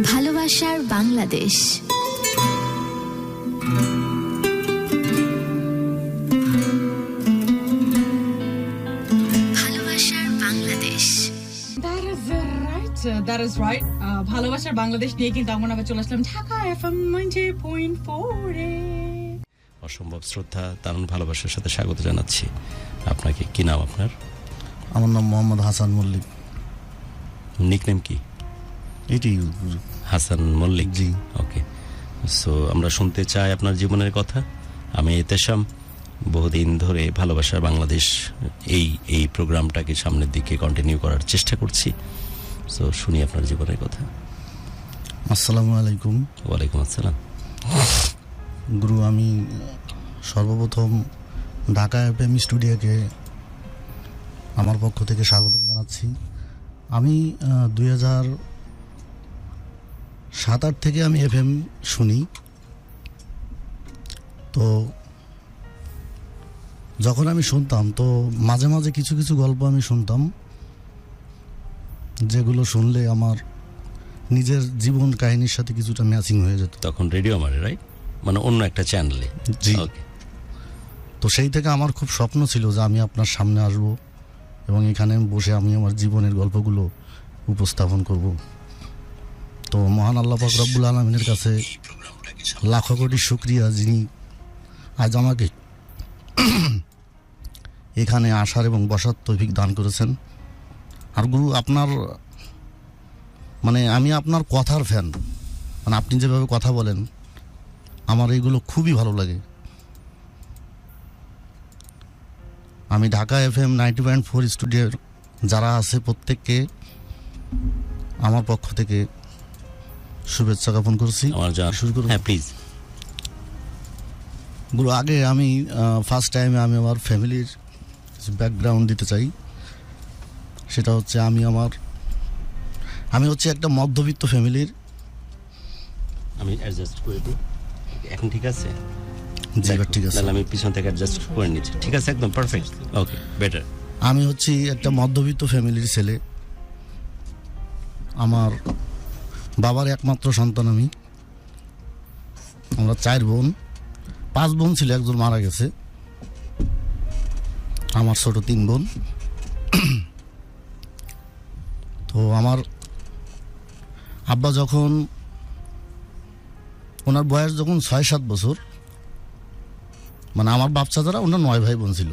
ভালোবাসার বাংলাদেশ। ভালোবাসার Bangladesh. That is right. ভালোবাসার বাংলাদেশ নিয়ে কিন্তু আমরা আবার চলে আসলাম ঢাকা FM 90.4 এ। অসম্ভব শ্রদ্ধা, দারুণ ভালোবাসার সাথে স্বাগত জানাচ্ছি আপনাকে। কি নাম আপনার? আমার নাম মোহাম্মদ হাসান মল্লিক। নিকনেম কি? এটি হাসান মল্লিক। জি। ওকে, সো আমরা শুনতে চাই আপনার জীবনের কথা। আমি এতেশাম বহুদিন ধরে ভালোবাসার বাংলাদেশ এই প্রোগ্রামটাকে সামনের দিকে কন্টিনিউ করার চেষ্টা করছি। সো শুনি আপনার জীবনের কথা। আসসালামু আলাইকুম। ওয়ালাইকুম আসসালাম। গুরু, আমি সর্বপ্রথম ঢাকা FM স্টুডিওকে আমার পক্ষ থেকে স্বাগত জানাচ্ছি। আমি 2007-08 থেকে আমি FM শুনি। তো যখন আমি শুনতাম, তো মাঝে মাঝে কিছু কিছু গল্প আমি শুনতাম, যেগুলো শুনলে আমার নিজের জীবন কাহিনীর সাথে কিছুটা ম্যাচিং হয়ে যেত। তখন রেডিও মারে, রাইট? মানে অন্য একটা চ্যানেলে। জি। ওকে। তো সেই থেকে আমার খুব স্বপ্ন ছিল যে আমি আপনার সামনে আসব এবং এখানে বসে আমি আমার জীবনের গল্পগুলো উপস্থাপন করব। তো মহান আল্লাহ পাক রব্বুল আলামিনের কাছে লাখো কোটি শুকরিয়া, যিনি আজ আমাকে এখানে আসার এবং বসার তৌফিক দান করেছেন। আর গুরু, আপনার মানে আমি আপনার কথার ফ্যান। মানে আপনি যেভাবে কথা বলেন, আমার এইগুলো খুবই ভালো লাগে। আমি ঢাকা FM 90.4 স্টুডিওর যারা আছে প্রত্যেককে আমার পক্ষ থেকে শুভেচ্ছা জ্ঞাপন করছি। শুরু করুন। হ্যাঁ, প্লিজ। গুরু, আগে আমি ফার্স্ট টাইমে আমি আমার ফ্যামিলির ব্যাকগ্রাউন্ড দিতে চাই। সেটা হচ্ছে আমি হচ্ছে একটা মধ্যবিত্ত ফ্যামিলির। আমি অ্যাডজাস্ট করে দিই। এখন ঠিক আছে? জি, ঠিক আছে। তাহলে আমি পিছন থেকে অ্যাডজাস্ট করে নিচ্ছি। ঠিক আছে, একদম পারফেক্ট। ওকে, বেটার। আমি হচ্ছি একটা মধ্যবিত্ত ফ্যামিলির ছেলে। আমার বাবার একমাত্র সন্তান আমি। আমরা 4 বোন, 5 বোন ছিল, একজন মারা গেছে। আমার ছোট 3 বোন। তো আমার আব্বা যখন, ওনার বয়স যখন 6-7 বছর, মানে আমার বাচ্চা যারা, ওনার 9 ভাই বোন ছিল।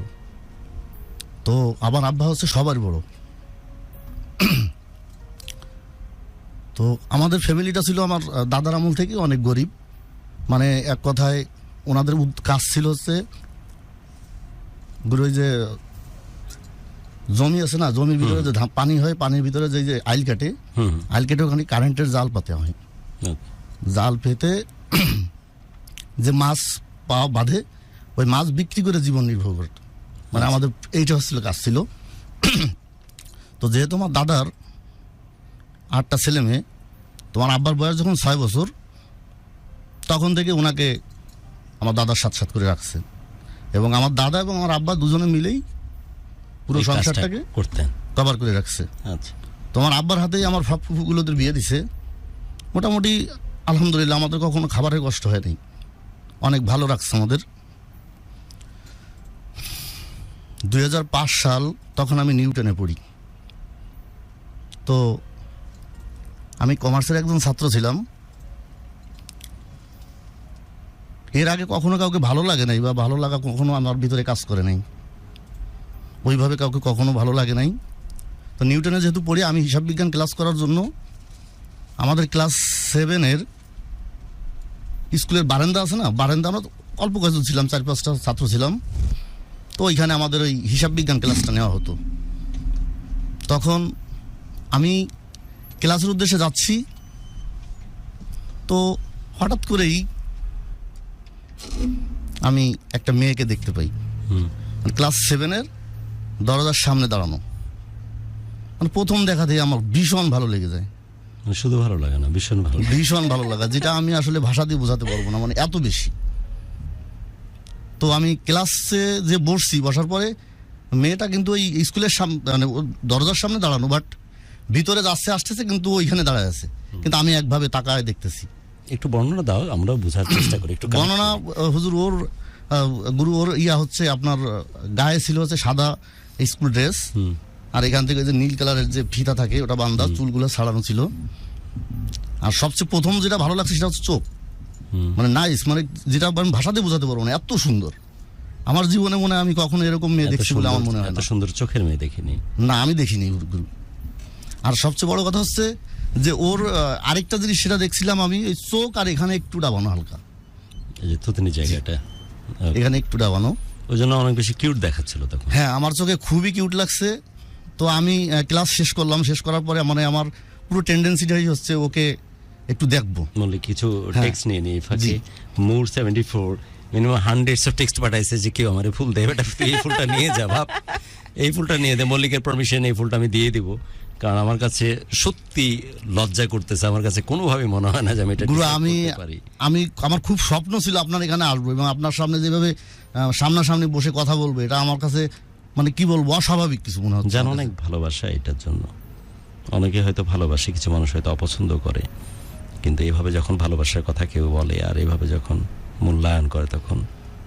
তো আমার আব্বা হচ্ছে সবার বড়। তো আমাদের ফ্যামিলিটা ছিল আমার দাদার আমল থেকে অনেক গরিব। মানে এক কথায় ওনাদের কাজ ছিল হচ্ছে গুরু, ওই যে জমি আছে না, জমির ভিতরে যে পানি হয়, পানির ভিতরে যে আইল কাটে, আইল কেটে ওখানে কারেন্টের জাল পাতে হয়। জাল পেতে যে মাছ পাওয়া বাঁধে, ওই মাছ বিক্রি করে জীবন নির্ভর করত। মানে আমাদের এইটা হচ্ছিল কাজ ছিল। তো যেহেতু আমার দাদার 8টা ছেলে মেয়ে, তোমার আব্বার বয়স যখন 6 বছর, তখন থেকে ওনাকে আমার দাদার সাথে করে রাখছে। এবং আমার দাদা এবং আমার আব্বা দুজনে মিলেই পুরো সংসারটাকে করতেন, কভার করে রাখছে। আচ্ছা। তোমার আব্বার হাতেই আমার ফুফুগুলোদের বিয়ে দিছে। মোটামুটি আলহামদুলিল্লাহ আমাদের কখনো খাবারের কষ্ট হয়নি, অনেক ভালো রাখছে আমাদের। 2005 সাল, তখন আমি নিউটনে পড়ি। তো আমি কমার্সের একজন ছাত্র ছিলাম। এর আগে কখনো কাউকে ভালো লাগে নাই, বা ভালো লাগা কখনো আমার ভিতরে কাজ করে নাই, ওইভাবে কাউকে কখনো ভালো লাগে নাই। তো নিউটনে যেহেতু পড়ি, আমি হিসাব বিজ্ঞান ক্লাস করার জন্য আমাদের ক্লাস 7-এর স্কুলের বারান্দা আছে না, বারান্দা আমরা অল্প কয়েকজন ছিলাম, 4-5টা ছাত্র ছিলাম। তো ওইখানে আমাদের ওই হিসাব বিজ্ঞান ক্লাসটা নেওয়া হতো। তখন আমি ক্লাসের উদ্দেশ্যে যাচ্ছি, তো হঠাৎ করেই আমি একটা মেয়েকে দেখতে পাই, ক্লাস 7-এর দরজার সামনে দাঁড়ানো। মানে প্রথম দেখাতেই আমার ভীষণ ভালো লেগে যায়। শুধু ভালো লাগে না, ভীষণ ভালো লাগা, যেটা আমি আসলে ভাষা দিয়ে বোঝাতে পারবো না, মানে এত বেশি। তো আমি ক্লাসে যে বসছি, বসার পরে মেয়েটা কিন্তু ওই স্কুলের সামনে মানে দরজার সামনে দাঁড়ানো, বাট ভিতরে যাচ্ছে আসতেছে কিন্তু ওইখানে দাঁড়ায় আছে, কিন্তু আমি একভাবে তাকায় দেখতেছি। একটু বর্ণনা দাও, আমরাও বোঝার চেষ্টা করি একটু। বর্ণনা হুজুর, ওর গুরু ওর হচ্ছে আপনার গায়ে ছিল হচ্ছে সাদা স্কুল ড্রেস, আর এখান থেকে যে নীল কালারের যে ফিতা থাকে ওটা বান্ধা, চুলগুলো ছাড়ানো ছিল। আর সবচেয়ে প্রথম যেটা ভালো লাগছে সেটা হচ্ছে চোখ, মানে নাইস, মানে যেটা আমি ভাষাতে বোঝাতে পারবো না, এত সুন্দর। আমার জীবনে মনে হয় আমি কখনো এরকম মেয়ে দেখছি বলে আমার মনে হয় না। এত সুন্দর চোখের মেয়ে দেখিনি। না, আমি দেখিনি গুরু। আর সবচেয়ে বড় কথা হচ্ছে যে ওর আরেকটা জিনিস সেটা দেখছিলাম আমি, ওই চোখ আর এখানে একটু ডাবানো হালকা, এই যে থুতনি জায়গাটা এখানে একটু ডাবানো, ওই জন্য অনেক বেশি কিউট দেখাচ্ছিল তখন। হ্যাঁ, আমার চোখে খুবই কিউট লাগছে। তো আমি ক্লাস শেষ করলাম, শেষ করার পরে মানে আমার পুরো টেন্ডেন্সিটাই হচ্ছে ওকে একটু দেখবো। মল্লিক কিছু টেক্সট নিয়ে নিই ফাঁকে। মুর 74 মিনিমাম হান্ড্রেডস অফ টেক্সট পাঠাইছে যে কেউ আমার ফুল দেয়, বেটা তুই এই ফুলটা নিয়ে যা, ভাব এই ফুলটা নিয়ে দে, মল্লিকের পারমিশন এই ফুলটা আমি দিয়ে দিব, কারণ আমার কাছে সত্যি লজ্জা করতেছে, আমার কাছে কোনোভাবে মনে হয় না যে আমি এটা গুরু, পারি। আমি আমার খুব স্বপ্ন ছিল আপনার এখানে আসবো এবং আপনার সামনে যেভাবে সামনাসামনি বসে কথা বলবো, এটা আমার কাছে মানে কি বলবো, অস্বাভাবিক কিছু মনে হচ্ছে। জানো, অনেক ভালোবাসা এটার জন্য, অনেকে হয়তো ভালোবাসে, কিছু মানুষ হয়তো অপছন্দ করে, কিন্তু এভাবে যখন ভালোবাসার কথা কেউ বলে আর এভাবে যখন মূল্যায়ন করে তখন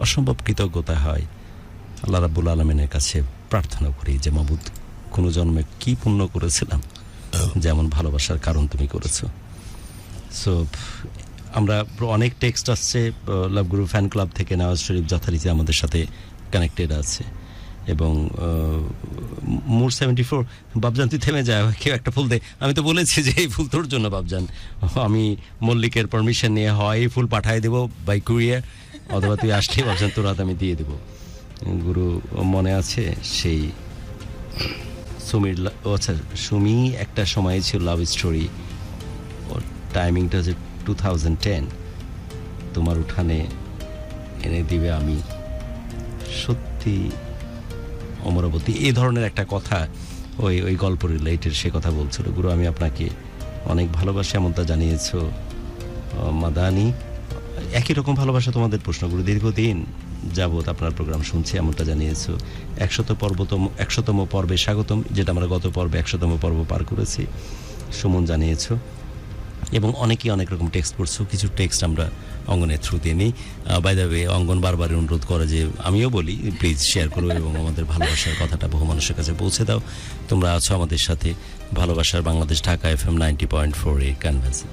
অসম্ভব কৃতজ্ঞতা হয়। আল্লাহ রাব্বুল আলামিনের কাছে প্রার্থনা করি যে মাবুদ, কোনো জন্মে কি পুণ্য করেছিলাম যেমন ভালোবাসার কারণ তুমি করেছো। সো আমরা অনেক টেক্সট আসছে লাভ গুরু ফ্যান ক্লাব থেকে, নওয়াজ শরীফ যথারীতি আমাদের সাথে কানেক্টেড আছে, এবং মুর 74 বাবজান তুই থেমে যায়, কেউ একটা ফুল দে। আমি তো বলেছি যে এই ফুল তোর জন্য বাবজান, আমি মল্লিকের পারমিশন নিয়ে হয় এই ফুল পাঠিয়ে দেবো বাই কুরিয়ার, অথবা তুই আসলে বাবজান তোর হাতে আমি দিয়ে দেবো। গুরু মনে আছে সেই সুমির, আচ্ছা সুমি একটা সময় ছিল লাভ স্টোরি, ওর টাইমিংটা হচ্ছে 2010, তোমার উঠানে এনে দিবে আমি সত্যি অমরাবতী, এই ধরনের একটা কথা ওই গল্প রিলেটেড সে কথা বলছিল। গুরু আমি আপনাকে অনেক ভালোবাসি, এমনটা জানিয়েছো মাদানি। একই রকম ভালোবাসা তোমাদের প্রশ্ন। গুরু দীর্ঘদিন যাবত আপনার প্রোগ্রাম শুনছি, এমনটা জানিয়েছো। 100তম পর্বে স্বাগতম, যেটা আমরা গত পর্বে 100তম পর্ব পার করেছি, সুমন জানিয়েছো। এবং অনেকেই অনেক রকম টেক্সট করছো, কিছু টেক্সট আমরা অঙ্গনের থ্রুতে নিই। বাই দ্য ওয়ে, অঙ্গন বারবার অনুরোধ করে যে আমিও বলি প্লিজ শেয়ার করো এবং আমাদের ভালোবাসার কথাটা বহু মানুষের কাছে পৌঁছে দাও। তোমরা আছো আমাদের সাথে ভালোবাসার বাংলাদেশ, ঢাকা FM 90.4 এর ক্যানভাসে।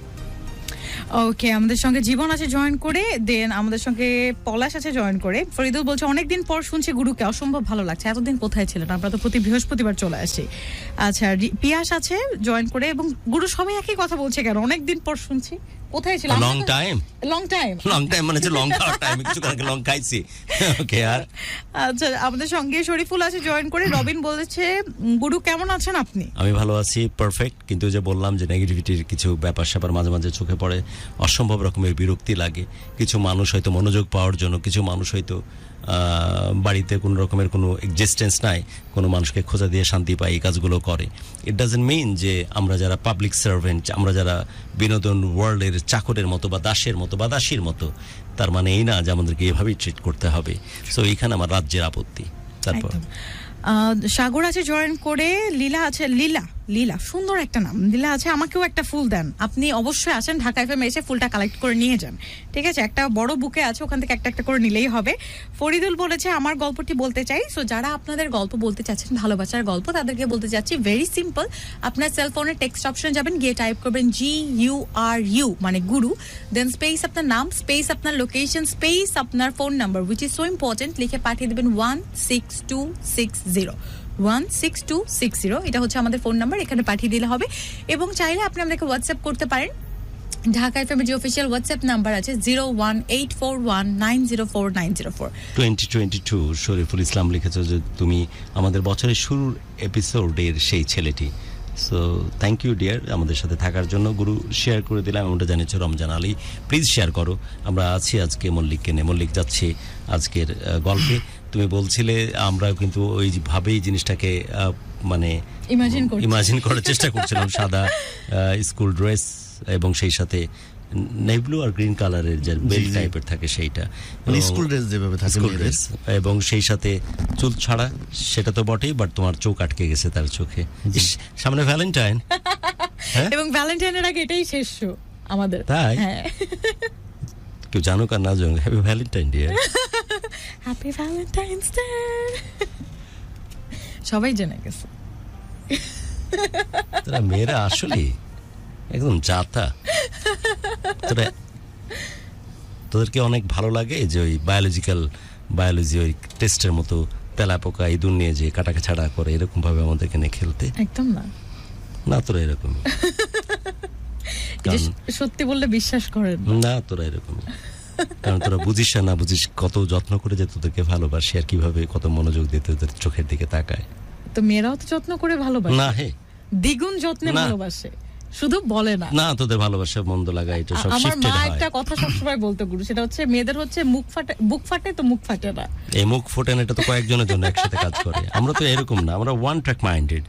ওকে, আমাদের সঙ্গে জীবন আছে জয়েন করে, দেন আমাদের সঙ্গে পলাশ আছে জয়েন করে। ফরিদুল বলছে অনেকদিন পর শুনছি গুরুকে, অসম্ভব ভালো লাগছে, এতদিন কোথায় ছিলেন, আমরা তো প্রতি বৃহস্পতিবার চলে আসি। আচ্ছা, পিয়াস আছে জয়েন করে, এবং গুরু সবাই একই কথা বলছে কেন, অনেকদিন পর শুনছি, কোথায় ছিলাম? লং টাইম মানে যে লং খাওয়ার টাইম, কিছু আগে লং খাইছি। ওকে, আর আচ্ছা, আমাদের সঙ্গে শরীফুল আছে জয়েন করে। রবিন বলেছে গুরু কেমন আছেন আপনি? আমি ভালো আছি, পারফেক্ট, কিন্তু যে বললাম যে নেগেটিভিটির কিছু ব্যাপার স্যাপার মাঝে মাঝে চোখে পড়ে, অসম্ভব রকমের বিরক্তি লাগে। কিছু মানুষ হয়তো মনোযোগ পাওয়ার জন্য, কিছু মানুষ হয়তো বাড়িতে কোনো রকমের কোনো এক্সিস্টেন্স নাই, কোনো মানুষকে খোঁজা দিয়ে শান্তি পায়, এই কাজগুলো করে। ইট ডাজন্ট মিন যে আমরা যারা পাবলিক সার্ভেন্ট, আমরা যারা বিনোদন ওয়ার্ল্ডের চাকরের মতো বা দাসের মতো বা দাসীর মতো, তার মানে এই না যে আমাদেরকে এভাবেই ট্রিট করতে হবে। সো এইখানে আমার রাজ্যের আপত্তি। তারপর সাগর আছে জয়েন করে, লীলা আছে, লীলা সুন্দর একটা নাম, লীলা আছে, আমাকেও একটা ফুল দেন। আপনি অবশ্যই আসেন ঢাকা FM এসে ফুলটা কালেক্ট করে নিয়ে যান, ঠিক আছে? একটা বড় বুকে আছে, ওখান থেকে একটা একটা করে নিলেই হবে। ফরিদুল বলেছে আমার গল্পটি বলতে চাই। সো যারা আপনাদের গল্প বলতে চাচ্ছেন, ভালোবাসার গল্প, তাদেরকে বলতে চাচ্ছি ভেরি সিম্পল, আপনার সেলফোনের টেক্সট অপশনে যাবেন, গিয়ে টাইপ করবেন GURU মানে গুরু, দেন স্পেস আপনার নাম, স্পেস আপনার লোকেশন, স্পেস আপনার phone number, which is so important, লিখে পাঠিয়ে দেবেন 16260। এটা হচ্ছে আমাদের ফোন নাম্বার, এখানে পাঠিয়ে দিলে হবে। এবং চাইলে আপনি আমাদেরকে হোয়াটসঅ্যাপ করতে পারেন। ঢাকা FM এর যে অফিসিয়াল হোয়াটসঅ্যাপ নাম্বার আছে 01841904904। 2022 শরীফুল ইসলাম লিখেছো যে তুমি আমাদের বছরের শুরুর এপিসোডের সেই ছেলেটি। সো থ্যাংক ইউ ডিয়ার আমাদের সাথে থাকার জন্য। গুরু শেয়ার করে দিলাম, এমনটা জানিয়েছো রমজান আলী, প্লিজ শেয়ার করো। আমরা আছি আজকে মল্লিককে নিয়ে, মল্লিক যাচ্ছে আজকের গল্পে। তুমি বলছিলে আমরা কিন্তু ওইভাবেই জিনিসটাকে মানে ইমাজিন করার চেষ্টা করছিলাম, সাদা স্কুল ড্রেস এবং সেই সাথে নেভি ব্লু আর গ্রিন কালারের যে বেল টাইপের থাকে সেইটা, স্কুল ড্রেস যেভাবে থাকে স্কুল মেয়েদের। ড্রেস, এবং সেই সাথে চুল ছাড়া, সেটা তো বটেই, বাট তোমার চোখ আটকে গেছে তার চোখে। ইস, সামনে ভ্যালেন্টাইন। এবং ভ্যালেন্টাইনের আগে এটাই শেষ শো আমাদের। তাই? হ্যাঁ। কেউ জানুক আর না জানুক, happy Valentine day. Happy Valentine's day. সবাই জেনে গেছে। তোরা মেয়েরা আসলে একদম জাতা। তোদেরকে অনেক ভালো লাগে যে ওই বায়োলজি ওই টেস্টের মতো তেলাপোকা ইঁদুর নিয়ে যে কাটাকে ছাড়া করে, এরকম ভাবে আমাদেরকে নিয়ে খেলতে। একদম না, না তোরা এরকম সত্যি বললে বিশ্বাস করেন না, তোরা এরকম, কারণ তোরা বুঝিস না বুঝিস কত যত্ন করে যে তোদেরকে ভালোবাসি, আর কিভাবে কত মনোযোগ দিয়ে তোদের চোখের দিকে তাকায়। তো মেয়েরাও তো যত্ন করে ভালোবাসে। না হে, দ্বিগুণ যত্নে ভালোবাসে, শুধু বলে না। না, তোদের ভালোবাসা মন্দ লাগা এটা সব আমার শিফটেড মা হয়। একটা কথা সবসময় বলতো গুরু, সেটা হচ্ছে মেয়েদের হচ্ছে বুক ফাটে তো মুখ ফাটে না। এই মুখ ফোটেন, এটা তো কয়েকজনের জন্য একসাথে কাজ করে। আমরা তো এরকম না, আমরা ওয়ান ট্র্যাক মাইন্ডেড।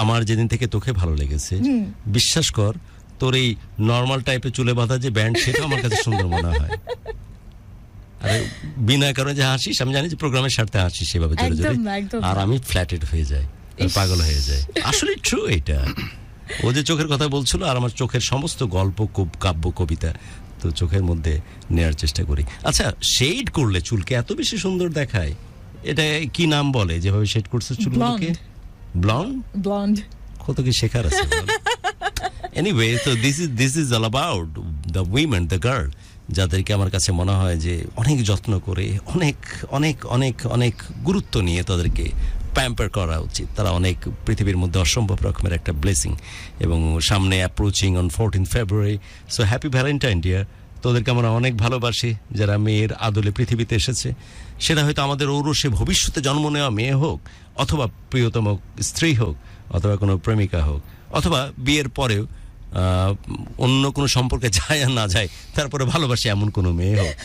আমার যেদিন থেকে তোকে ভালো লেগেছে, বিশ্বাস কর, তোর এই নর্মাল টাইপের চুলে বাঁধা যে ব্যান্ড, সেটা আমার কাছে সুন্দর মনে হয়। আরে বিনা কারণে যে হাসিস, আমি জানি যে প্রোগ্রামের স্বার্থে হাসিস সেভাবে জোরে জোরে, আর আমি ফ্ল্যাটেড হয়ে যাই, পাগল হয়ে যায়। আসলে ট্রু এটা। ও যে চোখের কথা বলছিল, আর আমার চোখের সমস্ত গল্প, কাব্য, কবিতা তো চোখের মধ্যে নেয়ার চেষ্টা করি। আচ্ছা, শেড করলে চুলকে এত বেশি সুন্দর দেখায়, এটা কি নাম বলে যেভাবে শেড করছে চুলগুলোকে? ব্লন্ড। কত কি শেখার আছে। এনিওয়ে, তো this is all about the women, the girl, যাদেরকে আমার কাছে মনে হয় যে অনেক যত্ন করে, অনেক অনেক অনেক অনেক গুরুত্ব নিয়ে তাদেরকে প্যাম্পার করা উচিত। তারা অনেক পৃথিবীর মধ্যে অসম্ভব রকমের একটা ব্লেসিং, এবং সামনে approaching on 14 February. So happy Valentine day. তোদেরকে আমরা অনেক ভালোবাসি, যারা মেয়ের আদলে পৃথিবীতে এসেছে। সেটা হয়তো আমাদের ঔরসে ভবিষ্যতে জন্ম নেওয়া মেয়ে হোক, অথবা প্রিয়তম স্ত্রী হোক, অথবা কোনো প্রেমিকা হোক, অথবা বিয়ের পরেও অন্য কোনো সম্পর্কে যায় আর না যায়, তারপরে ভালোবাসি এমন কোনো মেয়ে হোক।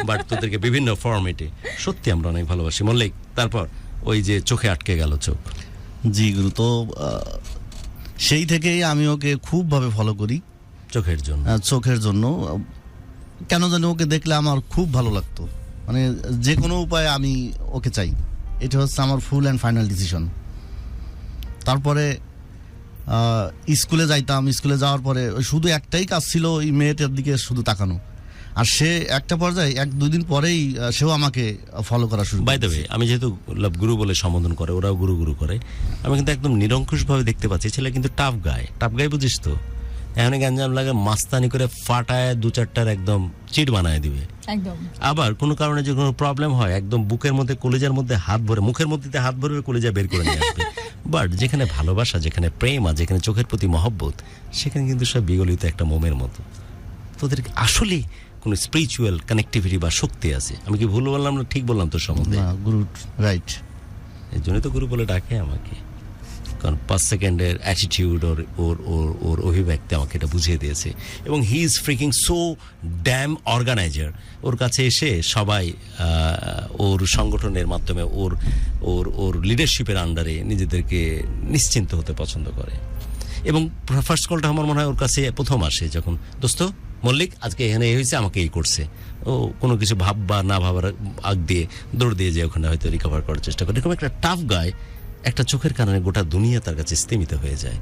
বাট তোদেরকে বিভিন্ন ফর্মেটে সত্যি আমরা অনেক ভালোবাসি। মল্লিক, তারপর ওই যে চোখে আটকে গেল চোখ। জি গুরু, তো সেই থেকেই আমি ওকে খুব ভাবে ফলো করি চোখের জন্য। কেন জানি ওকে দেখলে আমার খুব ভালো লাগতো, মানে যে কোনো উপায়ে আমি ওকে চাই। এটা হচ্ছে আমার ফুল অ্যান্ড ফাইনাল ডিসিশন। তারপরে স্কুলে যাইতাম, স্কুলে যাওয়ার পরে শুধু একটাই কাজ ছিল, ওই মেয়েটার দিকে শুধু তাকানো। আর সে একটা পর্যায়ে 1-2 দিন পরেই সেও আমাকে ফলো করা শুরু। বাই দ্য ওয়ে, আমি যেহেতু গুরু বলে সম্বোধন করে, ওরাও গুরু করে, আমি কিন্তু একদম নিরঙ্কুশ ভাবে দেখতে পাচ্ছি ছেলে কিন্তু টাফ গাই, বুঝিস তো? এখন গ্যাঞ্জাম লাগে, মাস্তানি করে ফাটায় 2-4টার একদম চিট বানায় দিবে একদম। আবার কোনো কারণে যে কোনো প্রবলেম হয়, একদম বুকের মধ্যে, কলিজার মধ্যে হাত ভরে, মুখের মধ্যে হাত ভরে কলিজা বের করে নিয়ে আসবে। বাট যেখানে ভালোবাসা, যেখানে প্রেম, আর যেখানে চোখের প্রতি মহব্বত, সেখানে কিন্তু সব বিগলিত একটা মোমের মতো। তোদের আসলে কোনো স্পিরিচুয়াল কানেক্টিভিটি বা শক্তি আছে। আমি কি ভুল বললাম না ঠিক বললাম তোর সম্বন্ধে? গুরু রাইট, এই জন্যই তো গুরু বলে ডাকে আমাকে, কারণ 5 সেকেন্ডের অ্যাটিটিউড ওর অভিব্যক্তি আমাকে এটা বুঝিয়ে দিয়েছে। এবং he is freaking so damn organiser. ওর কাছে এসে সবাই ওর সংগঠনের মাধ্যমে, ওর লিডারশিপের আন্ডারে নিজেদেরকে নিশ্চিন্ত হতে পছন্দ করে। এবং ফার্স্ট কলটা আমার মনে হয় ওর কাছে প্রথম আসে যখন, দোস্ত মল্লিক আজকে এখানে এই হয়েছে, আমাকে এই করছে। ও কোনো কিছু ভাববা না ভাবার আগ দিয়ে দৌড় দিয়ে যায় ওখানে, হয়তো রিকভার করার চেষ্টা করে। এরকম একটা টাফ গায়, একটা চোখের কারণে গোটা দুনিয়া তার কাছে স্থিমিত হয়ে যায়।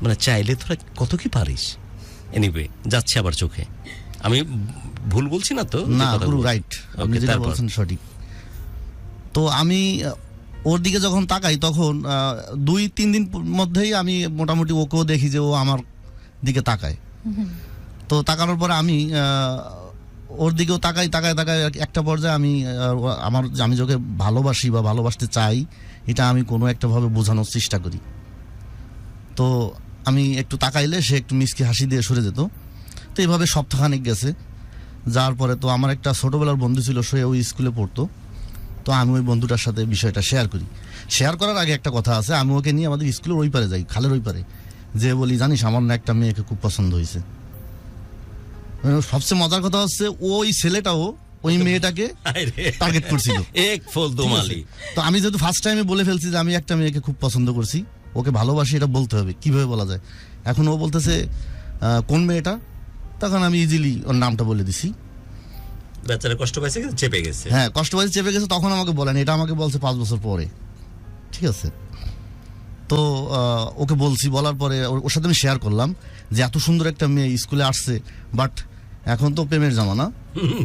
মানে চাইলে তোরা কত কি পারিস। এনিওয়ে, যাচ্ছে আবার চোখে। আমি ভুল বলছি না তো? না গুরু, রাইট, আপনি যেটা বলছেন সঠিক। তো আমি ওর দিকে যখন তাকাই, তখন 2-3 দিন মধ্যেই আমি মোটামুটি ওকেও দেখি যে ও আমার দিকে তাকায়। তো তাকানোর পরে আমি ওর দিকেও তাকাই একটা পর্যায়ে আমি যাকে ভালোবাসি বা ভালোবাসতে চাই, এটা আমি কোনো একটা ভাবে বোঝানোর চেষ্টা করি। তো আমি একটু তাকাইলে সে একটু মিষ্টি হাসি দিয়ে সরে যেত। তো এইভাবে সপ্তাহখানেক গেছে। যাওয়ার পরে তো আমার একটা ছোটবেলার বন্ধু ছিল, সে ওই স্কুলে পড়তো। তো আমি ওই বন্ধুটার সাথে বিষয়টা শেয়ার করার আগে একটা কথা আছে, আমি ওকে নিয়ে আমাদের স্কুলের ওই পারে যাই, খালের ওই পারে, যে বলি জানিস আমার না একটা মেয়েকে খুব পছন্দ হয়েছে। সবচেয়ে মজার কথা হচ্ছে ওই ছেলেটাও ওই মেয়েটাকে টার্গেট করছিল। তো আমি যেহেতু ফার্স্ট টাইমে বলে ফেলছি যে আমি একটা মেয়েকে খুব পছন্দ করছি, ওকে ভালোবাসি, এটা বলতে হবে, কিভাবে বলা যায়? এখন ও বলতেছে কোন মেয়েটা? তখন আমি ইজিলি ওর নামটা বলে দিছি। বেচারা কষ্ট পাইছে কিন্তু চেপে গেছে। হ্যাঁ, কষ্ট পাইছে, চেপে গেছে। তখন আমাকে বলেন, এটা আমাকে বলছে 5 বছর পরে, ঠিক আছে। তো ওকে বলছি, বলার পরে ওর সাথে আমি শেয়ার করলাম যে এত সুন্দর একটা মেয়ে স্কুলে আসছে, বাট এখন তো প্রেমের জামানা,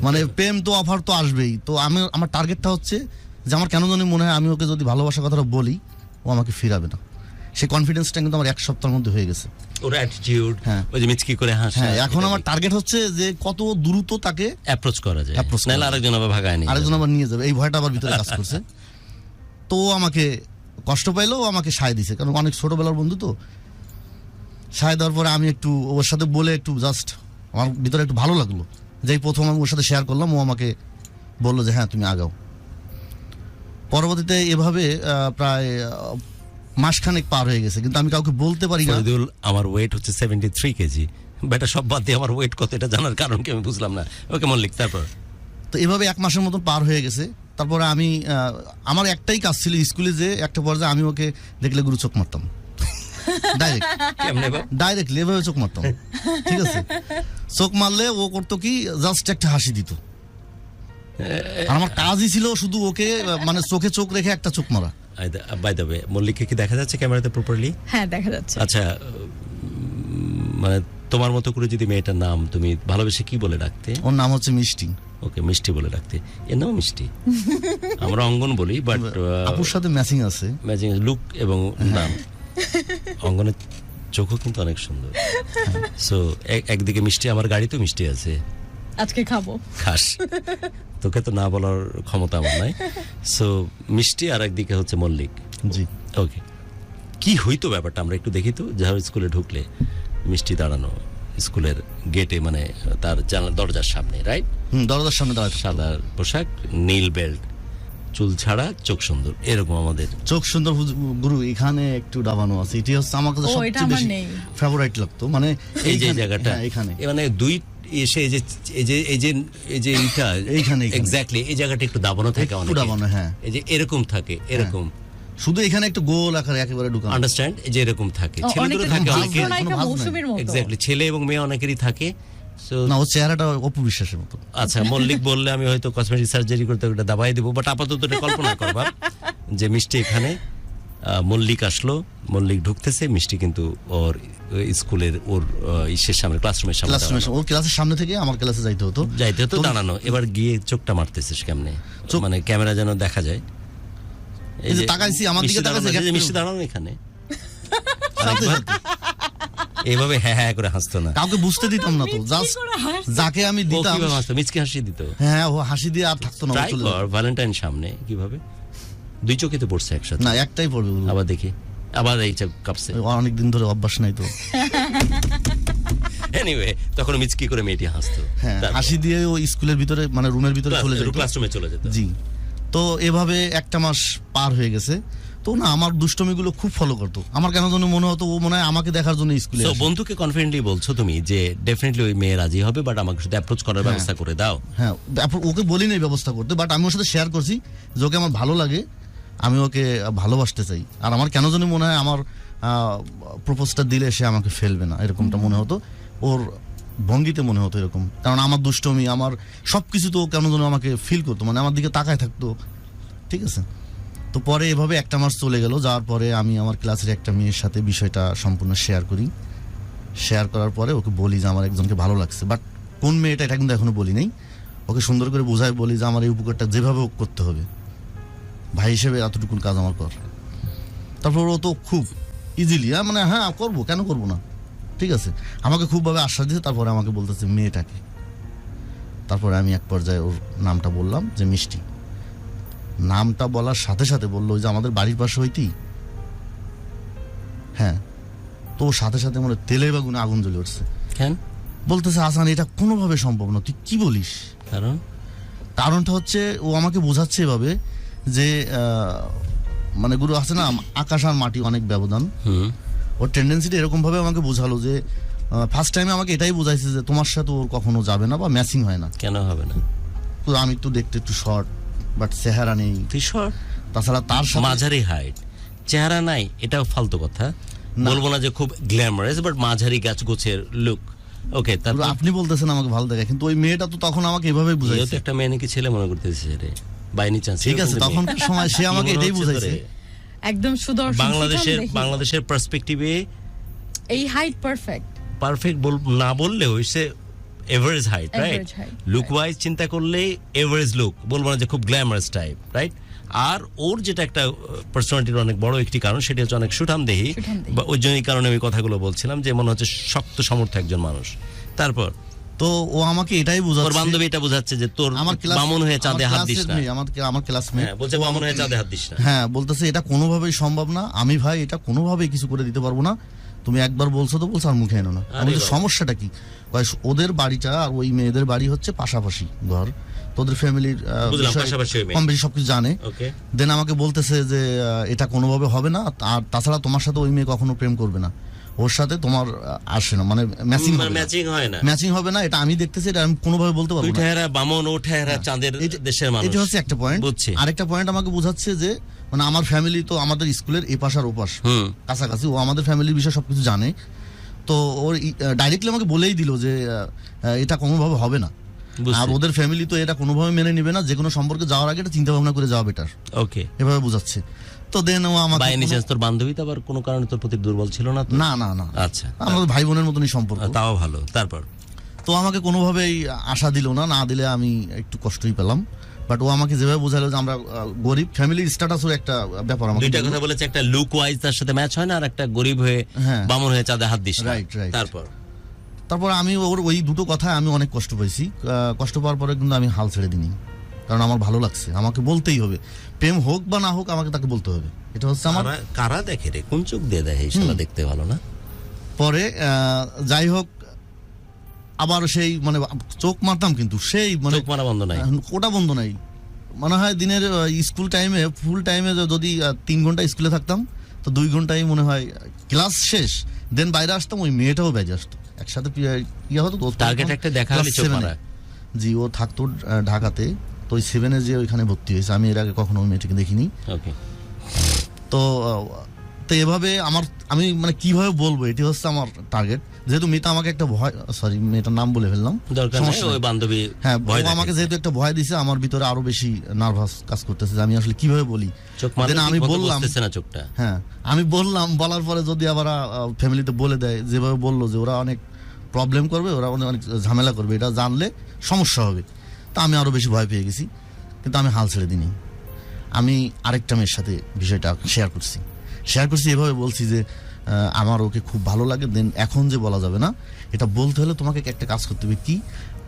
মানে প্রেম তো অফার তো আসবেই। তো আমার টার্গেটটা হচ্ছে যে আমার কেন জানি মনে হয় আমি ওকে যদি ভালোবাসার কথাটা বলি ও আমাকে ফিরাবে না। সেই কনফিডেন্সটা কিন্তু আমার 1 সপ্তাহের মধ্যে হয়ে গেছে। ওর অ্যাটিটিউড, ওই যে মিচকি করে হাসে। হ্যাঁ, এখন আমার টার্গেট হচ্ছে যে কত দ্রুত তাকে অ্যাপ্রোচ করা যায়, নাহলে আরেকজন আবার ভাগায় নিয়ে আরেকজন আবার নিয়ে যাবে, এই ভয়টা আবার ভিতরে কাজ করছে। তো ও আমাকে কষ্ট পাইলো, ও আমাকে সায় দিছে, কারণ অনেক ছোটবেলার বন্ধু। তো সায় দেওয়ার পরে আমি একটু ওর সাথে বলে একটু জাস্ট আমার ভিতরে একটু ভালো লাগলো, যেই প্রথম আমি ওর সাথে শেয়ার করলাম, ও আমাকে বললো যে হ্যাঁ তুমি আগাও। পরবর্তীতে এভাবে প্রায় মাসখানেক পার হয়ে গেছে, কিন্তু আমি কাউকে বলতে পারি না। আমার ওয়েট হচ্ছে 73 কেজি। বেটা সব বাদ দিয়ে আমার ওয়েট কত এটা জানার কারণ কি আমি বুঝলাম না। ওকে মল্লিক, তারপর তো এভাবে 1 মাসের মতন পার হয়ে গেছে। তারপরে আমি আমার একটাই কাজ ছিল স্কুলে, যে একটা পর্যায়ে আমি ওকে দেখলে গুরু চোখ মারতাম ডাইরেক্টলি, এভাবে চোখ মারতাম, ঠিক আছে। চোখ মারলে ও করতো কি, জাস্ট একটা হাসি দিত। আর আমার কাজই ছিল শুধু ওকে মানে চোখে চোখ রেখে একটা চোখ মারা। বাই দ্য ওয়ে, মল্লিককে কি দেখা যাচ্ছে ক্যামেরাতে প্রপারলি? হ্যাঁ, দেখা যাচ্ছে। আচ্ছা, মানে তোমার মতো করে যদি মেয়েটার নাম তুমি ভালোবেসে কি বলে ডাকতে? ওর নাম হচ্ছে মিষ্টি। ওকে, মিষ্টি বলে ডাকতে। এর নাম মিষ্টি, আমরা অঙ্গন বলি, বাট আপুর সাথে ম্যাচিং আছে, ম্যাচিং লুক এবং নাম। অঙ্গনের চোখও কিন্তু অনেক সুন্দর। সো একদিকে মিষ্টি, আমার গাড়িতেও মিষ্টি আছে, আজকে খাবো, খাস। তোকে তো না বলার ক্ষমতা আমার নাই। সো মিষ্টি, আর একদিকে হচ্ছে মল্লিক। জি, ওকে। কি হইতো ব্যাপারটা আমরা একটু দেখি তো। যারা স্কুলে ঢুকলে মিষ্টি দাঁড়ানো স্কুলের গেটে, মানে তার দরজার সামনে, রাইট? দরজার সামনে দাঁড়ায়, সাদা পোশাক, নীল বেল্ট, চুল ছাড়া, চোখ সুন্দর, এরকম আমাদের চোখ সুন্দর। গুরু এখানে একটু ডাবানো আছে, এটি হচ্ছে আমার কাছে সবচেয়ে বেশি ফেভারিট লাগতো। মানে এই যে জায়গাটা, এখানে মানে দুই এসে এই যে এইখানে এক্স্যাক্টলি এই জায়গাটা একটু দাবানো থাকে, অনেক দাবানো। হ্যাঁ, এই যে এরকম থাকে, এরকম শুধু এখানে একটু গোল আকারে একেবারে ঢুকানো, আন্ডারস্ট্যান্ড? এই যে এরকম থাকে, ছেলেদেরও থাকে অনেকের, এক্স্যাক্টলি ছেলে এবং মেয়ে অনেকেরই থাকে। না, ওর চেহারাটা অপু বিশ্বাসের মতো। আচ্ছা, মল্লিক বললে আমি হয়তো কসমেটিক সার্জারি করতে ওটা দাবাই দেবো, বাট আপাতত এটা কল্পনা করবা যে মিষ্টি এখানে, মল্লিক আসলো, মল্লিক ঢুকতেছে, মিষ্টি কিন্তু ওর স্কুলের ওর ইসের সামনে, ক্লাসরুমের সামনে, ওর ক্লাসের সামনে থেকে আমার ক্লাসে যাইতে হতো দাঁড়ানো। এবার গিয়ে চোখটা মারতেছিস কেমনে, মানে ক্যামেরা যেন দেখা যায়। এই যে তাকাইছি, আমার দিকে তাকাইছে, মিষ্টি দাঁড়ানো এখানে এইভাবে হ্যাঁ হ্যাঁ করে হাসতো না, কাউকে বুঝতে দিতাম না। তো জাস্ট যাকে আমি দিতাম মিচকি হাসি দিত। হ্যাঁ, ও হাসি দিয়ে আর থাকতো না। ভ্যালেন্টাইন সামনে কিভাবে দুই চোখে তো পড়ছে একসাথে? না, একটাই পড়বে। আবার দেখি, আবার এই চোখ কাঁপছে, অনেকদিন ধরে অভ্যাস নাই তো। এনিওয়ে, তখন মিচকি করে মেয়েটি হাসতো। হ্যাঁ, হাসি দিয়ে ও স্কুলের ভিতরে, মানে রুমের ভিতরে চলে যেত, ক্লাসরুমে চলে যেত। জি। তো এভাবে 1 মাস পার হয়ে গেছে। তো না, আমার দুষ্টমিগুলো খুব ফলো করতো। আমার কেন যেন মনে হতো ও মনে হয় আমাকে দেখার জন্য স্কুলে আসে। বন্ধুকে কনফিডেন্টলি বলছো তুমি যে ডেফিনেটলি ওই মেয়ে রাজি হবে, বাট আমাকে শুধু অ্যাপ্রোচ করার ব্যবস্থা করে দাও। হ্যাঁ, ওকে বলি না ব্যবস্থা করতে, বাট আমি ওর সাথে শেয়ার করছি যে ওকে আমার ভালো লাগে, আমি ওকে ভালোবাসতে চাই। আর আমার কেন জানি মনে হয় আমার প্রপোজটা দিলে সে আমাকে ফেলবে না, এরকমটা মনে হতো। ওর ভঙ্গিতে মনে হতো এরকম, কারণ আমার দুষ্টমি, আমার সবকিছু তো কেন যেন আমাকে ফিল করতো, মানে আমার দিকে তাকায় থাকতো, ঠিক আছে। তো পরে এভাবে 1 মাস চলে গেল। যাওয়ার পরে আমি আমার ক্লাসের একটা মেয়ের সাথে বিষয়টা সম্পূর্ণ শেয়ার করি। শেয়ার করার পরে ওকে বলি যে আমার একজনকে ভালো লাগছে, বাট কোন মেয়েটা এটা কিন্তু এখনো বলি নাই। ওকে সুন্দর করে বোঝায়, বলি যে আমার এই উপকারটা যেভাবে করতে হবে, ভাই হিসেবে এতটুকুন কাজ আমার কর। তারপর ও তো খুব ইজিলি মানে হ্যাঁ করবো, কেন করবো না, ঠিক আছে, আমাকে খুবভাবে আশ্বাস দিয়েছে। তারপরে আমাকে বলতেছে মেয়েটাকে। তারপরে আমি এক পর্যায়ে ওর নামটা বললাম যে মিষ্টি। নামটা বলার সাথে সাথে বললো যে আমাদের বাড়ির পাশে হইতেই। হ্যাঁ, তো সাথে সাথে মানে তেলে বাগুনে আগুন জ্বলে উঠছে। কেন? বলতেছে হাসান, এটা কোনোভাবে সম্ভব না, তুই কি বলিস? কারণটা হচ্ছে ও আমাকে বোঝাচ্ছে এভাবে যে মানে গুরু আছে না, আকাশ আর মাটি অনেক ব্যবধান। ওর টেন্ডেন্সিটা এরকম ভাবে আমাকে বোঝালো যে ফার্স্ট টাইমে আমাকে এটাই বোঝাইছে যে তোমার সাথে ওর কখনো যাবে না বা ম্যাচিং হয় না। কেন হবে না? তো আমি তো দেখতে একটু শর্ট, বাট চেহারা নেই। তুই শর্ট, তাছাড়া তার মাঝারি হাইট, চেহারা নাই, এটাও ফালতু কথা। বলবো না যে খুব গ্ল্যামারাস, বাট মাঝারি গাছ গোছের লুক, ওকে, তারপর আপনি বলতেছেন আমাকে ভালো দেখায়, কিন্তু ওই মেয়েটা তো তখন আমাকে এভাবেই যেহেতু বুঝাইছে। একটা মেয়ে নাকি ছেলে মনে করতেছে রে, বাই এনি চান্স? ঠিক আছে, তখনকার সময় সে আমাকে এটাই বুঝাইছে। একদম সুদর্শন বাংলাদেশের পার্সপেক্টিভে এই হাইট পারফেক্ট না বললেও সে average height, right? Average height, look wise চিন্তা করলে এভারেজ লুক, বলবো না যে খুব গ্ল্যামারাস টাইপ, রাইট? আর ওর যেটা একটা পার্সোনালিটির অনেক বড় একটি কারণ, সেটা হচ্ছে অনেক সুঠামদেহী, সুঠামদেহী। বা ওই জন্যই কারণে আমি কথাগুলো বলছিলাম যে মনে হচ্ছে শক্ত সমর্থ একজন মানুষ। তারপর তো ও আমাকে এটাই তোর বুঝাচ্ছে, বান্ধবী এটা বোঝাচ্ছে যে তোর আমার বামন হয়ে চাঁদে হাত দিস না। আমার ক্লাসমেট হ্যাঁ, বলছে বামন হয়ে চাঁদে হাত দিস না। হ্যাঁ, বলতেছে এটা কোনোভাবেই সম্ভব না, আমি ভাই এটা কোনোভাবেই কিছু করে দিতে পারবো না, তুমি একবার বলছো তো বলছো, আর মুখে এনো না। আরে আমাদের বাবা। সমস্যাটা কি? ওদের বাড়িটা আর ওই মেয়েদের বাড়ি হচ্ছে পাশাপাশি ঘর, তোদের ফ্যামিলির বুঝলাম, পাশাপাশি ওই মেয়ে। কম বেশি সবকিছু জানে। ওকে, দেন আমাকে বলতেছে যে এটা কোনোভাবে হবে না, আর তাছাড়া তোমার সাথে ওই মেয়ে কখনো প্রেম করবে না, ওর সাথে তোমার আসে না, মানে ম্যাচিং হয় না, ম্যাচিং হবে না, এটা আমি দেখতেছি, এটা আমি কোনোভাবে বলতে পারবো তুই না। ঠেহারা বামন, ও ঠেহারা চাঁদের দেশের মানুষ। এটা হচ্ছে একটা পয়েন্ট। বুঝছি। আরেকটা পয়েন্ট আমাকে বোঝাচ্ছে যে মানে আমার ফ্যামিলি তো আমাদের স্কুলের এপাশ আর ওপাশ কাছাকাছি, ও আমাদের ফ্যামিলির বিষয়ে সবকিছু জানে। তো ওর ডাইরেক্টলি আমাকে বলেই দিল যে এটা কোনোভাবে হবে না, আর ওদের ফ্যামিলি তো এটা কোনোভাবে মেনে নেবে না, যে কোনো সম্পর্কে যাওয়ার আগে এটা চিন্তা ভাবনা করে যাওয়া বেটার। ওকে, এভাবে বোঝাচ্ছে। তো দেন ও আমাকে বাই এনি চান্স তোর বান্ধবী তো আবার কোনো কারণে তোর প্রতি দুর্বল ছিল না তো? না না না, আচ্ছা, আমাদের ভাই বোনের মতনই সম্পর্ক। তাও ভালো। তারপর তো আমাকে কোনোভাবেই আশা দিল না, না দিলে আমি একটু কষ্টই পেলাম। বাট ও আমাকে যেভাবে বোঝালো যে আমরা গরিব, ফ্যামিলির স্ট্যাটাসের একটা ব্যাপার আমাকে দুইটা বললো। কথা বলেছে, একটা লুক ওয়াইজ তার সাথে ম্যাচ হয় না, আর একটা গরিব হয়ে হ্যাঁ। বামন হয়ে চাঁদে হাত দিস না। Right, right. তারপর আমি ওর ওই দুটো কথায় আমি অনেক কষ্ট পেয়েছি। কষ্ট পাওয়ার পরে কিন্তু আমি হাল ছেড়ে দিইনি, কারণ আমার ভালো লাগছে, আমাকে বলতেই হবে, প্রেম হোক বা না হোক আমাকে তাকে বলতে হবে। এটা হচ্ছে আমার। কারা দেখে রে, কোন চোখ দিয়ে দেখে? এই শালা দেখতে ভালো না। পরে যাই হোক, আবার সেই মানে চোখ মারতাম, কিন্তু সেই মানে চোখ মারা বন্ধ নাই। ওটা বন্ধ নাই। মনে হয় দিনের স্কুল টাইমে, ফুল টাইমে যদি 3 ঘন্টা স্কুলে থাকতাম, তো 2 ঘন্টাই মনে হয় ক্লাস শেষ, দেন বাইরে আসতাম, ওই মেয়েটাও বেজে আসতো, একসাথে ইয়ে হতো। টার্গেট একটা দেখা হলে চোখ মারা। জি, ও থাকতো ঢাকাতে, তো ওই 7-এ যে ওইখানে ভর্তি হয়েছে, আমি এর আগে কখনো ওই মেয়েটাকে দেখিনি। ওকে, তো এভাবে আমি মানে কিভাবে বলবো, এটি হচ্ছে আমার টার্গেট। যেহেতু মেয়েটা আমাকে একটা ভয়, সরি মেয়েটার নাম বলে ফেললাম, দরকার নেই, ওই বান্ধবী হ্যাঁ, ভয় ও আমাকে যেহেতু একটা ভয় দিছে, আমার ভিতরে আরো বেশি নার্ভাস কাজ করতেছে যে আমি আসলে কিভাবে বলি। চোখ মারলে Then আমি বললাম, বসতেছে না চোখটা। হ্যাঁ আমি বললাম, বলার পরে যদি আবার ফ্যামিলিতে বলে দেয়, যেভাবে বললো যে ওরা অনেক প্রবলেম করবে, ওরা অনেক ঝামেলা করবে, এটা জানলে সমস্যা হবে, তা আমি আরো বেশি ভয় পেয়ে গেছি। কিন্তু আমি হাল ছেড়ে দিইনি, আমি আরেকটা মেয়ের সাথে বিষয়টা শেয়ার করছি এভাবে বলছি যে আমার ওকে খুব ভালো লাগে, দেন এখন যে বলা যাবে না, এটা বলতে হলে তোমাকে একটা কাজ করতে হবে। কি?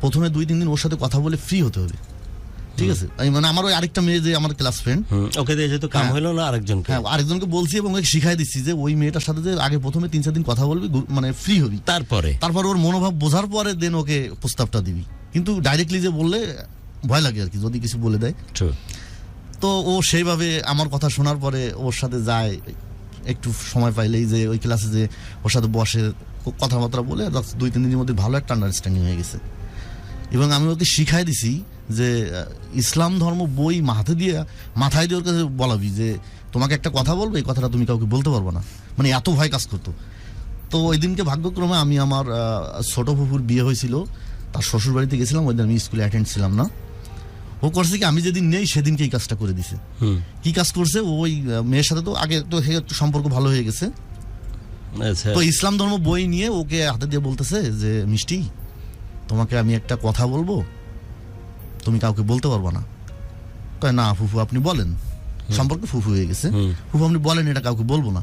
প্রথমে 2-3 দিন ওর সাথে কথা বলে ফ্রি হতে হবে, ঠিক আছে? মানে আমার ওই আরেকটা মেয়ে যে আমার ক্লাস ফ্রেন্ড, ওকে দিয়ে যেহেতু কাম হলো না, আরেকজনকে বলছি এবং ওকে শিখাই দিচ্ছি যে ওই মেয়েটার সাথে যে আগে প্রথমে 3-4 দিন কথা বলবি, মানে ফ্রি হবি, তারপর ওর মনোভাব বোঝার পরে দেন ওকে প্রস্তাবটা দিবি। কিন্তু ডাইরেক্টলি যে বললে ভয় লাগে আর কি, যদি কিছু বলে দেয়। তো ও সেইভাবে আমার কথা শোনার পরে ওর সাথে যায়, একটু সময় পাইলেই যে ওই ক্লাসে যে ওর সাথে বসে কথাবার্তা বলে 2-3 দিনের মধ্যে ভালো একটা আন্ডারস্ট্যান্ডিং হয়ে গেছে। এবং আমি ওকে শিখাই দিছি যে ইসলাম ধর্ম বই মাথায় দিয়ে ওর কাছে বলাবি যে তোমাকে একটা কথা বলবো, এই কথাটা তুমি কাউকে বলতে পারবো না, মানে এত ভয় কাজ করতো। তো ওই দিনকে ভাগ্যক্রমে আমি আমার ছোট ফুফুর বিয়ে হয়েছিল, তার শ্বশুর বাড়িতে গেছিলাম, ওই দিন আমি স্কুলে অ্যাটেন্ড ছিলাম না। ও করছে কি, আমি যেদিন নেই সেদিনকে এই কাজটা করে দিছে। কি কাজ করছে? ওই মেয়ের সাথে তো আগে তো একটু সম্পর্ক ভালো হয়ে গেছে, তো ইসলাম ধর্ম বই নিয়ে ওকে হাতে দিয়ে বলতেছে যে মিষ্টি, তোমাকে আমি একটা কথা বলবো, তুমি কাউকে বলতে পারবো না। কয় না ফুফু আপনি বলেন, সম্পর্কে ফুফু হয়ে গেছে, ফুফু আপনি বলেন, এটা কাউকে বলবো না।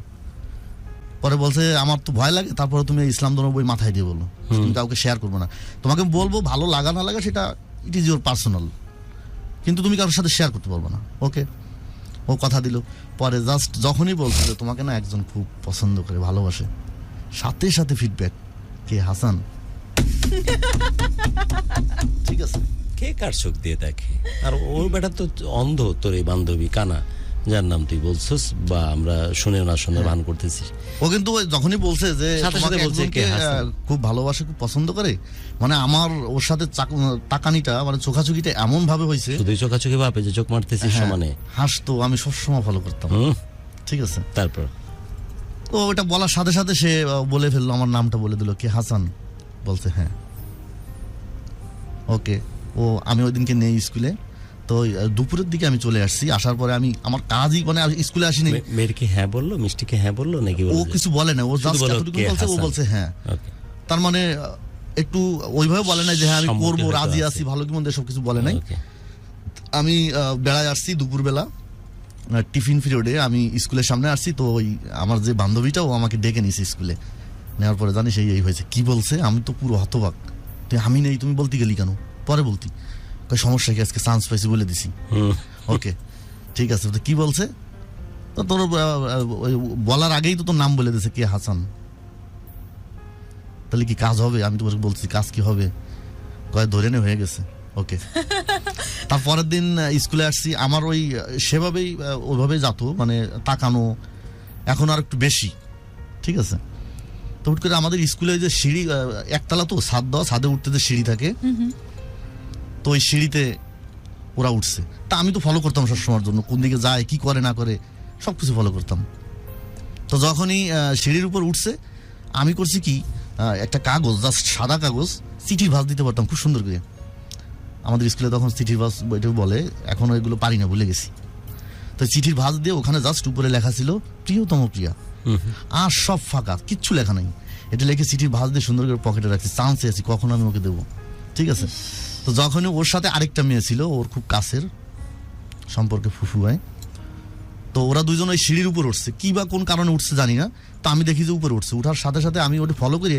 পরে বলছে আমার তো ভয় লাগে, তারপরে তুমি ইসলাম ধর্ম বই মাথায় দিয়ে বলো, তুমি কাউকে শেয়ার করবো না, তোমাকে বলবো, ভালো লাগা না লাগা সেটা ইট ইজ ইউর পার্সোনাল, কিন্তু তুমি কারোর সাথে শেয়ার করতে পারবো না। ওকে, ও কথা দিল। পরে জাস্ট যখনই বলছিল তোমাকে না একজন খুব পছন্দ করে, ভালোবাসে, সাথে সাথে ফিডব্যাক, কে? হাসান। ঠিক আছে, কে কার চোখ দিয়ে দেখে? আর ওর বেটা তো অন্ধ, তোর এই বান্ধবী কানা, যার নাম তুই বলছিস, বা আমরা শুনে না শুনে ভান করতেছি। ও কিন্তু যখনই বলছে যে খুব ভালোবাসে, খুব পছন্দ করে, মানে আমার ওর সাথে তাকানিটা, মানে চোখাচোখিটা এমন ভাবে হয়েছে, শুধু চোখাচোখি ভাবে যে চোখ মারতেছিস সমানে, হাসতো, আমি সবসময় ফলো করতাম। ঠিক আছে, তারপর তো ওটা বলার সাথে সাথে সে বলে ফেললো, আমার নামটা বলে দিল, কে? হাসান। বলছে হ্যাঁ। ওকে, ও আমি ওই দিনকে নেই স্কুলে, তো দুপুরের দিকে আমি চলে আসছি। আসার পরে আমি আমার কাজই মানে স্কুলে আসিনি। মেয়েরকে হ্যাঁ বললো, মিষ্টিকে হ্যাঁ বললো নাকি? ও কিছু বলে না, ও জাস্ট এতটুকু বলছে, ও বলছে হ্যাঁ। তার মানে একটু ওইভাবে বলে নাই যে হ্যাঁ আমি করবো, রাজি আছি, ভালো কি মন্দ সব কিছু বলে নাই। আমি বেড়ায় আসছি দুপুরবেলা, টিফিন পিরিয়ডে আমি স্কুলের সামনে আসছি। তো ওই আমার যে বান্ধবীটা, ও আমাকে ডেকে নিয়েছে স্কুলে। নেওয়ার পরে জানিস এই হয়েছে। কি বলছে? আমি তো পুরো হতবাক। তুই আমি নেই, তুমি বলতে গেলি কেন? পরে বলতি সমস্যা কি, আজকে চান্স পাইছি বলে দিছি। ওকে ঠিক আছে, তো কি বলছে? তো তোর বলার আগেই তো তোর নাম বলে দিয়েছে, কে হাসান। তাহলে কি কাজ হবে? আমি তো বলছি কাজ কি হবে, কয় ধরে নে হয়ে গেছে। ওকে, তারপরের দিন স্কুলে আসছি। আমার ওই সেভাবেই ওইভাবেই যাতো, মানে তাকানো এখন আর একটু বেশি। ঠিক আছে, তো হুট করে আমাদের স্কুলে যে সিঁড়ি, একতলা তো ছাদ দেওয়া, ছাদে উঠতে যে সিঁড়ি থাকে, তো ওই সিঁড়িতে ওরা উঠছে। তা আমি তো ফলো করতাম সবসময়ের জন্য, কোন দিকে যায়, কি করে না করে সবকিছু ফলো করতাম। তো যখনই সিঁড়ির উপর উঠছে, আমি করছি কি, একটা কাগজ, জাস্ট সাদা কাগজ, চিঠির ভাঁজ দিতে পারতাম খুব সুন্দর করে। আমাদের স্কুলে তখন চিঠির ভাঁজ বইটা বলে, এখন ওইগুলো পারি না, ভুলে গেছি। তো চিঠির ভাঁজ দিয়ে ওখানে জাস্ট উপরে লেখা ছিল প্রিয়তম প্রিয়া, আর সব ফাঁকা, কিচ্ছু লেখা নাই। এটা লিখে চিঠির ভাঁজ দিয়ে সুন্দর করে পকেটে রাখছি, চান্সে আছি কখন আমি ওকে দেবো। ঠিক আছে, তো যখনই ওর সাথে আরেকটা মেয়ে ছিল, ওর খুব কাছের সম্পর্কে ফুফু হয়, তো ওরা দুজন ওই সিঁড়ির উপর উঠছে, কি বা কোন কারণে উঠছে জানি না। তো আমি দেখি যে উপরে উঠছে, উঠার সাথে সাথে আমি ওটা ফলো করি,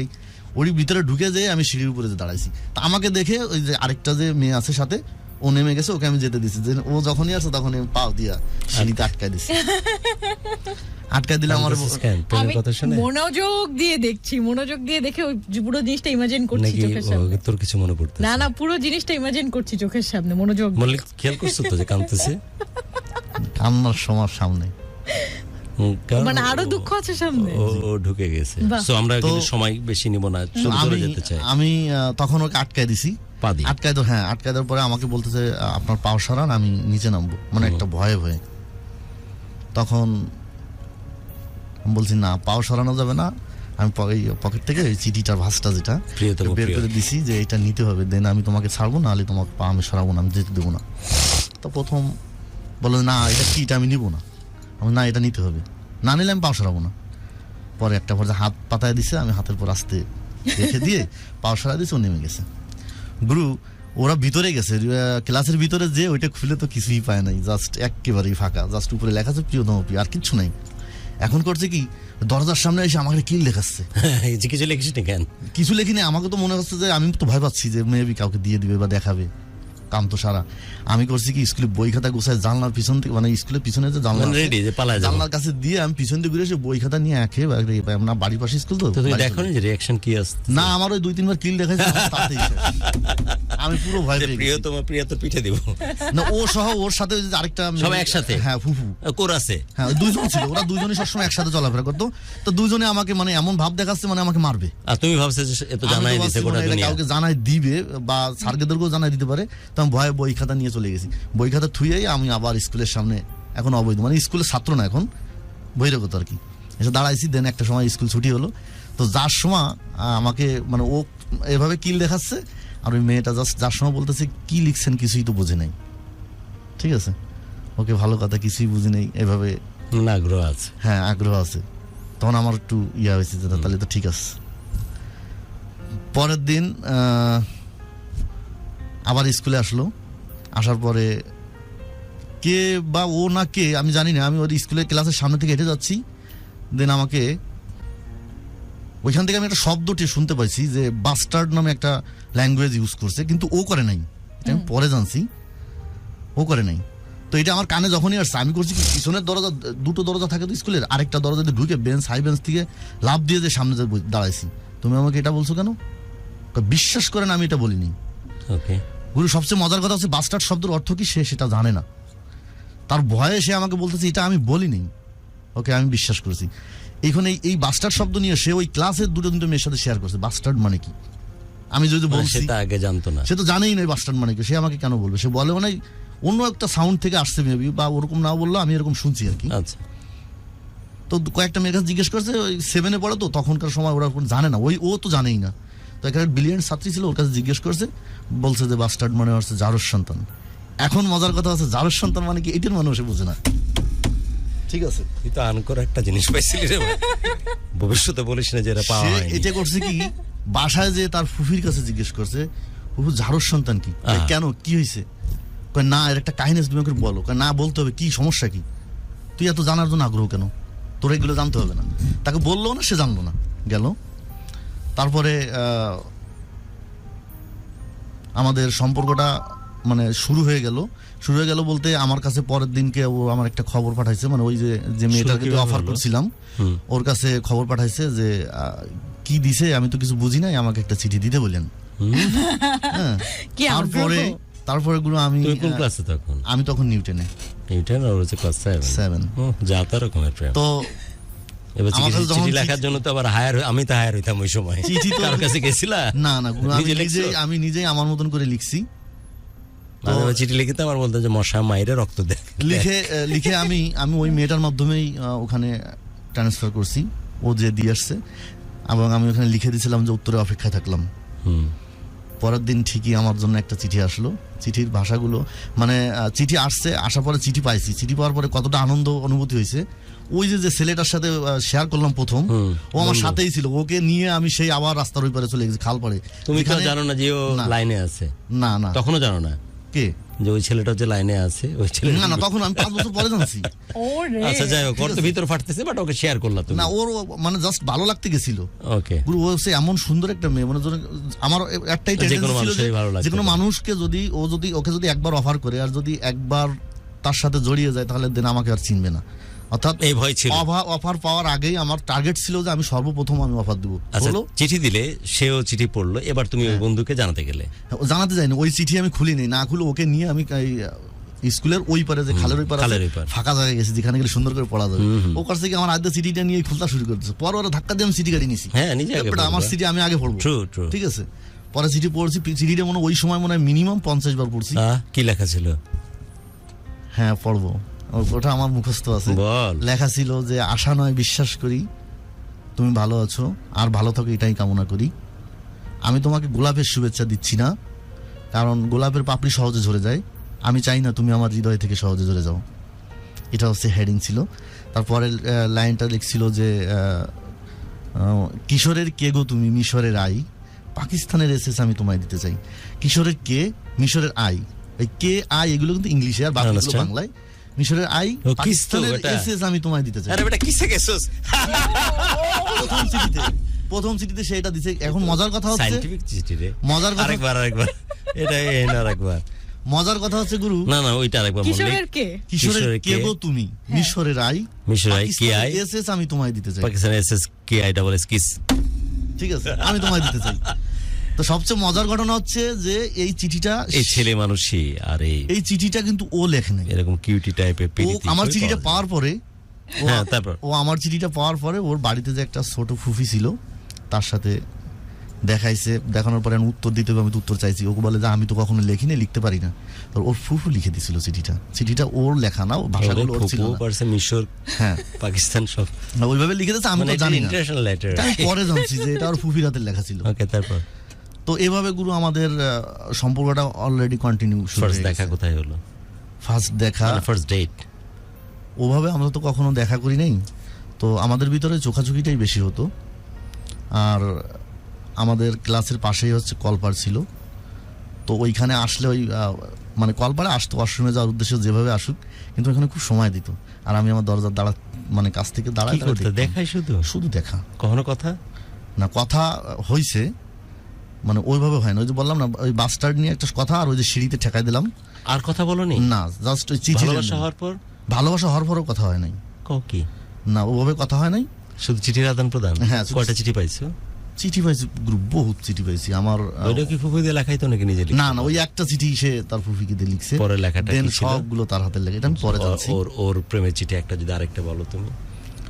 ওর ভিতরে ঢুকে যেয়ে আমি সিঁড়ির উপরে যে দাঁড়াইছি। তা আমাকে দেখে ওই যে আরেকটা যে মেয়ে আছে সাথে, ও নেমে গেছে, ওকে আমি যেতে দিছি। যে ও যখনই আসে তখন আমি পাও দিয়া সিঁড়িতে আটকায় দিছি। আটকায় দিলে আমার মনোযোগ দিয়ে দেখছি, মনোযোগ দিয়ে দেখে ওই পুরো জিনিসটা ইমাজিন করছি চোখের সামনে। তোর কিছু মনে পড়তে না না, পুরো জিনিসটা ইমাজিন করছি চোখের সামনে, মনোযোগ। মল্লিক খেয়াল করছো তো যে কাঁদতেছে? কান্নার সময় সামনে, মানে আরো দুঃখ আছে সামনে, ও ঢুকে গেছে। সো আমরা কিন্তু সময় বেশি নিব না, চলে যেতে চাই। আমি তখন ওকে আটকায় দিছি, আটকায় তো হ্যাঁ, আটকায় দেওয়ার পরে আমাকে বলতেছে আপনার পাও সরান, আমি নিচে নামবো, মানে একটা ভয়ে ভয়ে। তখন বলছি না, পাও সরানো যাবে না। আমি পকেট থেকে ওই চিঠিটার ভাঁজটা যেটা বের করে দিছি, যে এটা নিতে হবে, দেন আমি তোমাকে ছাড়বো, নাহলে তোমাকে পা আমি সরাবো না, আমি যেতে দেবো না। তো প্রথম বললো না এটা কি, এটা আমি নিবো না। আমি না, এটা নিতে হবে, না নিলে আমি পাও সরাবো না। পরে একটা পর্যায়ে হাত পাতায় দিছে, আমি হাতের পর আস্তে রেখে দিয়ে পাও সরাই দিয়েছি, ও নেমে গেছে। গুরু ওরা ভিতরে গেছে, ক্লাসের ভিতরে যে ওইটা খুলে তো কিছুই পায় নাই, জাস্ট একেবারেই ফাঁকা, জাস্ট উপরে লেখা আছে প্রিয়তম প্রিয়, আর কিচ্ছু নাই। এখন করছে কি, দরজার সামনে এসে আমাকে কি লেখাচ্ছে, কিছু লিখিস না কেন? কিছু লেখিনি। আমাকে তো মনে হচ্ছে যে আমি তো ভয় পাচ্ছি যে মেবি কাউকে দিয়ে দিবে বা দেখাবে, কাম তো সারা। আমি করছি কি, স্কুলে বই খাতা গোছায় জানলার পিছন থেকে, মানে স্কুলের পিছনে যে জানলার কাছে দিয়ে আমি পিছন দিয়ে ঘুরে এসে বই খাতা নিয়ে একেবারে, আমরা বাড়ির পাশে স্কুল তো, দেখো যে রিঅ্যাকশন কি আসছে না। আমার ওই 2-3 বার কিল দেখাইছে, আমি পুরো ভয় পেয়ে গেছি। প্রিয়তম প্রিয়া তো পিঠে দিব না, ও সহ ওর সাথে আরেকটা সব একসাথে, হ্যাঁ ফুফু কোর আছে, হ্যাঁ দুইজন ছিল, ওরা দুইজনই সবসময় একসাথে চলাফেরা করতো। তো দুইজনে আমাকে মানে এমন ভাব দেখাচ্ছে, মানে আমাকে মারবে। আর তুমি ভাবছো যে এত জানাই দিতে, গোটা দুনিয়া কাউকে জানাই দিবে বা স্যারদেরকেও জানাই দিতে পারে। তো আমি ভয়ে বই খাতা নিয়ে চলে গেছি। বই খাতা থুয়েই আমি আবার স্কুলের সামনে, এখন অবৈধ মানে স্কুলের ছাত্র না, এখন বহিরাগত আর কি, এসে দাঁড়াইছি। দেন একটা সময় স্কুল ছুটি হলো, তো যার সময় আমাকে মানে ও এভাবে কিল দেখাচ্ছে, আর ওই মেয়েটা জাস্ট যার সময় বলতেছে কি লিখছেন কিছুই তো বুঝে নাই। ঠিক আছে, ওকে ভালো কথা, কিছুই বুঝি নেই, এভাবে আগ্রহ আছে, হ্যাঁ আগ্রহ আছে। তখন আমার একটু ইয়া হয়েছে যে তাহলে তো ঠিক আছে। পরের দিন আবার স্কুলে আসলো, আসার পরে কে বা ও না কে আমি জানি না, আমি ওর স্কুলের ক্লাসের সামনে থেকে হেঁটে যাচ্ছি। দেন আমাকে ওইখান থেকে আমি একটা শব্দটি শুনতে পাইছি যে বাস্টার্ড নামে একটা ল্যাঙ্গুয়েজ ইউজ করছে, কিন্তু ও করে নাই, এটা আমি পরে জানছি, ও করে নাই। তো এটা আমার কানে যখনই আসছে, আমি করছি পিছনের দরজা, দুটো দরজা থাকে তো স্কুলের, আরেকটা দরজা দিয়ে ঢুকে বেঞ্চ, হাই বেঞ্চ থেকে লাফ দিয়ে যে সামনে দাঁড়াইছি। তুমি আমাকে এটা বলছো কেন? বিশ্বাস করেন আমি এটা বলিনি। গুরু সবচেয়ে মজার কথা হচ্ছে, বাস্টার্ড শব্দের অর্থ কি সে সেটা জানে না, তার ভয়ে সে আমাকে বলতেছে এটা আমি বলিনি। ওকে, আমি বিশ্বাস করেছি। এইখানে এই বাস্টার্ড শব্দ নিয়ে সে ওই ক্লাসের 2-3 মেয়ের সাথে শেয়ার করছে বাস্টার্ড মানে কি। আমি যদি বলছি, সেটা আগে জানতো না, সে তো জানেই না বাস্টার্ড মানে কি, সে আমাকে কেন বলবে? সে বলেও নাই, অন্য একটা সাউন্ড থেকে আসছে মেবি, বা ওরকম না বললো, আমি এরকম শুনছি আর কি। আচ্ছা, তো কয়েকটা মেয়ের কাছে জিজ্ঞেস করছে, ওই 7-এ পড়ে তো, তখনকার সময় ওরা জানে না, ও তো জানেই না। তো এখানে ব্রিলিয়েন্ট ছাত্রী ছিল, ওর কাছে জিজ্ঞেস করছে, বলছে যে বাস্টার্ড মানে হচ্ছে জারোর সন্তান। এখন মজার কথা হচ্ছে জারোর সন্তান মানে কি, এটার মানুষে বোঝে না। ঠিক আছে, তুই তো আনকর একটা জিনিস পাইছিলি রে ভাই। ভবিষ্যতে বলিস না যে এটা পাওয়া সে হয়নি। এটা করছে কি, বাসায় যে তার ফুফির কাছে জিজ্ঞেস করছে, ফুফু জারোর সন্তান কি? কয়, কেন, কি হয়েছে? কয় না, এর একটা কাহিনী তুমি আমাকে বলো। কয় না, বলতে হবে, কি সমস্যা কি, তুই এত জানার জন্য আগ্রহ কেন, তোর এগুলো জানতে হবে না। তাকে বললো না, সে জানলো না, গেল। তারপরে আমাদের সম্পর্কটা মানে শুরু হয়ে গেল বলতে আমার কাছে পরের দিনকে ও আমার একটা খবর পাঠাইছে, মানে ওই যে মেয়েটাকে অফার করছিলাম ওর কাছে খবর পাঠাইছে যে কি দিছে আমি তো কিছু বুঝি নাই, আমাকে একটা চিঠি দিতে বললেন। হ্যাঁ, তারপরে গুরু আমি কোন ক্লাসে তখন? আমি তখন নিউটনে। নিউটন আর হচ্ছে ক্লাস 7। যা তার রকমের প্রেম। তো এবার চিঠি লেখার জন্য তো আবার আমি তো হায়ার হইতাম ওই সময়। চিঠি তো কার কাছে গেছিলা? না গুরু, আমি নিজেই আমার মতন করে লিখছি। চিঠি লিখিতে আমার বলতেন যে মশা মাইরে রক্ত দেখ। লিখে আমি ওই মেয়েটার মাধ্যমেই ওখানে ট্রান্সফার করছি, ও যে দিয়ে আসছে, এবং আমি ওখানে লিখে দিয়েছিলাম যে উত্তরে অপেক্ষায় থাকলাম। পরের দিন ঠিকই আমার জন্য একটা চিঠি আসলো। চিঠির ভাষাগুলো মানে চিঠি আসছে, আসার পরে চিঠি পাইছি, চিঠি পাওয়ার পরে কতটা আনন্দ অনুভূতি হয়েছে। ওই যে ছেলেটার সাথে শেয়ার করলাম প্রথম, ও আমার সাথেই ছিল, ওকে নিয়ে আমি সেই আবার রাস্তার ওই পারে চলে গেছি, খাল পাড়ে। তুমি তো জানো না যে ও লাইনে আছে? না তখনও জানো না কে যে ওই ছেলেটা যে লাইনে আছে, ওই ছেলে না তখন আমি 5 বছর পরে জানছি। আচ্ছা যাই হোক, ওর তো ভিতর ফাটতেছে, বাট ওকে শেয়ার করলা তুমি? না, ওর মানে জাস্ট ভালো লাগতে গেছিল। ওকে, গুরু ও সে এমন সুন্দর একটা মেয়ে, মানে আমার একটাই টেনডেন্সি ছিল যে কোনো মানুষকে যদি ওকে যদি একবার অফার করে আর যদি একবার তার সাথে জড়িয়ে যায় তাহলে দেন আমাকে আর চিনবে না। অর্থাৎ এই ভয় ছিল, অফার পাওয়ার আগেই আমার টার্গেট ছিল যে আমি সর্বপ্রথম আমি অফার দেবো। চিঠি দিলে, সেও চিঠি পড়লো, এবার তুমি ওই বন্ধুকে জানাতে গেলে? জানাতে যাইনি, ওই চিঠি আমি খুলিনি, না খুলে ওকে নিয়ে আমি স্কুলের ওই পারে যে খালের ওই পারে ফাঁকা জায়গায় গেছি যেখানে গেলে সুন্দর করে পড়া যাবে, ও কাছ থেকে আমার আগে চিঠিটা নিয়ে খুলতে শুরু করতেছে। পরে ওরা ধাক্কা দিয়ে আমি চিঠি কাটি নিছি। হ্যাঁ, আমার চিঠি আমি আগে পড়বো, ঠিক আছে। পরে চিঠি পড়ছি, চিঠিটা মনে ওই সময় মনে হয় মিনিমাম 50 বার পড়ছি। কি লেখা ছিল? হ্যাঁ পড়বো, ওটা আমার মুখস্থ আছে। লেখা ছিল যে আশা নয় বিশ্বাস করি, তুমি ভালো আছো আর ভালো থাকো এটাই কামনা করি। আমি তোমাকে গোলাপের শুভেচ্ছা দিচ্ছি না, কারণ গোলাপের পাপড়ি সহজে ঝরে যায়। আমি চাই না তুমি আমার হৃদয় থেকে সহজে ঝরে যাও। এটা হচ্ছে হেডিং ছিল। তারপরে লাইনটা লিখছিল যে কিশোরের কে গো তুমি মিশরের আই, পাকিস্তানের এসএস আমি তোমায় দিতে চাই। কিশোরের কে, মিশরের আই, এই কে আই এগুলো কিন্তু ইংলিশে আর বাকিগুলো বাংলায়। মিশরের আই, পাকিস্তানের এসএস আমি তোমায় দিতে চাই। আরে বেটা কিসে গেছস? প্রথম চিঠিতে সেটা দিছে। এখন মজার কথা হচ্ছে সায়েন্টিফিক চিঠি রে, মজার কথা আরেকবার এটা আরেকবার মজার কথা হচ্ছে গুরু, না ওইটা আরেকবার বললে। কিশোরের কে গো তুমি মিশরের আই, কে আই এসএস আমি তোমায় দিতে চাই। পাকিস্তানের SS K I double S kiss, ঠিক আছে, আমি তোমায় দিতে চাই। তো সবচেয়ে মজার ঘটনা হচ্ছে যে এই চিঠিটা এই ছেলে মানুষই, আর এই চিঠিটা কিন্তু ও লেখে নাই, এরকম কিউটি টাইপের পেরিতি। আমার চিঠিটা পাওয়ার পরে, হ্যাঁ তারপর আমার চিঠিটা পাওয়ার পরে ওর বাড়িতে যে একটা ছোট ফুফি ছিল তার সাথে দেখাইছে। দেখানোর পরে আমি উত্তর দিতে হবে, আমি তো উত্তর চাইছি। ওকে বলে যে আমি তো কখনো লিখিনি, লিখতে পারি না। তো ওর ফুফু লিখে দিছিল চিঠিটা ওর লেখা না, ভাষাগুলো ওর ছিল না। মিশর, হ্যাঁ পাকিস্তান সব ওইভাবে লিখে দিয়েছে, আমি তো জানি না। ইন্টারন্যাশনাল লেটার পরে জানছি যে এটা ওর ফুফির হাতের লেখা ছিল। ওকে, তারপর তো এভাবে গুরু আমাদের সম্পর্কটা অলরেডি কন্টিনিউ। ফার্স্ট দেখা কোথায় হলো? ফার্স্ট দেখা, ফার্স্ট ডেট। ওভাবে আমরা তো কখনো দেখা করি নাই, তো আমাদের ভিতরে চোখাচোখিটাই বেশি হতো। আর আমাদের ক্লাসের পাশেই হচ্ছে কলপার ছিল, তো ওইখানে আসলে ওই মানে কলপারে আসতো ওয়াশরুমে যাওয়ার উদ্দেশ্যে যেভাবে আসুক, কিন্তু ওখানে খুব সময় দিত। আর আমি আমার দরজার মানে কাছ থেকে দাঁড়ায় দেখাই, শুধু দেখা, কখনো কথা না। কথা হয়েছে মানে ওইভাবে হয় না। ওই যে বললাম না, ওই বাস স্ট্যান্ড নিয়ে একটা কথা, আর ওই যে সিঁড়িতে ঠেকাই দিলাম। আর কথা বলোনি? না, জাস্ট ওই চিঠি। ভালোবাসা হওয়ার পরও কথা হয় নাই। কি না, ওভাবে কথা হয় নাই, শুধু চিঠির আদান প্রদান। হ্যাঁ, কয়টা চিঠি পাইছো? চিঠি পাইছি গ্রুপ, বহুত চিঠি পাইছি। আমার ওইটা কি ফুফি দিয়ে লেখাইতো নাকি নিজে? না, ওই একটা চিঠি সে তার ফুফিকে দিয়ে লিখছে, পরে লেখাটা কি ছিল? সবগুলো তার হাতের লেখা। এটা আমি পরে জানছি। ওর প্রেমের চিঠি একটা যদি আরেকটা বলো তুমি,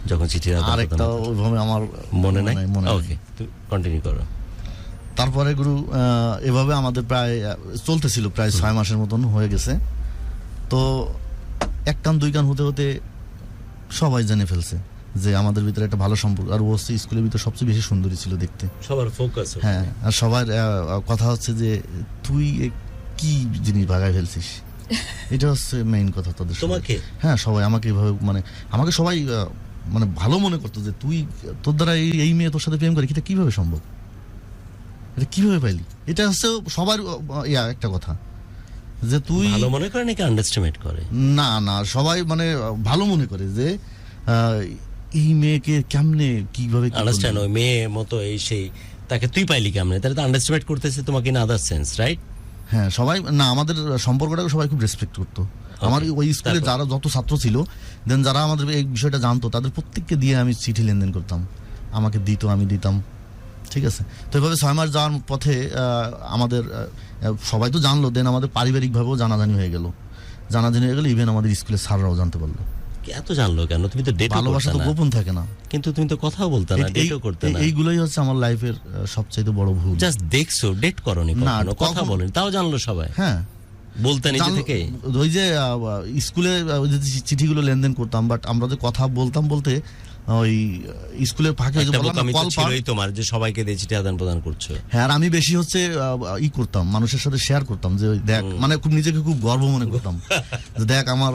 যখন চিঠির আদান প্রদান। আরেকটা ওইভাবে আমার মনে নাই। ওকে, তুমি কন্টিনিউ করো। তারপরে গুরু এভাবে আমাদের প্রায় চলতেছিল, প্রায় 6 মাসের মতন হয়ে গেছে। তো এক কান দুই কান হতে হতে সবাই জেনে ফেলছে যে আমাদের ভিতরে একটা ভালো সম্পর্ক। আর ও হচ্ছে স্কুলের ভিতরে সবচেয়ে বেশি সুন্দরী ছিল দেখতে। সবার ফোকাস। হ্যাঁ, আর সবার কথা হচ্ছে যে তুই কি জিনিস ভাগায় ফেলছিস, এটা হচ্ছে মেইন কথা তাদের। তোমাকে? হ্যাঁ, সবাই আমাকে এইভাবে মানে আমাকে সবাই মানে ভালো মনে করতো যে তুই তোর দ্বারা এই মেয়ে তোর সাথে প্রেম করে, এটা কিভাবে সম্ভব, এটা কিভাবে পাইলি। এটা হচ্ছে সবার একটা কথা যে তুই ভালো মনে করে নাকি আন্ডারস্টিমেট করে? না না, সবাই মানে ভালো মনে করে যে এই মেয়েকে কেমনে কিভাবে আন্ডারস্ট্যান্ড, ওই মেয়ে মতো এই সেই, তাকে তুই পাইলি কেমনে, তাহলে তো আন্ডারস্টিমেট করতেছে তোমাকে ইন আদার সেন্স, রাইট? হ্যাঁ, সবাই না, আমাদের সম্পর্কটাকে সবাই খুব রেসপেক্ট করতো। আমার ওই স্কুলে যারা যত ছাত্র ছিল, দেন যারা আমাদের এই বিষয়টা জানতো, তাদের প্রত্যেককে দিয়ে আমি চিঠি লেনদেন করতাম, আমাকে দিত, আমি দিতাম। ঠিক আছে, তো এভাবে 6 মাস যাওয়ার পথে আমাদের সবাই তো জানলো, দেন আমাদের পারিবারিকভাবেও জানাজানি হয়ে গেল, ইভেন আমাদের স্কুলের স্যাররাও জানতে পারলো। এত জানলো কেন? তুমি তো ডেটও ভালোবাসা তো গোপন থাকে না। কিন্তু তুমি তো কথাও বলতে না, ডেটও করতে না। এইগুলোই হচ্ছে আমার লাইফের সবচেয়ে বড় ভুল। জাস্ট দেখছো, ডেট করনি, কখনো কথা বলেনি, তাও জানলো সবাই। হ্যাঁ, বলতে নিজে থেকে। ওই যে স্কুলে চিঠিগুলো লেনদেন করতাম, বাট আমরা যে কথা বলতাম বলতে ওই স্কুলের ফাঁকে ছিলই তোমার, যে সবাইকে দিয়ে চিঠি আদান প্রদান করছো। হ্যাঁ, আর আমি বেশি হচ্ছে করতাম, মানুষের সাথে শেয়ার করতাম যে দেখ, মানে খুব নিজেকে খুব গর্ব মনে করতাম যে দেখ আমার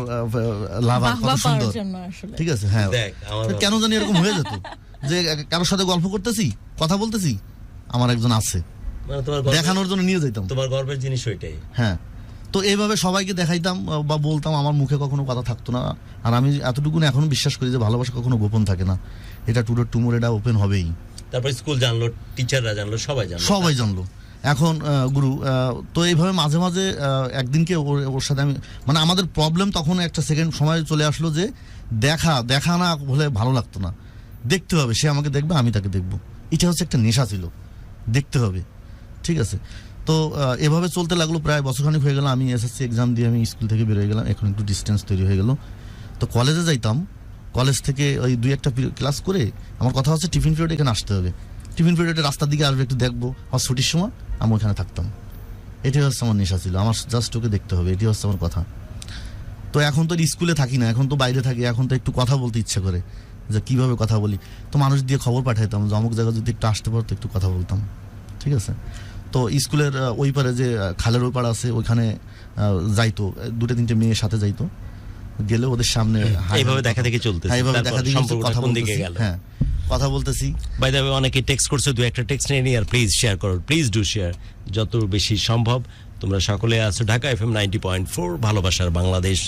লাভা কত সুন্দর। ঠিক আছে, হ্যাঁ, কেন জানি এরকম হয়ে যেত যে কারোর সাথে গল্প করতেছি, কথা বলতেছি, আমার একজন আছে, দেখানোর জন্য নিয়ে যেতাম। তোমার গর্বের জিনিস ওইটাই। হ্যাঁ, তো এইভাবে সবাইকে দেখাইতাম বা বলতাম, আমার মুখে কখনো কথা থাকতো না। আর আমি এতটুকু এখনো বিশ্বাস করি যে ভালোবাসা কখনো গোপন থাকে না, এটা টুডোর টুমোর এটা ওপেন হবেই। তারপর স্কুল জানলো, টিচাররা জানলো, সবাই জানলো। এখন গুরু তো এইভাবে মাঝে মাঝে একদিনকে ওর সাথে আমি মানে আমাদের প্রবলেম তখন একটা সেকেন্ড সময় চলে আসলো যে দেখা না হলে ভালো লাগতো না, দেখতে হবে, সে আমাকে দেখবে, আমি তাকে দেখবো, এটা হচ্ছে একটা নেশা ছিল, দেখতে হবে। ঠিক আছে, তো এভাবে চলতে লাগলো, প্রায় বছরখানিক হয়ে গেল। আমি এসএসসি এক্সাম দিয়ে আমি স্কুল থেকে বেরোয় গেলাম, এখন একটু ডিস্টেন্স তৈরি হয়ে গেল। তো কলেজে যাইতাম, কলেজ থেকে ওই 2-1টা ক্লাস করে আমার কথা হচ্ছে টিফিন পিরিয়ডে এখানে আসতে হবে, টিফিন পিরিয়ডে রাস্তার দিকে আসবে, একটু দেখবো, আর ছুটির সময় আমি ওখানে থাকতাম। এটাই হচ্ছে আমার নেশা ছিল, আমার জাস্ট ওকে দেখতে হবে, এটি হচ্ছে আমার কথা। তো এখন তো স্কুলে থাকি না, এখন তো বাইরে থাকি, এখন তো একটু কথা বলতে ইচ্ছে করে যে কিভাবে কথা বলি, তো মানুষ দিয়ে খবর পাঠাইতাম যে অমুক জায়গায় যদি একটু আসতে পারতো, একটু কথা বলতাম। ঠিক আছে, তো স্কুলের ওই পারে যে খালের ওই পাড় আছে, ওইখানে যাইতো, 2-3টে মেয়ের সাথে যাইতো, গেলে ওদের সামনে এইভাবে দেখা দেখি চলতেছে, কথা বলতেছি। হ্যাঁ, কথা বলতেছি। বাই দ্য ওয়ে, অনেকে টেক্সট করছে, 2-1টা টেক্সট নিয়ে নিই, আর প্লিজ শেয়ার করো, প্লিজ ডু শেয়ার যত বেশি সম্ভব। তোমরা সকলে আছো ঢাকা FM 90.4 ভালোবাসার বাংলাদেশ।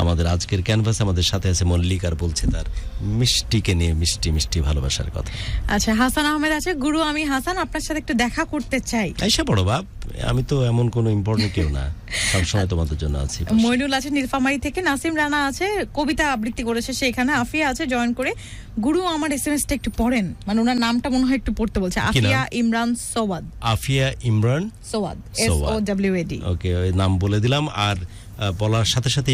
আমাদের আজকের ক্যানভাস, আমাদের সাথে আছে মল্লিক, আর বলছে তার মিষ্টিকে নিয়ে মিষ্টি মিষ্টি ভালোবাসার কথা। আচ্ছা, হাসান আহমেদ আছে। গুরু, আমি হাসান, আপনার সাথে একটু দেখা করতে চাই। আইসা বড় বাপ, আমি তো এমন কোনো ইম্পর্টেন্ট কেউ না, সবসময় তোমাদের জন্য আছি। মইনুল আছে নীলফামারী থেকে, নাসিম রানা আছে, কবিতা আবৃত্তি করেছে সেখানে, আফিয়া আছে জয়েন করে। গুরু, আমার এসএমএসটা একটু পড়েন, মানে ওনার নামটা মনে হয় একটু পড়তে বলছে। আফিয়া ইমরান সোয়াদ। আফিয়া ইমরান সোয়াদ, SOWAD। ওকে, ওই নাম বলে দিলাম। আর বলার সাথে সাথে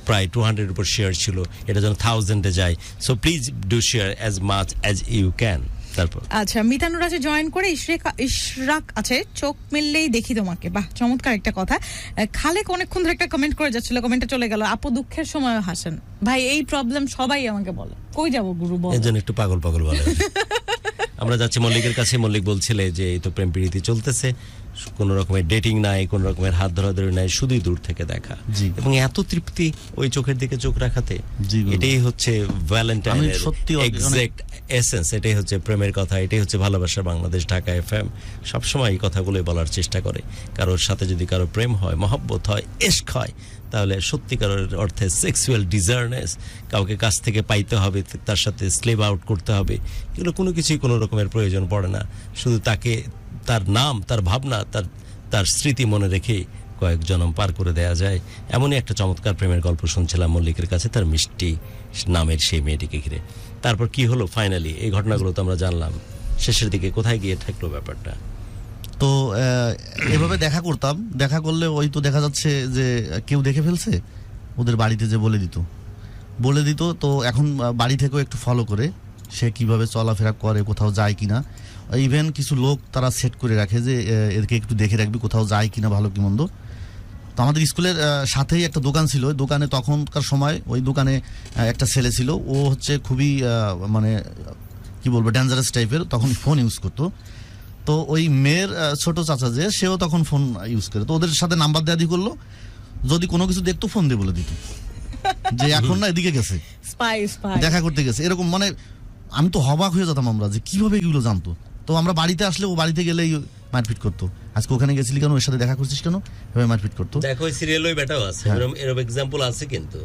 প্রায় 200 উপর শেয়ার ছিল, এটা যেন 1000-এ যায়। So please do share as much as you can. তারপর আচ্ছা, মিতানুর আছে জয়েন করে। ইশরাক আছে, চোখ মিললেই দেখি তোমাকে। বাহ, চমৎকার একটা কথা। খালেক অনেকক্ষণ ধরে একটা কমেন্ট করে যাচ্ছিল, কমেন্টটা চলে গেল। আপু দুঃখের সময় হাসেন। ভাই, এই প্রবলেম সবাই আমাকে বলে, কই যাবো গুরু বল, এর জন্য একটু পাগল বলে। আমরা যাচ্ছি মল্লিকের কাছে। মল্লিক বলছিলে যে এই তো প্রেম প্রীতি চলতেছে, কোন রকমের ডেটিং নাই, কোন রকমের হাত ধরাধরি নাই, শুধুই দূর থেকে দেখা, এবং এত তৃপ্তি ওই চোখের দিকে চোখ রাখাতে। এটাই হচ্ছে ভ্যালেন্টাইনের এক্সাক্ট এসেন্স, এটাই হচ্ছে প্রেমের কথা, এটাই হচ্ছে ভালোবাসার বাংলাদেশ। ঢাকা FM সবসময় এই কথাগুলোই বলার চেষ্টা করে। কারোর সাথে যদি কারো প্রেম হয়, মহব্বত হয়, ইশক হয়, তাহলে সত্যিকারের অর্থে সেক্সুয়াল ডিজায়ারনেস, কাউকে কাছ থেকে পাইতে হবে, তার সাথে স্লেভ আউট করতে হবে, এগুলো কোনো কিছুই কোনো রকমের প্রয়োজন পড়ে না। শুধু তাকে, তার নাম, তার ভাবনা, তার স্মৃতি মনে রেখে কয়েক জনম পার করে দেয়া যায়। এমনই একটা চমৎকার প্রেমের গল্প শুনছিলাম মল্লিকের কাছে, তার মিষ্টি নামের সেই মেয়েটিকে ঘিরে। তারপর কি হলো ফাইনালি, এই ঘটনাগুলো তো আমরা জানলাম, শেষের দিকে কোথায় গিয়ে ঠেকলো ব্যাপারটা? তো এভাবে দেখা করতাম, দেখা করলে ওই তো দেখা যাচ্ছে যে কেউ দেখে ফেলছে, ওদের বাড়িতে যে বলে দিত। তো এখন বাড়ি থেকেও একটু ফলো করে সে কিভাবে চলাফেরা করে, কোথাও যায় কিনা। ইভেন কিছু লোক তারা সেট করে রাখে যে এদেরকে একটু দেখে রাখবি, কোথাও যায় কিনা, ভালো কি মন্দ। তো আমাদের স্কুলের সাথেই একটা দোকান ছিল, ওই দোকানে তখনকার সময় ওই দোকানে একটা ছেলে ছিল, ও হচ্ছে খুবই মানে কি বলবো ডেঞ্জারাস টাইপের, তখন ফোন ইউজ করতো। তো ওই মেয়ের ছোট চাচা যে, সেও তখন ফোন ইউজ করে, তো ওদের সাথে নাম্বার দেওয়া দিয়ে করলো, যদি কোনো কিছু দেখতো ফোন দিয়ে বলে দিত যে এখন না এদিকে গেছে, দেখা করতে গেছে, এরকম। মানে আমি তো হবাক হয়ে যেতাম আমরা যে কিভাবে এগুলো জানতো। তো আমরা বাড়িতে আসলে ও বাড়িতে গেলেই মারপিট করতো, আজকে ওখানে গেছিলি কেন, ওর সাথে দেখা করছিস কেন, এভাবে মারপিট করতো। দেখো সিরিয়াল ওই বেটাও আছে, এরকম এক্সাম্পল আছে কিন্তু,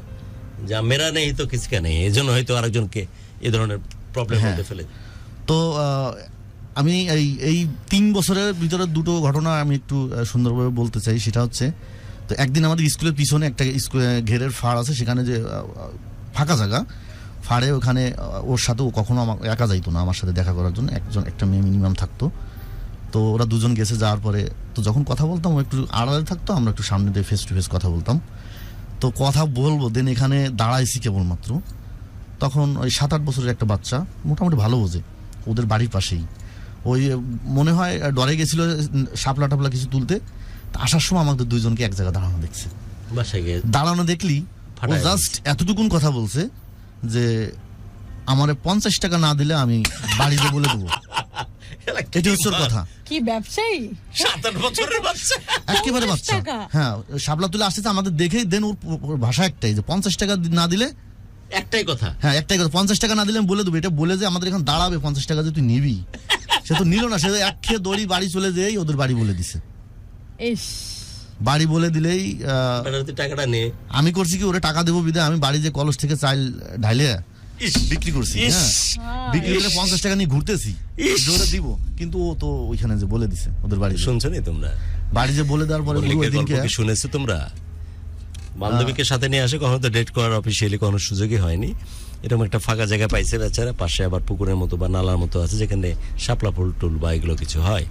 যা মেরা নেই তো কিসকা নেই, এই জন্য হয়তো আরেকজনকে এই ধরনের প্রবলেম হতে ফেলে। তো আমি এই 3 বছরের ভিতরে দুটো ঘটনা আমি একটু সুন্দরভাবে বলতে চাই। সেটা হচ্ছে, তো একদিন আমাদের স্কুলের পিছনে একটা ঘেরের ফাড় আছে, সেখানে যে ফাঁকা জায়গা, ফাড়ে ওখানে ওর সাথে ও কখনো একা যাইতো না আমার সাথে দেখা করার জন্য, একটা মেয়ে মিনিমাম থাকতো। তো ওরা দুজন গেছে, যাওয়ার পরে তো যখন কথা বলতাম ও একটু আড়ালে থাকতো, আমরা একটু সামনে দিয়ে ফেস টু ফেস কথা বলতাম। তো কথা বলবো, দেন এখানে দাঁড়াইছি কেবলমাত্র, তখন ওই 7-8 বছরের একটা বাচ্চা, মোটামুটি ভালো বোঝে, ওদের বাড়ির পাশেই, ওই মনে হয় ডরে গেছিল শাপলা টাপলা কিছু তুলতে, আসার সময় আমাদের দুইজনকে এক জায়গায় দাঁড়ানো দেখছে। দাঁড়ানো দেখলি ও জাস্ট এতটুকুন কথা বলছে যে আমারে 50 টাকা না দিলে আমি বাড়িতে বলে দেবো। এটি হচ্ছে কথা। কি ব্যবসায়ী, 7-8 বছরের বাচ্চা, একেবারে বাচ্চা। হ্যাঁ, শাপলা তুলে আসতেছে আমাদের দেখেই, দেন ওর ভাষা একটাই যে 50 টাকা না দিলে, একটাই কথা, হ্যাঁ একটাই কথা, 50 টাকা না দিলে আমি বলে দেবো। এটা বলে যে আমাদের এখানে দাঁড়াবে, 50 টাকা যে তুই নিবি, সে তো নিল না, সে এক খেয়ে দড়ি বাড়ি চলে যেয়েই ওদের বাড়ি বলে দিছে। বাড়ি বলে দিলেই টাকাটা নে, আমি করছি কি, ওরে টাকা দেবো বিদায় আমি বাড়ি যে কলস থেকে চাল ঢাইলে বিক্রি করছি, বিক্রি করে 50 টাকা নিয়ে ঘুরতেছি, জোরে দিব, কিন্তু ও তো ওইখানে যে বলে দিছে ওদের বাড়ি। শুনছো নি তোমরা, বাড়ি যে বলে দেওয়ার পরে শুনেছো তোমরা, বান্ধবীকে সাথে নিয়ে আসে, কখনো তো ডেট করার অফিসিয়ালি কোনো সুযোগই হয়নি, এরকম একটা ফাঁকা জায়গা পাইছে বেচারা, পাশে আবার পুকুরের মতো বা নালার মতো আছে, যেখানে শাপলা ফুল টুল বা এগুলো কিছু হয়,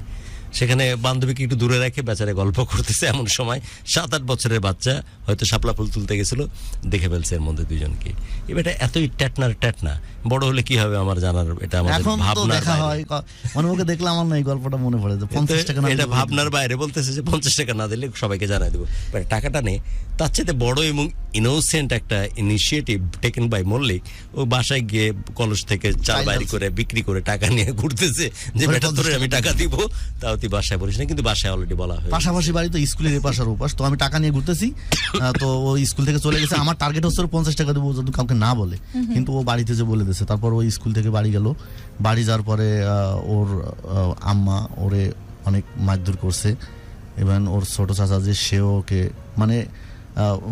সেখানে বান্ধবীকে একটু দূরে রেখে বেচারে গল্প করতেছে। এমন সময় 7-8 বছরের বাচ্চা হয়তো শাপলা ফুল তুলতে গেছিল, দেখে ফেলছে এর মধ্যে দুইজনকে। এটা এতই ট্যাটনা, বড় হলে কি হবে আমার জানার, এটা আমাদের ভাবনার বাইরে। মানে ওকে দেখলে আমার না এই গল্পটা মনে পড়ে যে 50 টাকা না, এটা ভাবনার বাইরে। বলতেছে যে 50 টাকা না দিলে সবাইকে জানাই দেবো, টাকাটা নেই। তার চেয়ে বড় এবং ইনোসেন্ট একটা ইনিশিয়েটিভ টেকেন বাই মল্লিক, ও বাসায় গিয়ে কলস থেকে চাল বাইরে করে বিক্রি করে টাকা নিয়ে ঘুরতেছে, যে বেটা তোরে আমি টাকা দিব, তাও তুই বাসায় বলিস না, কিন্তু বাসায় অলরেডি বলা হয়। পাশাপাশি বাড়ি তো স্কুলের এপাশ আর ওপাশ, তো আমি টাকা নিয়ে ঘুরতেছি, তো ও স্কুল থেকে চলে গেছে, আমার টার্গেট হচ্ছে 50 টাকা দেবো যদি কাউকে না বলে, কিন্তু ও বাড়িতে যে বলে দিয়েছে। তারপর ওই স্কুল থেকে বাড়ি গেল, বাড়ি যাওয়ার পরে ওর আম্মা ওরে অনেক মারধর করছে, এবং ওর ছোট চাচা যে, সেও ওকে মানে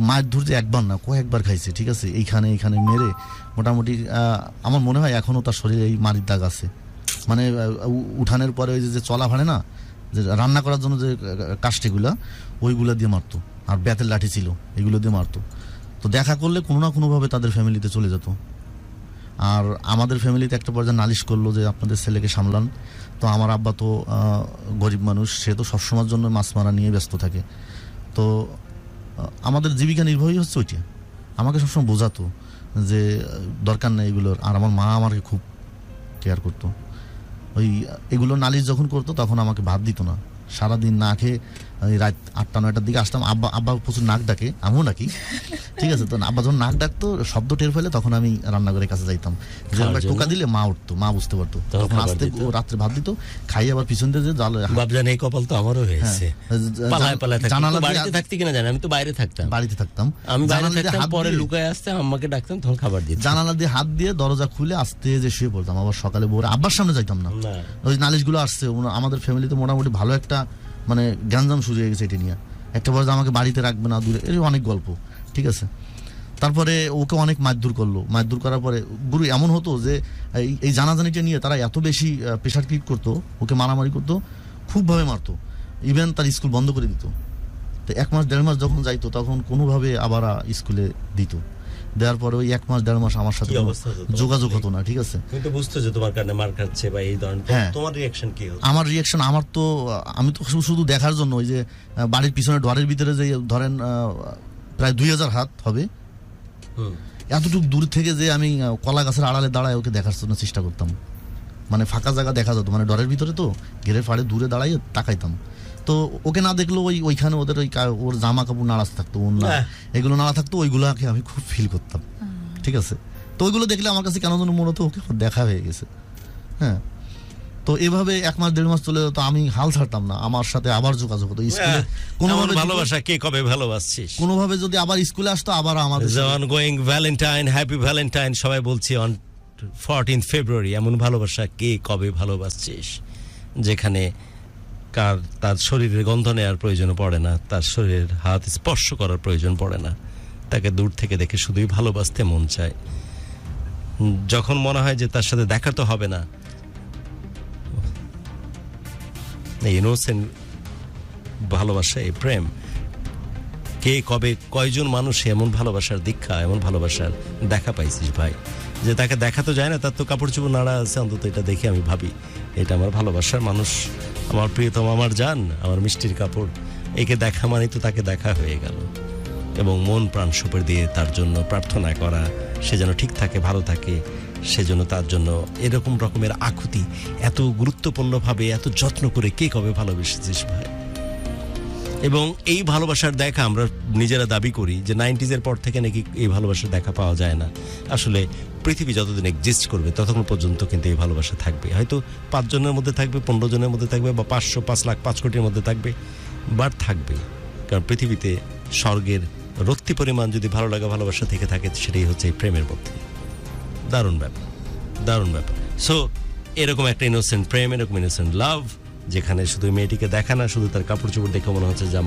মারধর যে একবার না কয়েকবার খাইছে, ঠিক আছে, এইখানে মেরে মোটামুটি আমার মনে হয় এখনো তার শরীরে এই মারির দাগ আছে। মানে উঠানের পরে ওই যে চলা ভাড়ে না, যে রান্না করার জন্য যে কাষ্টিগুলা, ওইগুলা দিয়ে মারতো, আর বেতের লাঠি ছিল, এগুলো দিয়ে মারতো। তো দেখা করলে কোনো না কোনোভাবে তাদের ফ্যামিলিতে চলে যেত। আর আমাদের ফ্যামিলিতে একটা পর্যায়ে নালিশ করলো যে আপনাদের ছেলেকে সামলান। তো আমার আব্বা তো গরিব মানুষ, সে তো সবসময়ের জন্য মাছ মারা নিয়ে ব্যস্ত থাকে। তো আমাদের জীবিকা নির্বাহী হচ্ছে ওইটা। আমাকে সবসময় বোঝাতো যে দরকার নেই এগুলোর, আর আমার মা আমাকে খুব কেয়ার করতো। ওই এগুলো নালিশ যখন করতো তখন আমাকে ভাত দিত না, সারাদিন না খেয়ে ওই রাত 8টা-9টার দিকে আসতাম। আব্বা প্রচুর নাক ডাকে, আমিও নাকি, ঠিক আছে। তো আব্বা যখন নাক ডাকতো, শব্দ টের ফেলে, তখন আমি রান্নাঘরের কাছে যাইতাম, যে টোকা দিলে মা উঠতো, মা বুঝতে পারতো, তখন আসতে ও রাত্রে ভাত দিত, খাই আবার পিছন দিয়ে জাল। বাপজান এই কপাল তো আমারও হয়েছে, জানালা বাড়িতে থাকতে কিনা জানি, আমি তো বাইরে থাকতাম, বাড়িতে থাকতাম, আমি বাইরে থাকতাম, পরে লুকায় আসতাম, আম্মাকে ডাকতাম, তখন খাবার দিতাম, জানালা দিয়ে হাত দিয়ে দরজা খুলে আস্তে যে শুয়ে পড়তাম। আবার সকালে ভোরে আব্বার সামনে যাইতাম না। ওই নালিশগুলো আসছে, আমাদের ফ্যামিলিতে মোটামুটি ভালো একটা মানে গ্যাঞ্জাম শুরু হয়ে গেছে এটা নিয়ে। একটা বয়স আমাকে বাড়িতে রাখবে না, দূরে, এর অনেক গল্প, ঠিক আছে। তারপরে ওকে অনেক মারধর করলো, মারধর করার পরে গুরু এমন হতো যে এই জানাজানিটা নিয়ে তারা এত বেশি প্রেশার ক্রিয়েট করতো, ওকে মারামারি করতো, খুবভাবে মারতো, ইভেন তার স্কুল বন্ধ করে দিত। তো 1 মাস 1.5 মাস যখন যাইতো, তখন কোনোভাবে আবার স্কুলে দিত। দেওয়ার পরে ওই 1 মাস 1.5 মাস আমার সাথে যোগাযোগ হতো না, ঠিক আছে। তুমি তো বুঝতো যে তোমার কারণে মার খাচ্ছে বা এই ধরনের, তোমার রিঅ্যাকশন কি হতো? আমার রিঅ্যাকশন, আমি তো শুধু দেখার জন্য, ওই যে বাড়ির পিছনে ডোরের ভিতরে যে ধরেন প্রায় 2000 হাত হবে, এতটুকু দূর থেকে যে আমি কলা গাছের আড়ালে দাঁড়ায় ওকে দেখার জন্য চেষ্টা করতাম। মানে ফাঁকা জায়গা দেখা যেত, মানে ডরের ভিতরে তো ঘেরের ফাড়ে দূরে দাঁড়াই তাকাইতাম, তো ওকে না দেখলেও ওইখানে ওদের ওর জামা কাপড় নাড়াজ থাকতো, ওর এগুলো নাড়া থাকতো, ওইগুলোকে আমি খুব ফিল করতাম। ঠিক আছে, তো ওইগুলো দেখলে আমার কাছে কেন যেন মনে হতো ওকে দেখা হয়ে গেছে। হ্যাঁ, তো এভাবে 1 মাস 1.5 মাস চলে যেত, আমি হাল ছাড়তাম না, আমার সাথে আবার যোগাযোগ হতো স্কুলে। কোনোভাবে ভালোবাসা কে কবে ভালোবাসছিস, কোনোভাবে যদি আবার স্কুলে আসতো আবার আমাদের অনগোয়িং ভ্যালেন্টাইন, হ্যাপি ভ্যালেন্টাইন সবাই বলছি অন 14 ফেব্রুয়ারি। এমন ভালোবাসা কে কবে ভালোবাসছিস যেখানে তার শরীরের গন্ধ নেওয়ার প্রয়োজন পড়ে না, তার শরীরের হাত স্পর্শ করার প্রয়োজন পড়ে না, তাকে দূর থেকে দেখে শুধুই ভালোবাসতে মন চায়। যখন মনে হয় যে তার সাথে দেখা তো হবে না, ইনোসেন্ট ভালোবাসা, এই প্রেম, কে কবে কয়জন মানুষ এমন ভালোবাসার দীক্ষা, এমন ভালোবাসার দেখা পাইছিস ভাই, যে তাকে দেখা তো যায় না, তার তো কাপড় চোপড় নাড়া আছে, অন্তত এটা দেখে আমি ভাবি এটা আমার ভালোবাসার মানুষ, আমার প্রিয়তম, আমার জান, আমার মিষ্টির কাপড়, একে দেখা মানে তো তাকে দেখা হয়ে গেল। এবং মন প্রাণ সঁপে দিয়ে তার জন্য প্রার্থনা করা, সে যেন ঠিক থাকে, ভালো থাকে, সেজন্য তার জন্য এরকম রকমের আকুতি, এত গুরুত্বপূর্ণভাবে এত যত্ন করে কে কবে ভালোবেসেছিস ভাই। এবং এই ভালোবাসার দেখা আমরা নিজেরা দাবি করি যে 90s পর থেকে নাকি এই ভালোবাসার দেখা পাওয়া যায় না। আসলে পৃথিবী যতদিন এক্সিস্ট করবে ততক্ষণ পর্যন্ত কিন্তু এই ভালোবাসা থাকবে, হয়তো 5 জনের মধ্যে থাকবে, 15 জনের মধ্যে থাকবে, বা 500, 5 লাখ, 5 কোটির মধ্যে থাকবে, বাট থাকবে। কারণ পৃথিবীতে স্বর্গের রত্তি পরিমাণ যদি ভালো লাগা ভালোবাসা থেকে থাকে, সেটাই হচ্ছে এই প্রেমের মধ্যে। দারুণ ব্যাপার, দারুণ ব্যাপার। সো এরকম একটা ইনোসেন্ট প্রেম, এরকম ইনোসেন্ট লাভ, যেখানে শুধু মেয়েটিকে দেখা না, শুধু তার কাপড় চোপড় দেখে মনে হচ্ছে যে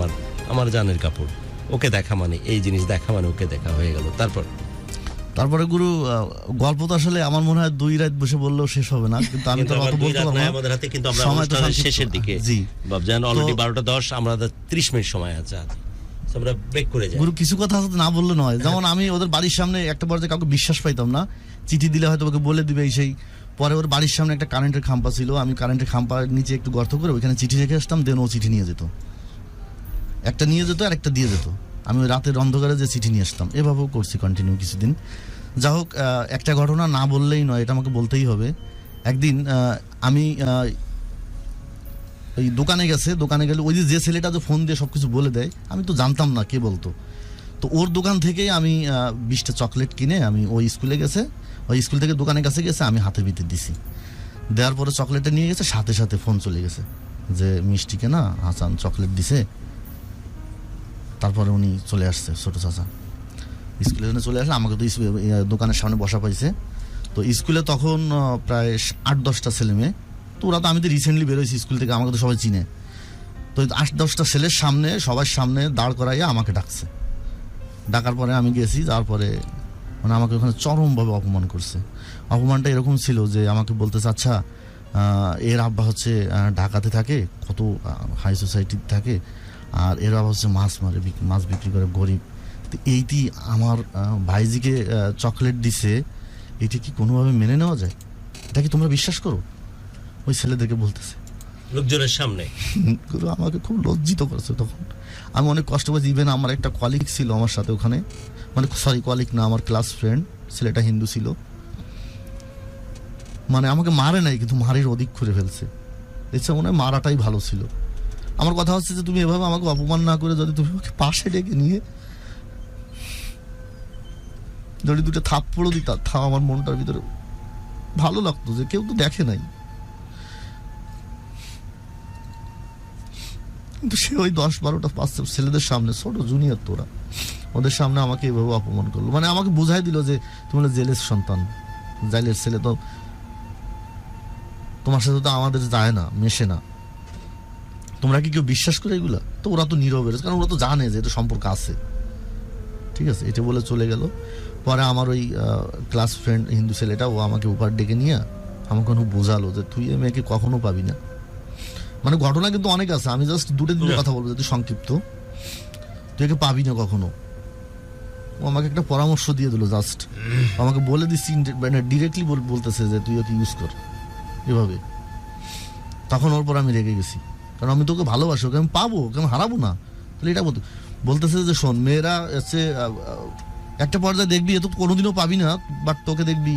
আমার জানের কাপড়, ওকে দেখা মানে এই জিনিস দেখা মানে ওকে দেখা হয়ে গেল। তারপরে গুরু গল্প তো আসলে আমার মনে হয় 2 রাত বসে বললেও শেষ হবে না, কিন্তু আমি তো অত বলতে পারবো না, আমাদের হাতে কিন্তু আমরা অনুষ্ঠানের শেষের দিকে। জি বাবজান, অলরেডি 12:10, আমরা 30 মিনিট সময় আছে, আমরা ব্রেক করে যাই। গুরু কিছু কথা না বললে নয়, যেমন আমি ওদের বাড়ির সামনে একটা পর্যায়ে কাউকে বিশ্বাস পাইতাম না, চিঠি দিলে হয়তো ওকে বলে দিবে সেই। পরে ওর বাড়ির সামনে একটা কারেন্টের খাম্পা ছিল, আমি কারেন্টের খাম্পার নিচে একটু গর্ত করে ওইখানে চিঠি রেখে আসতাম, দেন ও চিঠি নিয়ে যেত, একটা নিয়ে যেত আর একটা দিয়ে যেত, আমি ওই রাতের অন্ধকারে যে চিঠি নিয়ে আসতাম। এভাবেও করছি কন্টিনিউ কিছুদিন। যা হোক, একটা ঘটনা না বললেই নয়, এটা আমাকে বলতেই হবে। একদিন আমি ওই দোকানে গেলে ওই যে ছেলেটা যে ফোন দিয়ে সবকিছু বলে দেয়, আমি তো জানতাম না কে বলতো, তো ওর দোকান থেকেই আমি 20টা চকলেট কিনে, আমি ওই স্কুলে গেছে, ওই স্কুল থেকে দোকানের কাছে গেছে, আমি হাতের ভিতরে দিছি, দেওয়ার পরে চকলেটটা নিয়ে গেছে, সাথে সাথে ফোন চলে গেছে যে মিষ্টিকে না হাসান চকলেট দিছে। তারপরে উনি চলে আসছে, ছোট চাচা স্কুলে চলে আসলে, আমাকে তো দোকানের সামনে বসা পাইছে। তো স্কুলে তখন প্রায় 8-10টা ছেলে মেয়ে, তো ওরা তো, আমি তো রিসেন্টলি বেরোইছি স্কুল থেকে, আমাকে তো সবাই চিনে। তো 8-10টা ছেলের সামনে, সবার সামনে দাঁড় করাইয়া আমাকে ডাকছে। ডাকার পরে আমি গেছি, যাওয়ার পরে মানে আমাকে ওখানে চরমভাবে অপমান করছে। অপমানটা এরকম ছিল যে আমাকে বলতেছে, আচ্ছা এর আব্বা হচ্ছে ঢাকাতে থাকে, কত হাই সোসাইটিতে থাকে, আর এর আব্বা হচ্ছে মাছ বিক্রি করে, গরিব, তো এইটি আমার ভাইজিকে চকলেট দিছে, এটি কি কোনোভাবে মেনে নেওয়া যায়? এটা কি তোমরা বিশ্বাস করো? ওই ছেলেদেরকে বলতেছে লোকজনের সামনে। গুরু আমাকে খুব লজ্জিত করেছে তখন, আমি অনেক কষ্ট পেয়েছি। ইভেন আমার একটা কলিগ ছিল আমার সাথে ওখানে, মানে সরি কলিগ না, আমার ক্লাস ফ্রেন্ড, ছেলেটা হিন্দু ছিল, মানে আমাকে মারে নাই কিন্তু মারের অধিক করে ফেলছে। ইচ্ছা মনে হয় মারাটাই ভালো ছিল। আমার কথা হচ্ছে যে তুমি এভাবে আমাকে অপমান না করে যদি তুমি আমাকে পাশে ডেকে নিয়ে যদি 2টা থাপ্পড়ও দিতা, আমার মনটার ভিতরে ভালো লাগতো যে কেউ তো দেখে নাই, কিন্তু সে ওই 10-12টা ছেলেদের সামনে, ছোট জুনিয়র তোরা, ওদের সামনে আমাকে এভাবে অপমান করলো, মানে আমাকে বোঝাই দিল যে তুমি জেলের সন্তান, জেলের ছেলে, তো তোমার সাথে তো আমাদের যায় না, মেশে না, তোমরা কি কেউ বিশ্বাস করে এগুলা? তো ওরা তো নীরবে, কারণ ওরা তো জানে যে এটা সম্পর্ক আছে। ঠিক আছে, এটা বলে চলে গেল। পরে আমার ওই ক্লাস ফ্রেন্ড হিন্দু ছেলেটা, ও আমাকে উপর ডেকে নিয়ে আমাকে বোঝালো যে তুই এ মেয়েকে কখনো পাবি না। মানে ঘটনা কিন্তু অনেক আছে, আমি জাস্ট 2টা কথা বলবো যদি সংক্ষিপ্ত। তুই একে পাবি না কখনো। ও আমাকে একটা পরামর্শ দিয়ে দিল, জাস্ট আমাকে বলে দিচ্ছি, মানে ডিরেক্টলি বলতেছে যে তুই ওকে ইউজ কর এভাবে। তখন ওর পর আমি রেগে গেছি, কারণ আমি তোকে ভালোবাসি, ওকে আমি পাবো, ওকে আমি হারাবো না। তাহলে এটা বলতেছে যে শোন, মেয়েরা হচ্ছে একটা পর্যায়ে দেখবি এ তো কোনোদিনও পাবি না, বাট তোকে দেখবি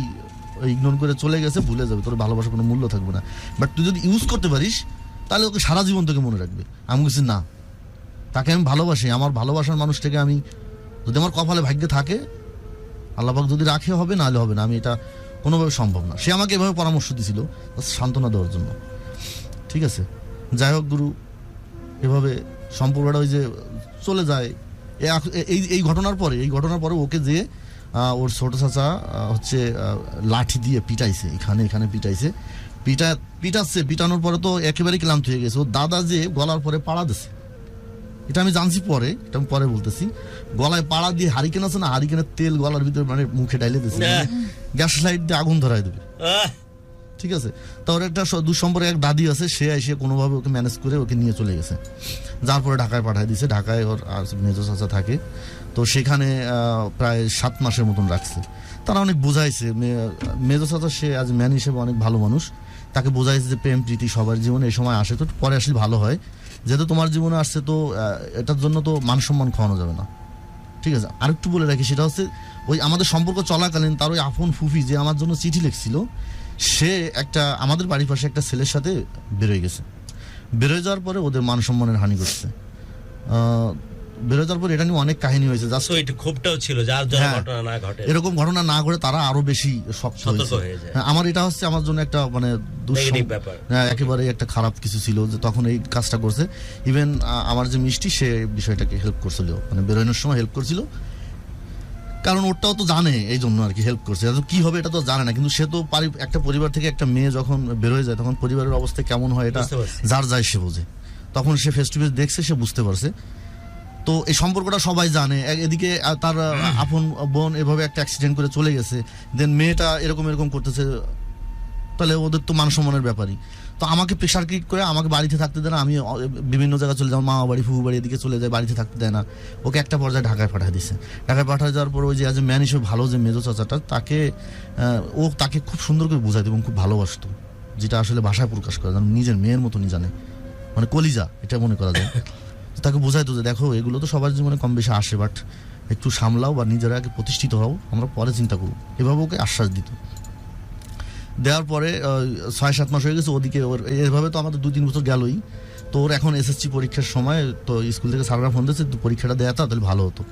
ইগনোর করে চলে গেছে, ভুলে যাবে, তোর ভালোবাসার কোনো মূল্য থাকবে না। বাট তুই যদি ইউজ করতে পারিস, তাহলে ওকে সারা জীবন তোকে মনে রাখবে। আমি বলছি না, তাকে আমি ভালোবাসি, আমার ভালোবাসার মানুষটাকে আমি যদি আমার কপালে ভাগ্যে থাকে আল্লাহ পাক যদি রাখে হবে, নাহলে হবে না। আমি এটা কোনোভাবে সম্ভব না। সে আমাকে এভাবে পরামর্শ দিছিল সান্ত্বনা দেওয়ার জন্য, ঠিক আছে। যাই হোক গুরু, এভাবে সম্পর্কটা ওই যে চলে যায়। এই ঘটনার পরে ওকে যে ওর ছোট চাচা হচ্ছে লাঠি দিয়ে পিটাইছে, এখানে পিটানোর পরে তো একেবারেই ক্লান্ত হয়ে গেছে। ওর দাদা যে গলার পরে পাড়া দিছে, এটা আমি জানছি পরে, এটা আমি পরে বলতেছি। গলায় পাড়া দিয়ে হারিকেন আছে না, হারিকেনের তেল গলার ভিতরে মানে মুখে ডাইলে দিছে, গ্যাস লাইট দিয়ে আগুন ধরাই দেবে, ঠিক আছে। তো ওর একটা দুঃসম্পর্কে এক দাদি আছে, সে এসে কোনোভাবে ওকে ম্যানেজ করে ওকে নিয়ে চলে গেছে, যার পরে ঢাকায় পাঠায় দিছে। ঢাকায় ওর মেজো চাচা থাকে, তো সেখানে প্রায় 7 মাসের মতন রাখছে। তারা অনেক বোঝাইছে, মেজো চাচা সে আজ ম্যান হিসেবে অনেক ভালো মানুষ, তাকে বোঝাইছে যে প্রেম প্রীতি সবার জীবনে এই সময় আসে, তো পরে আসলে ভালো হয়, যেহেতু তোমার জীবনে আসছে তো এটার জন্য তো মান সম্মান খাওয়ানো যাবে না, ঠিক আছে। আরেকটু বলে রাখি, সেটা হচ্ছে ওই আমাদের সম্পর্ক চলাকালীন তার ওই আপন ফুফি যে আমার জন্য চিঠি লিখছিল, সে একটা আমাদের বাড়ির পাশে একটা ছেলের সাথে বেরোয় গেছে। বেরোয় যাওয়ার পরে ওদের মান সম্মানের হানি করছে। বেরোয় যাওয়ার পরে এটা নিয়ে অনেক কাহিনী হয়েছে, ক্ষোভটাও ছিল, এরকম ঘটনা না ঘটে তারা আরো বেশি সতর্ক হয়ে যায়। আমার এটা হচ্ছে আমার জন্য একটা মানে একেবারে একটা খারাপ কিছু ছিল যে তখন এই কাজটা করছে। ইভেন আমার যে মিষ্টি, সে বিষয়টাকে হেল্প করছিল, মানে বেরোনোর সময় হেল্প করছিল, কারণ ওটাও তো জানে, এই জন্য আর কি হেল্প করছে। কি হবে এটা তো জানে না, কিন্তু সে তো একটা পরিবার থেকে একটা মেয়ে যখন বেরোয় যায় তখন পরিবারের অবস্থা কেমন হয় এটা যার যায় সে বোঝে। তখন সে ফেস টু ফেস দেখছে, সে বুঝতে পারছে। তো এই সম্পর্কটা সবাই জানে। এদিকে তার আপন বোন এভাবে একটা অ্যাক্সিডেন্ট করে চলে গেছে, দেন মেয়েটা এরকম করতেছে, তাহলে ওদের তো মান সম্মানের ব্যাপারই। তো আমাকে প্রেশার ক্রিয়েট করে আমাকে বাড়িতে থাকতে দেয় না, আমি বিভিন্ন জায়গায় চলে যাই, মামা বাড়ি ফুফু বাড়ি এদিকে চলে যায়, বাড়িতে থাকতে দেয় না। ওকে একটা পর্যায়ে ঢাকায় পাঠিয়ে দিছে। ঢাকায় পাঠিয়ে যাওয়ার পর ওই যে আজ ম্যান হিসেবে ভালো যে মেজো চাচাটা, তাকে খুব সুন্দর করে বোঝাইতো এবং খুব ভালোবাসতো, যেটা আসলে ভাষায় প্রকাশ করে নিজের মেয়ের মতনই জানে, মানে কলিজা এটা মনে করা যায়। তাকে বোঝাইতো যে দেখো এগুলো তো সবার জীবনে কম বেশি আসে, বাট একটু সামলাও বা নিজেরা আগে প্রতিষ্ঠিত হও, আমরা পরে চিন্তা করবো, এভাবে ওকে আশ্বাস দিত। দেওয়ার পরে 6-7 মাস হয়ে গেছে। ওদিকে ওর এভাবে তো আমাদের 2-3 বছর গেলই। তো ওর এখন এসএসসি পরীক্ষার সময়, তো স্কুল থেকে স্যাররা ফোন দিয়েছে পরীক্ষাটা দেওয়া তাহলে ভালো হতো।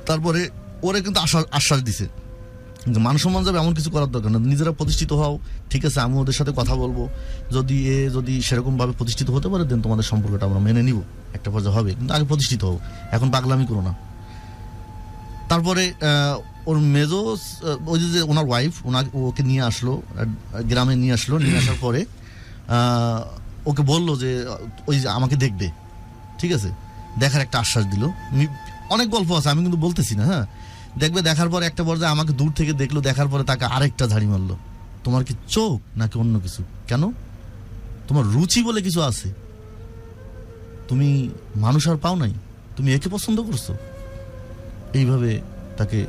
তারপরে ওরে কিন্তু আশ্বাস দিছে যে মান সম্মান যাবে এমন কিছু করার দরকার না, নিজেরা প্রতিষ্ঠিত হও, ঠিক আছে। আমি ওদের সাথে কথা বলবো, যদি সেরকম ভাবে প্রতিষ্ঠিত হতে পারে দেন তোমাদের সম্পর্কটা আমরা মেনে নিব, একটা পর্যায়ে হবে, কিন্তু আগে প্রতিষ্ঠিত হও, এখন পাগলামি করো না। তারপরে ওর মেজো ওই যে ওনার ওয়াইফ ওকে নিয়ে আসলো, গ্রামে নিয়ে আসার পরে ওকে বললো যে ওই যে আমাকে দেখবে, ঠিক আছে, দেখার একটা আশ্বাস দিল। অনেক গল্প আছে, আমি কিন্তু বলতেছি না, হ্যাঁ। দেখবে, দেখার পরে একটা পর্যায়ে আমাকে দূর থেকে দেখলো, দেখার পরে তাকে আরেকটা ঝাড়ি মারলো, তোমার কি চোখ নাকি অন্য কিছু, কেন তোমার রুচি বলে কিছু আছে, তুমি মানুষ আর পাও নাই, তুমি একে পছন্দ করছো, এইভাবে তাকে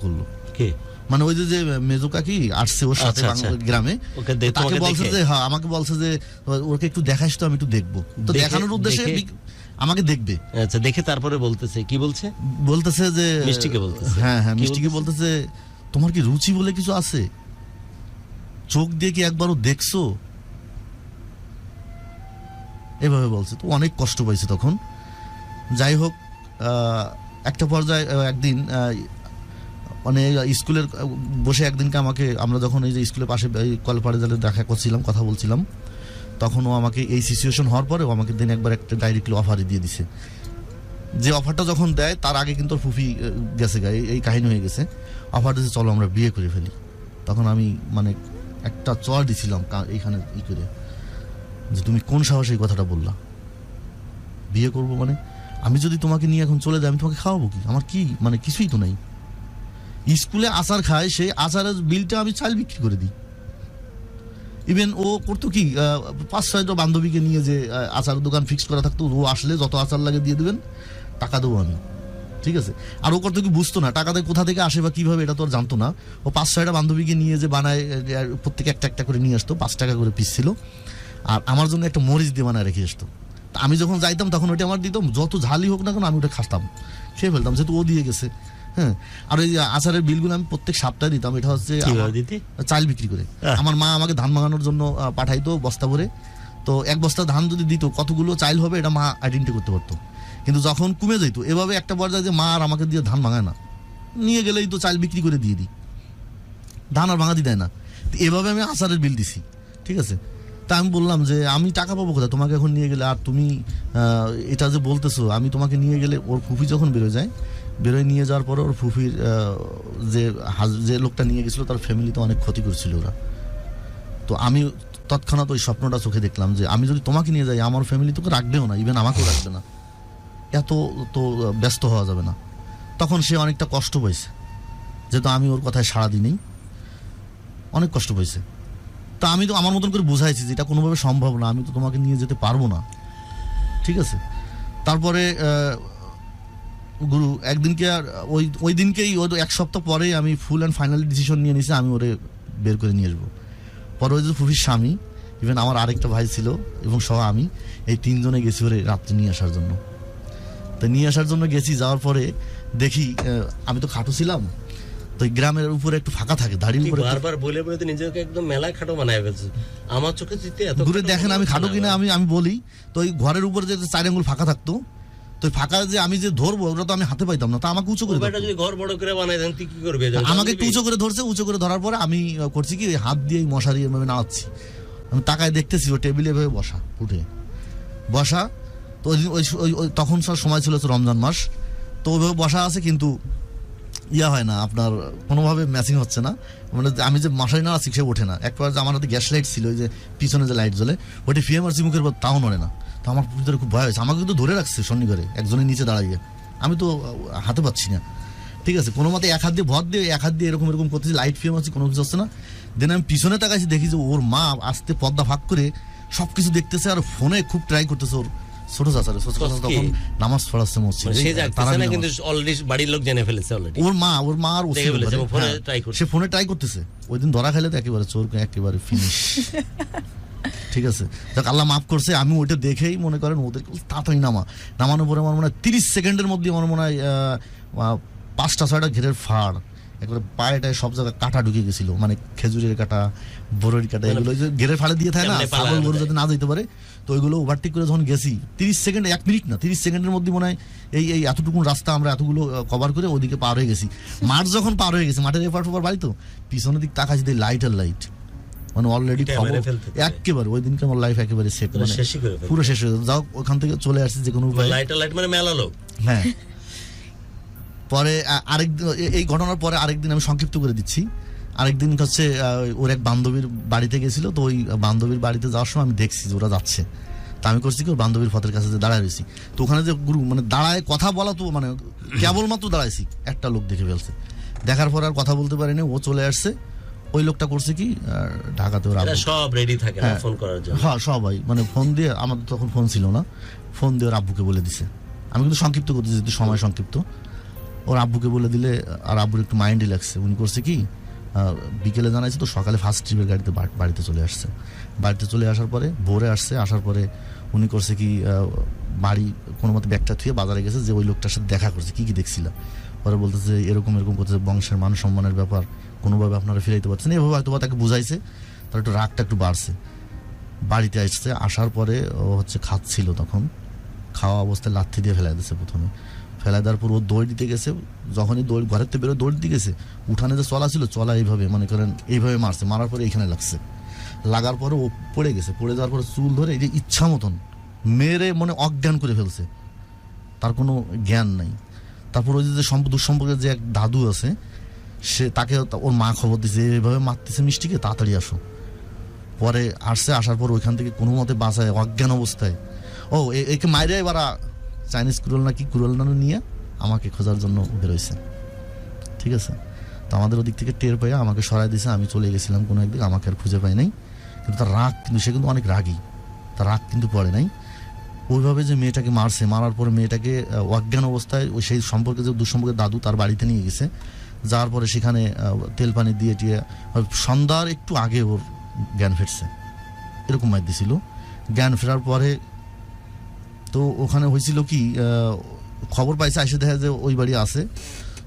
করলো। মানে ওই যে মেজো কাকি আসছে ওর সাথে গ্রামে, তাকে বলছে যে হ্যাঁ, আমাকে বলছে যে ওকে একটু দেখাইস তো, আমি একটু দেখবো। তো দেখানোর উদ্দেশ্যে আমাকে দেখবে, আচ্ছা, দেখে তারপরে বলতেছে কি বলতেছে যে মিষ্টিকে বলতেছে, হ্যাঁ মিষ্টিকে বলতেছে তোমার কি রুচি বলে কিছু আছে, চোখ দিয়ে কি একবারও দেখছো, এভাবে বলছে। তো অনেক কষ্ট পাইছে তখন। যাই হোক, একটা পর্যায়ে একদিন মানে স্কুলের বসে একদিনকে আমরা যখন এই যে স্কুলের পাশে কলপাড়ে দেখা করছিলাম, কথা বলছিলাম, তখন ও আমাকে এই সিচুয়েশন হওয়ার পরে ও আমাকে দিন একবার একটা ডাইরেক্টলি অফারই দিয়ে দিছে। যে অফারটা যখন দেয় তার আগে কিন্তু ওর ফুফি গেছে গায়ে, এই কাহিনী হয়ে গেছে। অফার দিয়েছে চলো আমরা বিয়ে করে ফেলি। তখন আমি মানে একটা চড় দিছিলাম এইখানে করে, যে তুমি কোন সাহসে এই কথাটা বললা, বিয়ে করবো মানে, আমি যদি তোমাকে নিয়ে এখন চলে যাই আমি তোমাকে খাওয়াবো কি, আমার কি মানে কিছুই তো নাই। স্কুলে আচার খায়, সেই আচারের বিলটা আমি চাল বিক্রি করে দিই। ইভেন ও করতো কি, 5-6টা বান্ধবীকে নিয়ে যে আচার দোকান ফিক্স করা থাকতো, ও আসলে যত আচার লাগে দিয়ে দেবেন, টাকা দেবো আমি, ঠিক আছে। আর ও করতো কি, বুঝতো না টাকাটা কোথা থেকে আসে বা কিভাবে, এটা তো আর জানতো না। ও 5-6টা বান্ধবীকে নিয়ে যে বানায়, প্রত্যেকে একটা করে নিয়ে আসতো, 5 টাকা করে পিস ছিল। আর আমার জন্য একটা মরিচ দিয়ে বানায় রেখে আসতো। আমি যখন যাইতাম তখন ওইটা আমার দিতাম, যত ঝালই হোক না কেন আমি ওটা খাতাম, খেয়ে ফেলতাম, যেহেতু ও দিয়ে গেছে। হ্যাঁ, আর ওই আচারের বিলগুলো আমি প্রত্যেক সপ্তাহে দিতাম। এটা হচ্ছে চাল বিক্রি করে। আমার মা আমাকে ধান ভাঙানোর জন্য পাঠাইতো বস্তা ভরে। তো এক বস্তা ধান যদি দিত কতগুলো চাইল হবে এটা মা আইডেন্টি করতে পারতো। কিন্তু যখন কমে যেত এভাবে একটা পর্যায়ে যে মা আর আমাকে দিয়ে ধান ভাঙায় না, নিয়ে গেলেই তো চাল বিক্রি করে দিয়ে দিই, ধান আর ভাঙাতে দেয় না। এভাবে আমি আচারের বিল দিছি, ঠিক আছে। তা আমি বললাম যে আমি টাকা পাবো কোথায় তোমাকে এখন নিয়ে গেলে, আর তুমি এটা যে বলতেছো আমি তোমাকে নিয়ে গেলে। ওর ফুফি যখন বেরোয় নিয়ে যাওয়ার পরে ওর ফুফির যে লোকটা নিয়ে গেছিলো তার ফ্যামিলিতে অনেক ক্ষতি করছিল ওরা। তো আমি তৎক্ষণাৎ ওই স্বপ্নটা চোখে দেখলাম যে আমি যদি তোমাকে নিয়ে যাই আমার ফ্যামিলি তোকে রাখবেও না, ইভেন আমাকেও রাখবে না, এত তো ব্যস্ত হওয়া যাবে না। তখন সে অনেকটা কষ্ট পেয়েছে, যেহেতু আমি ওর কথায় সাড়া দিই নেই, অনেক কষ্ট পেয়েছে। তা আমি তো আমার মতন করে বুঝাইছি যে এটা কোনোভাবে সম্ভব না, আমি তো তোমাকে নিয়ে যেতে পারবো না, ঠিক আছে। তারপরে গুরু একদিনকে আর ওই দিনকেই ওই এক সপ্তাহ পরেই আমি ফুল অ্যান্ড ফাইনাল ডিসিশন নিয়ে নিয়েছি আমি ওরে বের করে নিয়ে আসবো। পরে ওই যে ফুফির স্বামী, ইভেন আমার আরেকটা ভাই ছিল এবং সহ আমি, এই তিনজনে গেছি ওরে রাত্রে নিয়ে আসার জন্য। তো নিয়ে আসার জন্য গেছি, যাওয়ার পরে দেখি আমি তো খাটো ছিলাম, তো গ্রামের উপরে একটু ফাঁকা থাকে, দাড়ির উপরে বারবার বলে বলে নিজেকে একদম মেলা খাটো বানায় ফেলছে। আমার চোখে ঘুরে দেখেন আমি খাটো কিনা আমি বলি। তো ওই ঘরের উপরে যে 4 আঙ্গুল ফাঁকা থাকতো, তো ফাঁকা যে আমি যে ধরবো ওটা তো আমি হাতে পাইতাম না, তা আমাকে উঁচু করে যদি ঘর বড় করে বানাই দেন তুই কি করবে? আমাকে উঁচু করে ধরছে, উঁচু করে ধরার পরে আমি করছি কি হাত দিয়ে মশারি এভাবে নাড়াচ্ছি, আমি তাকায় দেখতেছি ও টেবিলে এভাবে বসা। তো তখন সময় ছিল রমজান মাস, তো ওইভাবে বসা আছে, কিন্তু হয় না আপনার কোনোভাবে ম্যাচিং হচ্ছে না, মানে আমি যে মশারি নাড়াচ্ছি সে ওঠে না। একবার আমার হাতে গ্যাস লাইট ছিল, ওই যে পিছনে যে লাইট জ্বলে, ওটা ফিয়ে মারছি মুখের পর, তাও নড়ে না। তো আমার ভিতরে খুব ভয় হয়েছে, আমাকে কিন্তু ধরে রাখছে শনিবারে একজনের নিচে দাঁড়াইয়ে, আমি তো হাতে পাচ্ছি না, ঠিক আছে। কোনো মতে এক হাত দিয়ে ভর দিয়ে এক হাত দিয়ে এরকম করতেছি, লাইট ফিয়ে মারছি, কোনো কিছু হচ্ছে না। দেন আমি পিছনে তাকাইছি, দেখি যে ওর মা আস্তে পর্দা ফাঁক করে সবকিছু দেখতেছে আর ফোনে খুব ট্রাই করতেছে। ওর ছোট চাচা তখন নামাজ পড়াচ্ছে মসজিদে, বাড়ির লোক জেনে ফেলেছে অলরেডি। ওর মা আর সে ফোনে ট্রাই করতেছে। ওই দিন ধরা খাইলে তো একেবারে চোর একেবারে ফিনিশ, ঠিক আছে। দেখ আল্লাহ মাফ করছে। আমি ওইটা দেখেই মনে করেন ওদের তাড়াতাড়ি নামানোর পরে আমার মনে হয় 30 সেকেন্ডের মধ্যে আমার মনে হয় 5-6টা ঘেরের ফাড় একবারে পায়েটায় সব জায়গায় কাটা ঢুকে গেছিল, মানে খেজুরের কাটা, বড়ির কাটা, এগুলো ঘেরের ফাড়ে দিয়ে থাকে না, ছাগল গরু যাতে না যেতে পারে। তো ওইগুলো ওভারটেক করে যখন গেছি 30 সেকেন্ড, 1 মিনিট না 30 সেকেন্ডের মধ্যে মনে হয় এই এতটুকু রাস্তা আমরা এতগুলো কভার করে ওইদিকে পার হয়ে গেছি। মাঠ যখন পার হয়ে গেছি, মাঠের এপার বাড়ি, তো পিছনের দিক তাকাচ্ছি লাইট, মানে অলরেডি একেবারে ওই দিনকে আমার লাইফ একেবারে সেট, মানে পুরো শেষ হয়ে যাও। ওখান থেকে চলে আসছি যে কোনো উপায়, মানে মেলা লোক। হ্যাঁ, পরে আরেকদিন এই ঘটনার পরে আরেকদিন আমি সংক্ষিপ্ত করে দিচ্ছি। আরেকদিন হচ্ছে ওর এক বান্ধবীর বাড়িতে গেছিল, তো ওই বান্ধবীর বাড়িতে যাওয়ার সময় আমি দেখছি যে ওরা যাচ্ছে। তা আমি করছি কি ওর বান্ধবীর ফতের কাছে দাঁড়ায় রয়েছি, তো ওখানে যে গুরু মানে দাঁড়ায় কথা বলা, তো মানে কেবলমাত্র দাঁড়াইছি, একটা লোক দেখে ফেলছে। দেখার পর আর কথা বলতে পারিনি, ও চলে আসছে। ওই লোকটা করছে কি ঢাকাতে ওরা সব রেডি থাকে ফোন করার জন্য, হ্যাঁ সবাই মানে ফোন দিয়ে, আমাদের তখন ফোন ছিল না, ফোন দিয়ে ওর আব্বুকে বলে দিছে। আমি কিন্তু সংক্ষিপ্ত করতেছি যেহেতু সময় সংক্ষিপ্ত। ওর আব্বুকে বলে দিলে আর আব্বুর একটু মাইন্ডই লাগছে। উনি করছে কি বিকেলে জানাইছে, তো সকালে ফার্স্ট ট্রিপের গাড়িতে বাড়িতে চলে আসছে। বাড়িতে চলে আসার পরে ভোরে আসছে, আসার পরে উনি করছে কি বাড়ি কোনো মতো ব্যাগটা থুয়ে বাজারে গেছে, যে ওই লোকটার সাথে দেখা করছে, কি দেখছিলাম। পরে বলতেছে এরকম করতেছে, বংশের মান সম্মানের ব্যাপার, কোনোভাবে আপনারা ফিরাইতে পারছেন, এভাবে হয়তো তাকে বুঝাইছে। তার একটু রাগটা একটু বাড়ছে। বাড়িতে আসছে, আসার পরে ও হচ্ছে খাচ্ছিল, তখন খাওয়া অবস্থায় লাথি দিয়ে ফেলাই দিয়েছে। প্রথমে ফেলাই দেওয়ার পর ও দৌড় দিতে গেছে, যখনই ঘরের থেকে বেরোয় দৌড় দিতে গেছে, উঠানে যে চলা ছিল, চলা এইভাবে মানে করেন এইভাবে মারছে, মারার পরে এইখানে লাগছে। লাগার পরে ও পড়ে গেছে, পড়ে যাওয়ার পরে চুল ধরে এই যে ইচ্ছা মতন মেরে মানে অজ্ঞান করে ফেলছে, তার কোনো জ্ঞান নাই। তারপর ওই যে দুঃসম্পর্কের যে এক দাদু আছে, সে তাকে ওর মা খবর দিচ্ছে এইভাবে মারতেছে মিষ্টিকে, তাড়াতাড়ি আসো। পরে আসছে, আসার পর ওইখান থেকে কোনো মতে বাঁচায় অজ্ঞান অবস্থায় একে মাইরে এবার চাইনিজ কুড়াল না কি কুড়াল না নিয়ে আমাকে খোঁজার জন্য বেরোইছে, ঠিক আছে। তো আমাদের ওদিক থেকে টের পেয়ে আমাকে সরাই দিয়েছে। আমি চলে গেছিলাম কোনো একদিক, আমাকে আর খুঁজে পাই নাই। কিন্তু তার রাগ, কিন্তু সে কিন্তু অনেক রাগী, তার রাগ কিন্তু পড়ে নাই। ওইভাবে যে মেয়েটাকে মারছে, মারার পরে মেয়েটাকে অজ্ঞান অবস্থায় ওই সেই সম্পর্কে যে দুঃসম্পর্কের দাদু তার বাড়িতে নিয়ে গেছে। যাওয়ার পরে সেখানে তেল পানি দিয়ে টিয়ে সন্ধ্যার একটু আগে ওর জ্ঞান ফিরছে, এরকম মার দিছিল। জ্ঞান ফেরার পরে তো ওখানে হয়েছিল কি খবর পাইছে, এসে দেখা যায় ওই বাড়ি আছে।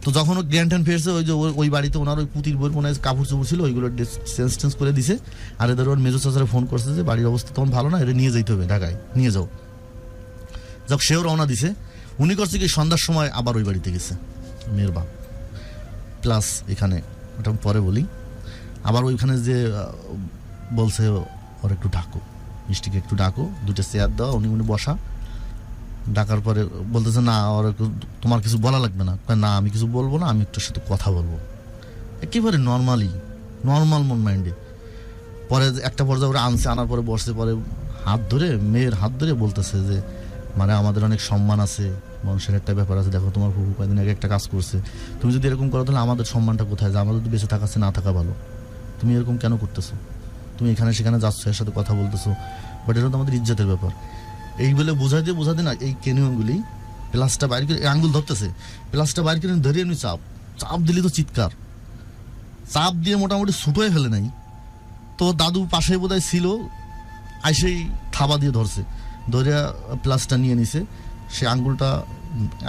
তো যখন ও জ্ঞান ট্যান ফিরেছে ওই যে ওই বাড়িতে ওনার ওই পুতির বই মনে হয় কাপড় চোপড় ছিল, ওইগুলো চেঞ্জ করে দিছে। আর এদের ওর মেজো চাচারে ফোন করছে যে বাড়ির অবস্থা তখন ভালো না, এটা নিয়ে যেতে হবে ঢাকায়, নিয়ে যাও। যাক সেও রওনা দিছে। উনি করছে কি সন্ধ্যার সময় আবার ওই বাড়িতে গেছে মেয়ের বাপ। প্লাস এখানে ওটা পরে বলি, আবার ওইখানে যে বলছে ওর একটু ডাকো, মিষ্টিকে একটু ডাকো, দুটো চেয়ার দাও, উনি বসা। ডাকার পরে বলতেছে না ওর তোমার কিছু বলা লাগবে না। না আমি কিছু বলবো না, আমি একটু সাথে কথা বলবো, একেবারে নর্মাল মন মাইন্ডে। পরে একটা পর্যায়ে ওরা আনছে, আনার পরে বসছে, পরে হাত ধরে মেয়ের হাত ধরে বলতেছে যে মানে আমাদের অনেক সম্মান আছে, মানুষের একটা ব্যাপার আছে, দেখো তোমার ফুফু কয়েকদিন আগে একটা কাজ করছে, তুমি যদি এরকম করো তাহলে আমাদের সম্মানটা কোথায়, যে আমাদের তো বেঁচে থাকাচ্ছে না থাকা ভালো, তুমি এরকম কেন করতেছো, তুমি এখানে সেখানে যাচ্ছ, এর সাথে কথা বলতেছো, বাট এটা তো আমাদের ইজ্জতের ব্যাপার। এই বলে বোঝাতে না এই কেনিয়নগুলি প্লাসটা বাইর করে আঙ্গুল ধরতেছে, প্লাসটা বাইর করে ধরে এমনি চাপ দিলি তো চিৎকার, চাপ দিয়ে মোটামুটি ছুটোয় ফেলে নাই। তো দাদু পাশে বোধহয় ছিল, আইসেই থাবা দিয়ে ধরছে, ধরে প্লাসটা নিয়ে নিছে। সে আঙ্গুলটা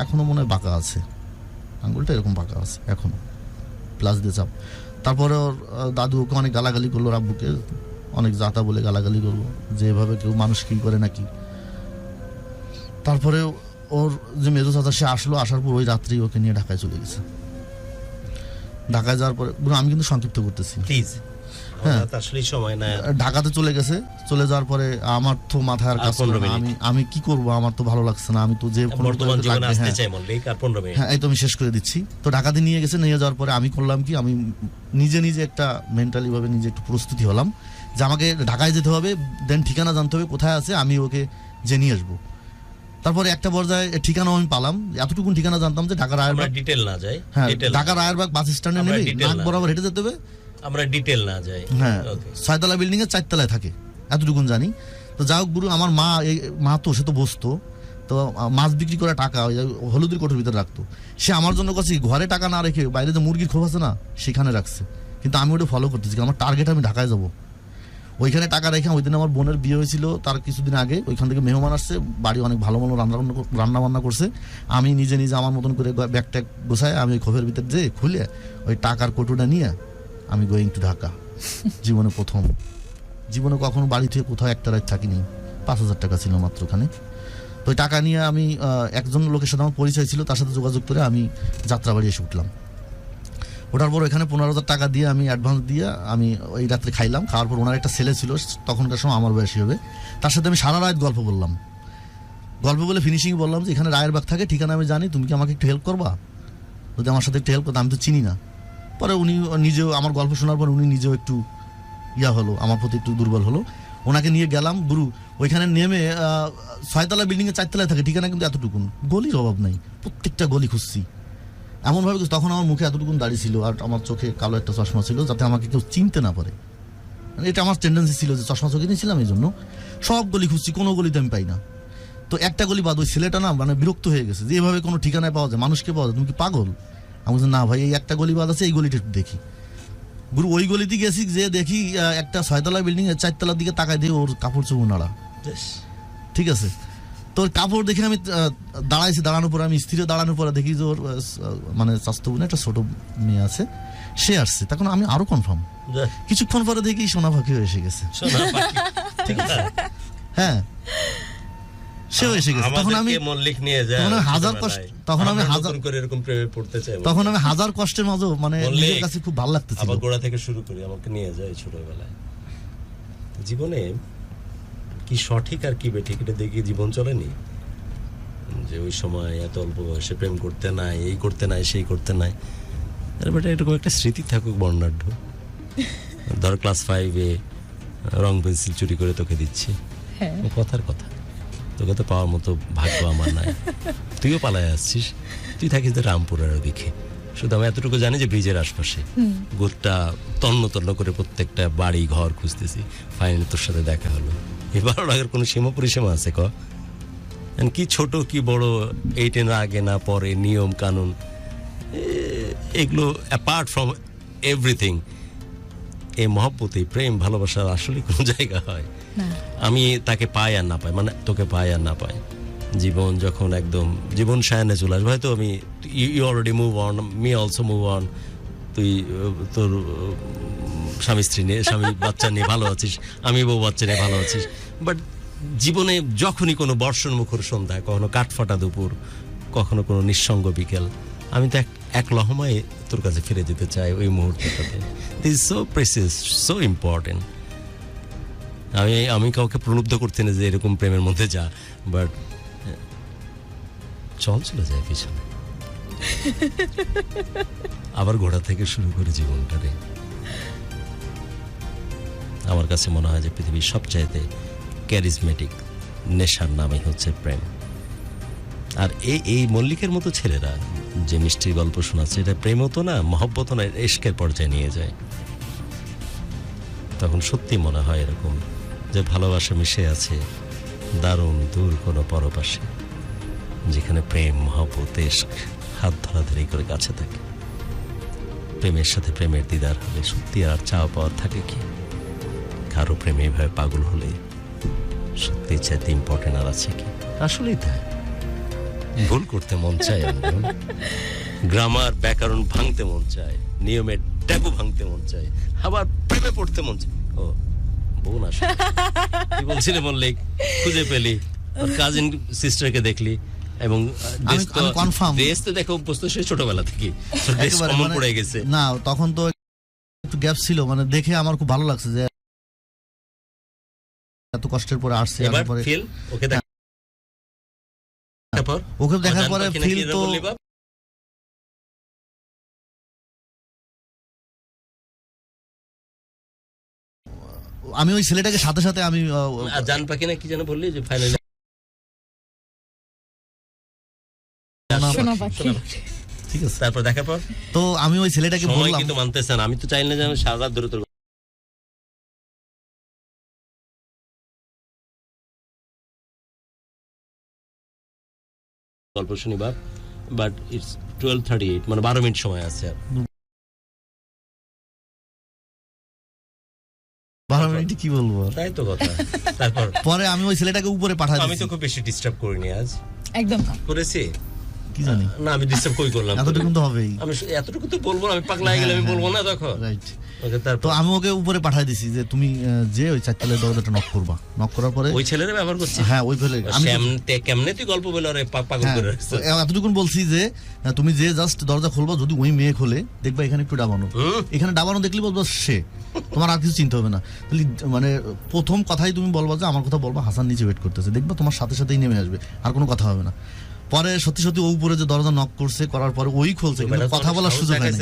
এখনো মনে হয় বাঁকা আছে, আঙ্গুলটা এরকম বাঁকা আছে এখনো, প্লাস দিয়ে চাপ। তারপরে ওর দাদু ওকে অনেক গালাগালি করলো, আব্বুকে অনেক জাতা বলে গালাগালি করলো, যে এভাবে কেউ মানুষ কি করে নাকি। তারপরে ওর যে মেজো চাচা সে আসলো, আসার পর ওই রাত্রি ওকে নিয়ে ঢাকায় চলে গেছে। ঢাকায় যাওয়ার পরে আমি কিন্তু সংক্ষিপ্ত করতেছি প্লিজ, হ্যাঁ ঢাকাতে চলে গেছে। চলে যাওয়ার পরে আমার তো মাথায় আর কাজ করলো না, আমি কি করবো, আমার তো ভালো লাগছে না, আমি তো যে হ্যাঁ এই তো আমি শেষ করে দিচ্ছি। তো ঢাকাতে নিয়ে গেছে, নিয়ে যাওয়ার পরে আমি করলাম কি, আমি নিজে একটা মেন্টালি ভাবে নিজে একটু প্রস্তুতি হলাম যে আমাকে ঢাকায় যেতে হবে, দেন ঠিকানা জানতে হবে কোথায় আছে, আমি ওকে যে নিয়ে আসবো। তারপরে একটা পর্যায়ে ঠিকানা আমি পালাম, এতটুকু ঠিকানা জানতাম যে ঢাকা রায়েরবাগ, ডিটেল না যাই, হ্যাঁ ঢাকা রায়েরবাগ বাস স্ট্যান্ডে নেমে নাক বরাবর হেঁটে যেতে হবে, আমরা ডিটেল না যাই, হ্যাঁ 6তলা বিল্ডিং এর 4তলায় থাকে, এতটুকু জানি। তো যাই হোক গুরু, আমার মা তো সে তো বসতো, তো মাছ বিক্রি করে টাকা ওই হলুদের কোটোর ভিতরে রাখতো। সে আমার জন্য কাছে ঘরে টাকা না রেখে বাইরে যে মুরগির খোপ আছে না সেখানে রাখছে, কিন্তু আমি ওটা ফলো করতেছি, আমার টার্গেট আমি ঢাকায় যাবো। ওইখানে টাকা রেখে, ওই দিন আমার বোনের বিয়ে হয়েছিল, তার কিছুদিন আগে ওইখান থেকে মেহমান আসছে, বাড়ি অনেক ভালো রান্না বান্না করছে। আমি নিজে আমার মতন করে ব্যাগ ট্যাগ গোছায় আমি ওই খোপের ভিতরে যে খুলে ওই টাকার কোটোটা নিয়ে আমি গোয়িং টু ঢাকা। জীবনে কখনো বাড়ি থেকে কোথাও একটা রাত থাকিনি, 5,000 টাকা ছিল মাত্র ওখানে। তো ওই টাকা নিয়ে আমি একজন লোকের সাথে আমার পরিচয় ছিল, তার সাথে যোগাযোগ করে আমি যাত্রাবাড়ি এসে উঠলাম। ওঠার পর ওখানে 15,000 টাকা দিয়ে আমি অ্যাডভান্স দিয়ে আমি ওই রাত্রে খাইলাম। খাওয়ার পর ওনার একটা ছেলে ছিল, তখনকার সময় আমার বয়সী হবে, তার সাথে আমি সারা রাত গল্প বলে ফিনিশিং বললাম যে এখানে রায়েরবাগ থাকে, ঠিকানা আমি জানি, তুমি কি আমাকে একটু হেল্প করবা, যদি আমার সাথে একটু হেল্প করতে, আমি তো চিনি না। পরে উনি নিজেও আমার গল্প শোনার পর উনি নিজেও একটু হলো, আমার প্রতি একটু দুর্বল হলো। ওনাকে নিয়ে গেলাম গুরু, ওইখানে নেমে 6তলা বিল্ডিং এর 4তলায় থাকে, ঠিকানা কিন্তু এতটুকুন, গলির অভাব নাই, প্রত্যেকটা গলি খুঁজছি এমনভাবে। তখন আমার মুখে এতটুকুন দাড়ি ছিল আর আমার চোখে কালো একটা চশমা ছিল, যাতে আমাকে কেউ চিনতে না পারে। এটা আমার টেন্ডেন্সি ছিল যে চশমা চোখে নিয়েছিলাম, এই জন্য সব গলি খুঁজছি, কোনো গলিতে আমি পাই না। তো একটা গলি বাদ, ওই ছেলেটা না মানে বিরক্ত হয়ে গেছে যে এভাবে কোনো ঠিকানায় পাওয়া যায়, মানুষকে পাওয়া যায়, তুমি কি পাগল? আমি বলছি না ভাই, এই একটা গলি বাদ আছে, এই গলিটা একটু দেখি। গুরু ওই গলিতে গেছি, যে দেখি একটা 6তলা বিল্ডিং এর 4তলার দিকে তাকায় দিয়ে ওর কাপড় চোপড় নাড়া, ঠিক আছে। তোর কাপড় দেখে আমি দাঁড়াইছি, দাঁড়ানোর পরে আমি স্থিরে দাঁড়ানোর পরে দেখি যে ওর মানে স্বাস্থ্য বোনে একটা ছোট মেয়ে আছে, সে আসছে। তখন আমি আরো কনফার্ম, কিছুক্ষণ পরে দেখি সোনা পাখি এসে গেছে, হ্যাঁ সেও এসে গেছে। তখন আমি হাজার কষ্টের মাঝে মানে নিজের কাছে খুব ভালো লাগতেছিল। গোড়া থেকে শুরু করি, আমাকে নিয়ে যায় ছোটবেলায়। জীবনে কি সঠিক আর কি বেঠিক এটা দেখে জীবন চলেনি, যে ওই সময় এত অল্প বয়সে প্রেম করতে নাই, এই করতে নাই, সেই করতে নাই। বেটা এরকম একটা স্মৃতি থাকুক বর্ণাঢ্য। ধর ক্লাস 5-এ রং পেন্সিল চুরি করে তোকে দিচ্ছি, কথার কথা, তোকে তো পাওয়ার মতো ভাগ্য আমার নাই, তুইও পালায় আসছিস, তুই থাকিস রামপুরের ওদিকে। শুধু আমি এতটুকু জানি যে ব্রিজের আশপাশে গোটা তন্ন করে প্রত্যেকটা বাড়ি ঘর খুঁজতেছি, ফাইনালি তোর সাথে দেখা হলো। এবার আগের কোনো সীমা পরিসীমা আছে কি ছোট কি বড়, এইটা না আগে না পরে, নিয়ম কানুন এগুলো অ্যাপার্ট ফ্রম এভরিথিং, এই মহব্বত, এই প্রেম ভালোবাসার আসলে কোনো জায়গা হয়? আমি তাকে পাই আর না পাই, মানে তোকে পাই আর না পাই, জীবন যখন একদম জীবন সায়নে চলে আসবে, হয়তো আমি you already move on, me also move on, তুই তোর স্বামী স্ত্রী নিয়ে, স্বামী বাচ্চা নিয়ে ভালো আছিস, আমি বউ বাচ্চা নিয়ে ভালো আছিস, বাট জীবনে যখনই কোনো বর্ষণ মুখর সন্ধ্যা, কখনো কাঠফাটা দুপুর, কখনো কোনো নিঃসঙ্গ বিকেল, আমি তো এক লহমায় তোর কাছে ফিরে যেতে চাই ওই মুহূর্তটাতে। This so precious, so important. আমি কাউকে প্রলুব্ধ করতে না যে এরকম প্রেমের মধ্যে যা, বাট চলে যায় পিছনে, আবার গোড়া থেকে শুরু করে জীবনটারে। আমার কাছে মনে হয় যে পৃথিবীর সবচাইতে ক্যারিজমেটিক নেশার নামই হচ্ছে প্রেম। আর এই মল্লিকের মতো ছেলেরা যে মিষ্টির গল্প শোনাচ্ছে, এটা প্রেমও তো না, মহব্বতও না, ইশকের পর্যায়ে নিয়ে যায়। তখন সত্যি মনে হয় এরকম যে ভালোবাসা মিশে আছে দারুণ দূর কোনো পরপাশে, যেখানে প্রেম, মহব্বত, ইশক হাত ধরাধরি করে কাছে থাকে। প্রেমের সাথে প্রেমের দিদার হলে সত্যি আর চাওয়া পাওয়ার থাকে কি? কারো প্রেমে এভাবে পাগল হলে সত্যি চাইতে ইম্পর্টেন্ট আর আছে কি? আসলেই তাই। ভুল করতে মন চায়, গ্রামার ব্যাকরণ ভাঙতে মন চায়, নিয়মের ট্যাবু ভাঙতে মন চায়, আবার প্রেমে পড়তে মন চায়। ও বোন আসলে কি বলছিলে মল্লিক, খুঁজে পেলি, কাজিন সিস্টারকে দেখলি, এবং ড্রেস তো দেখো অভ্যস্ত সে ছোটবেলা থেকে, ড্রেস কমন পড়ে গেছে না, তখন তো একটু গ্যাপ ছিল, মানে দেখে আমার খুব ভালো লাগছে যে এত কষ্টের পরে আসছে। ওকে দেখার পরে ফিল তো আমি ওই ছেলেটাকে সাথে সাথে আমি জান পাখি না কি যেন বললি যে ফাইনালি ঠিক আছে, তারপর দেখার পর তো আমি ওই ছেলেটাকে বললাম, কিন্তু মানতেছেন, আমি তো চাই না যে আমি সারা রাত ধরে তোর গল্প শুনি বাপ, বাট ইটস 12:38, মানে 12 মিনিট সময় আছে। 12 মিনিটে কি বলবো, তাই তো কথা। তারপর পরে আমি ওই ছেলেটাকে উপরে পাঠাই দিয়েছি। আমি তো খুব বেশি ডিস্টার্ব করিনি আজ, একদম না করেছি কি জানি না, আমি ডিস্টার্ব কই করলাম? এতটুকু তো হবেই, আমি এতটুকু তো বলবো, আমি পাগলা হয়ে গেলে আমি বলবো না তখন, রাইট। ওকে তারপর তো আমি ওকে উপরে পাঠাই দিছি যে তুমি যে ওই চারতলার দরজাটা নক করবা, নক করার পরে ওই ছেলেরা ব্যবহার করছে। হ্যাঁ ওই ফেলে আমি কেমনে তুই গল্প বলে আরে পাগল করে রাখছিস। এতটুকুন বলছি যে তুমি যে জাস্ট দরজা খুলবা, যদি ওই মেয়ে খোলে দেখবা এখানে একটু ডাবানো, এখানে ডাবানো দেখলি বলবো সে, তোমার আর কিছু চিন্তা হবে না। মানে প্রথম কথাই তুমি বলবা যে আমার কথা বলবা হাসান নিচে ওয়েট করতেছে, দেখবা তোমার সাথে সাথেই নেমে আসবে, আর কোনো কথা হবে না। পরে সত্যি সত্যি ও উপরে যে দরজা নক করছে, করার পরে ওই খুলছে, কিন্তু কথা বলার সুযোগ হয় না।